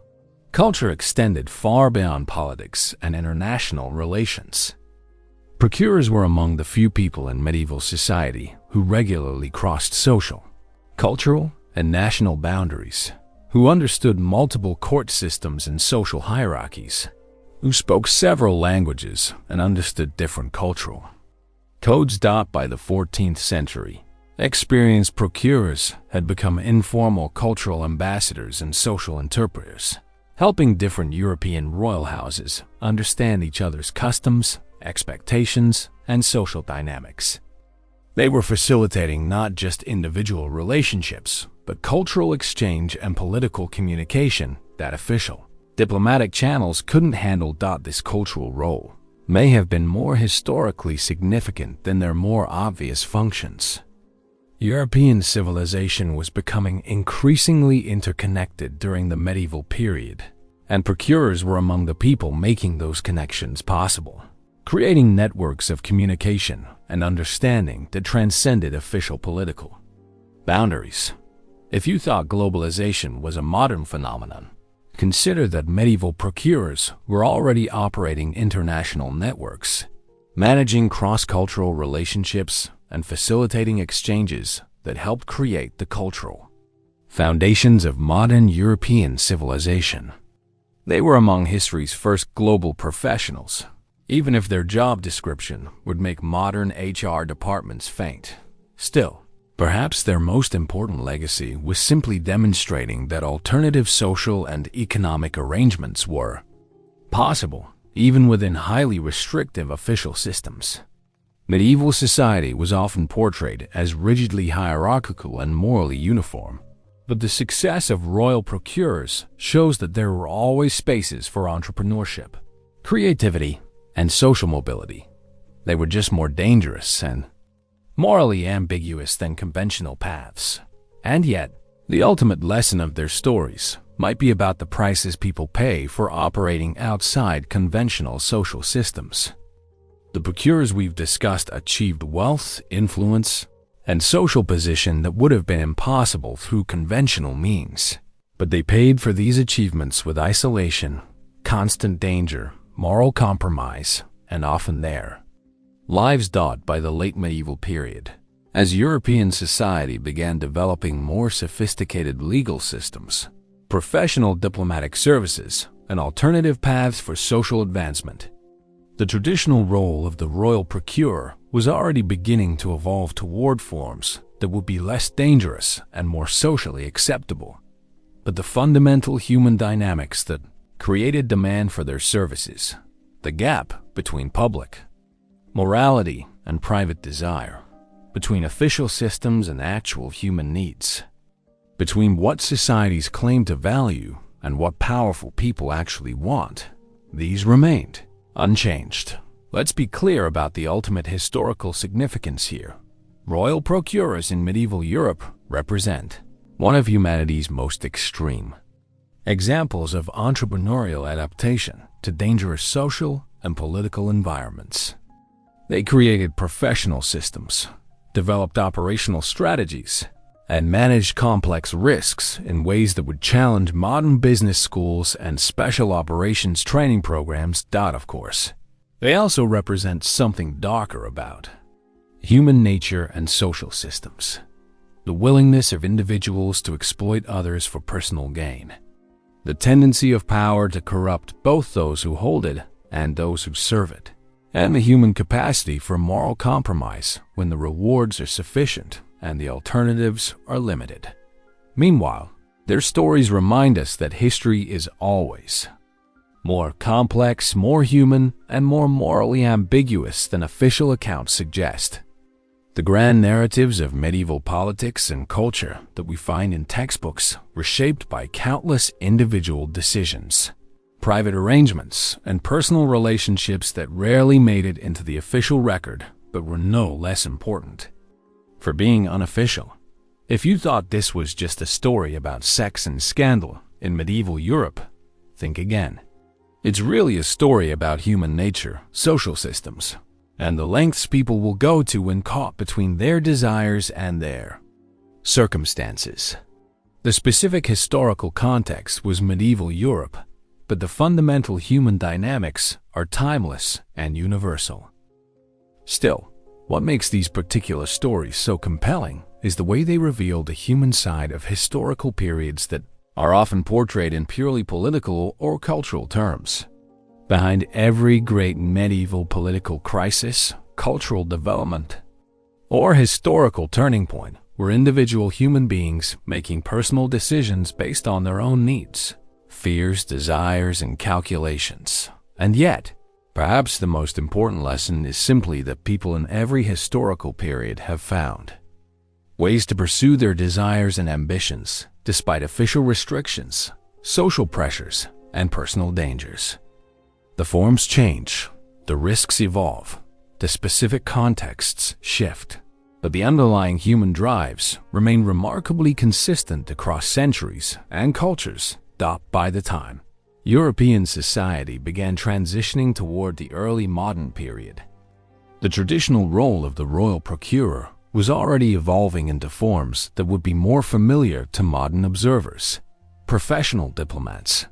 culture extended far beyond politics and international relations. Procurers were among the few people in medieval society who regularly crossed social, cultural, and national boundaries, who understood multiple court systems and social hierarchies, who spoke several languages and understood different cultural codes. By the 14th century, experienced procurers had become informal cultural ambassadors and social interpreters, helping different European royal houses understand each other's customs, expectations, and social dynamics. They were facilitating not just individual relationships, but cultural exchange and political communication that official diplomatic channels couldn't handle. This cultural role may have been more historically significant than their more obvious functions. European civilization was becoming increasingly interconnected during the medieval period, and procurers were among the people making those connections possible, creating networks of communication and understanding that transcended official political boundaries. If you thought globalization was a modern phenomenon, consider that medieval procurers were already operating international networks, managing cross-cultural relationships and facilitating exchanges that helped create the cultural foundations of modern European civilization. They were among history's first global professionals, even if their job description would make modern HR departments faint. Still, perhaps their most important legacy was simply demonstrating that alternative social and economic arrangements were possible, even within highly restrictive official systems. Medieval society was often portrayed as rigidly hierarchical and morally uniform, but the success of royal procurers shows that there were always spaces for entrepreneurship, creativity, and social mobility. They were just more dangerous and morally ambiguous than conventional paths. And yet, the ultimate lesson of their stories might be about the prices people pay for operating outside conventional social systems. The procurers we've discussed achieved wealth, influence, and social position that would have been impossible through conventional means. But they paid for these achievements with isolation, constant danger, moral compromise, and often their lives dawdled by the late medieval period. As European society began developing more sophisticated legal systems, professional diplomatic services, and alternative paths for social advancement, the traditional role of the royal procurer was already beginning to evolve toward forms that would be less dangerous and more socially acceptable. But the fundamental human dynamics that created demand for their services, the gap between public morality and private desire, between official systems and actual human needs, between what societies claim to value and what powerful people actually want, these remained unchanged. Let's be clear about the ultimate historical significance here. Royal procurers in medieval Europe represent one of humanity's most extreme examples of entrepreneurial adaptation to dangerous social and political environments. They created professional systems, developed operational strategies, and managed complex risks in ways that would challenge modern business schools and special operations training programs. Of course, they also represent something darker about human nature and social systems, the willingness of individuals to exploit others for personal gain, the tendency of power to corrupt both those who hold it and those who serve it, and the human capacity for moral compromise when the rewards are sufficient and the alternatives are limited. Meanwhile, their stories remind us that history is always more complex, more human, and more morally ambiguous than official accounts suggest. The grand narratives of medieval politics and culture that we find in textbooks were shaped by countless individual decisions, private arrangements, and personal relationships that rarely made it into the official record but were no less important for being unofficial. If you thought this was just a story about sex and scandal in medieval Europe, think again. It's really a story about human nature, social systems, and the lengths people will go to when caught between their desires and their circumstances. The specific historical context was medieval Europe, but the fundamental human dynamics are timeless and universal. Still, what makes these particular stories so compelling is the way they reveal the human side of historical periods that are often portrayed in purely political or cultural terms. Behind every great medieval political crisis, cultural development, or historical turning point were individual human beings making personal decisions based on their own needs, fears, desires, and calculations. And yet, perhaps the most important lesson is simply that people in every historical period have found ways to pursue their desires and ambitions despite official restrictions, social pressures, and personal dangers. The forms change, the risks evolve, the specific contexts shift, but the underlying human drives remain remarkably consistent across centuries and cultures. By the time European society began transitioning toward the early modern period, the traditional role of the royal procurer was already evolving into forms that would be more familiar to modern observers. Professional diplomats,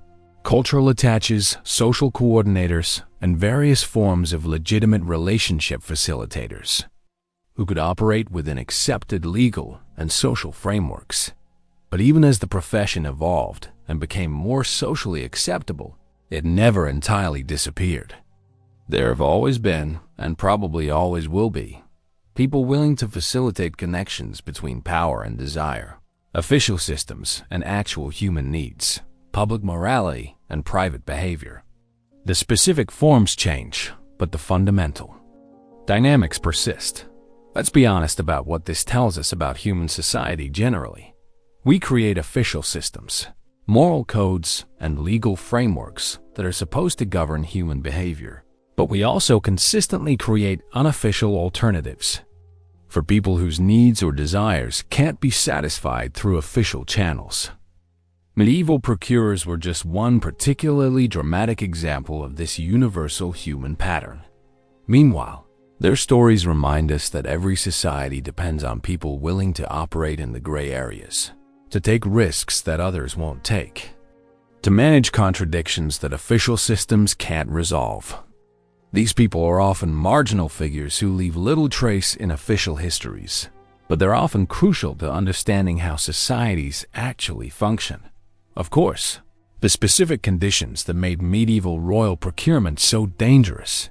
cultural attaches, social coordinators, and various forms of legitimate relationship facilitators who could operate within accepted legal and social frameworks. But even as the profession evolved and became more socially acceptable, it never entirely disappeared. There have always been, and probably always will be, people willing to facilitate connections between power and desire, official systems and actual human needs, public morality and private behavior. The specific forms change, but the fundamental dynamics persist. Let's be honest about what this tells us about human society generally. We create official systems, moral codes, and legal frameworks that are supposed to govern human behavior. But we also consistently create unofficial alternatives for people whose needs or desires can't be satisfied through official channels. Medieval procurers were just one particularly dramatic example of this universal human pattern. Meanwhile, their stories remind us that every society depends on people willing to operate in the gray areas, to take risks that others won't take, to manage contradictions that official systems can't resolve. These people are often marginal figures who leave little trace in official histories, but they're often crucial to understanding how societies actually function. Of course, the specific conditions that made medieval royal procurement so dangerous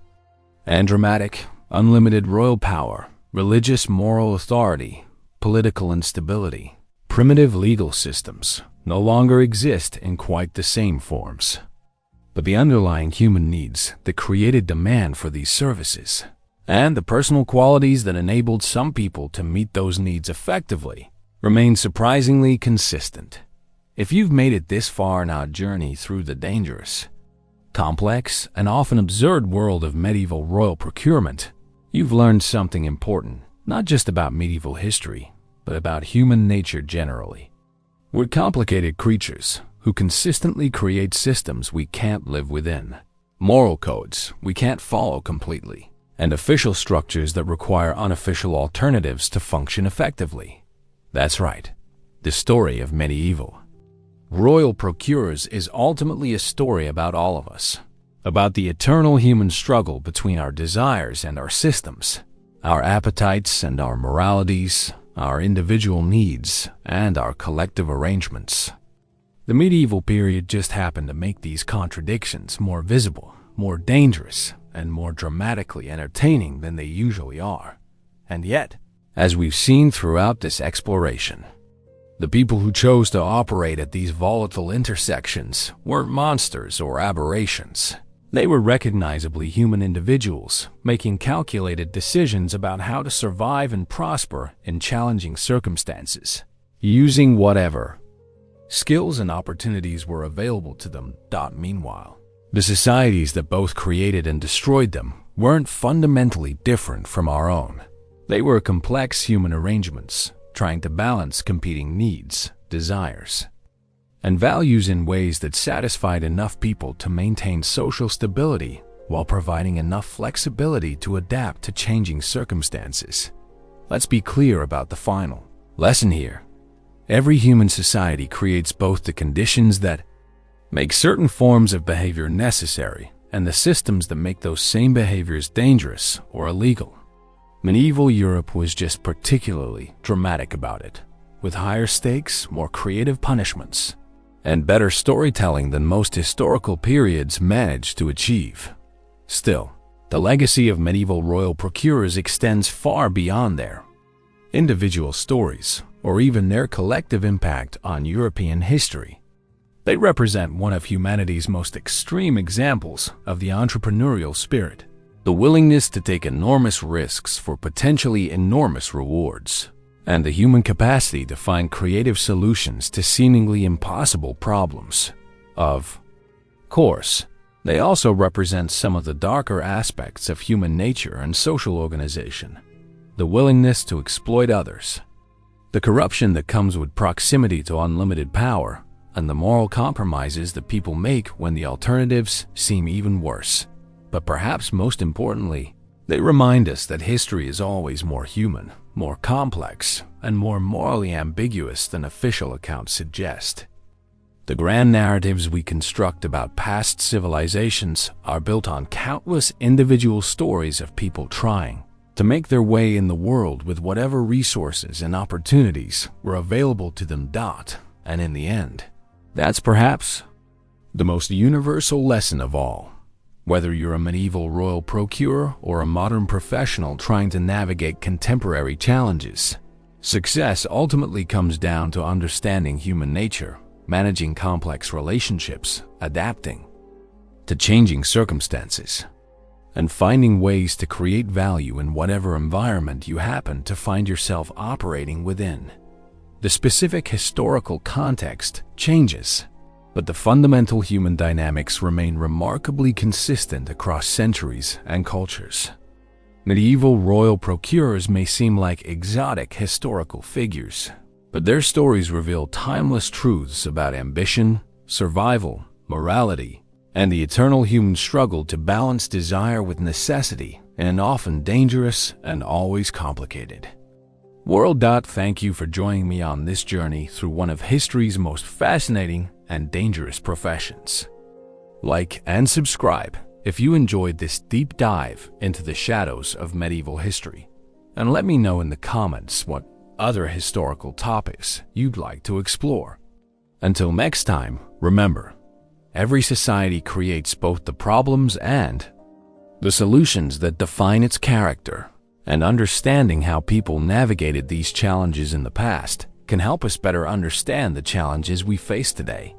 and dramatic, unlimited royal power, religious moral authority, political instability, primitive legal systems no longer exist in quite the same forms. But the underlying human needs that created demand for these services, and the personal qualities that enabled some people to meet those needs effectively, remain surprisingly consistent. If you've made it this far in our journey through the dangerous, complex, and often absurd world of medieval royal procurement, you've learned something important, not just about medieval history, but about human nature generally. We're complicated creatures who consistently create systems we can't live within, moral codes we can't follow completely, and official structures that require unofficial alternatives to function effectively. That's right, the story of medieval royal procurers is ultimately a story about all of us, about the eternal human struggle between our desires and our systems, our appetites and our moralities, our individual needs, and our collective arrangements. The medieval period just happened to make these contradictions more visible, more dangerous, and more dramatically entertaining than they usually are. And yet, as we've seen throughout this exploration, the people who chose to operate at these volatile intersections weren't monsters or aberrations. They were recognizably human individuals, making calculated decisions about how to survive and prosper in challenging circumstances, using whatever skills and opportunities were available to them. Meanwhile, the societies that both created and destroyed them weren't fundamentally different from our own. They were complex human arrangements, trying to balance competing needs, desires, and values in ways that satisfied enough people to maintain social stability while providing enough flexibility to adapt to changing circumstances. Let's be clear about the final lesson here. Every human society creates both the conditions that make certain forms of behavior necessary and the systems that make those same behaviors dangerous or illegal. Medieval Europe was just particularly dramatic about it, with higher stakes, more creative punishments, and better storytelling than most historical periods managed to achieve. Still, the legacy of medieval royal procurers extends far beyond their individual stories, or even their collective impact on European history. They represent one of humanity's most extreme examples of the entrepreneurial spirit, the willingness to take enormous risks for potentially enormous rewards, and the human capacity to find creative solutions to seemingly impossible problems. Of course, they also represent some of the darker aspects of human nature and social organization, the willingness to exploit others, the corruption that comes with proximity to unlimited power, and the moral compromises that people make when the alternatives seem even worse. But perhaps most importantly, they remind us that history is always more human, more complex, and more morally ambiguous than official accounts suggest. The grand narratives we construct about past civilizations are built on countless individual stories of people trying to make their way in the world with whatever resources and opportunities were available to them. And in the end, that's perhaps the most universal lesson of all. Whether you're a medieval royal procurer or a modern professional trying to navigate contemporary challenges, success ultimately comes down to understanding human nature, managing complex relationships, adapting to changing circumstances, and finding ways to create value in whatever environment you happen to find yourself operating within. The specific historical context changes, but the fundamental human dynamics remain remarkably consistent across centuries and cultures. Medieval royal procurers may seem like exotic historical figures, but their stories reveal timeless truths about ambition, survival, morality, and the eternal human struggle to balance desire with necessity in an often dangerous and always complicated world. Thank you for joining me on this journey through one of history's most fascinating and dangerous professions. Like and subscribe if you enjoyed this deep dive into the shadows of medieval history, and let me know in the comments what other historical topics you'd like to explore. Until next time, remember, every society creates both the problems and the solutions that define its character, and understanding how people navigated these challenges in the past can help us better understand the challenges we face today.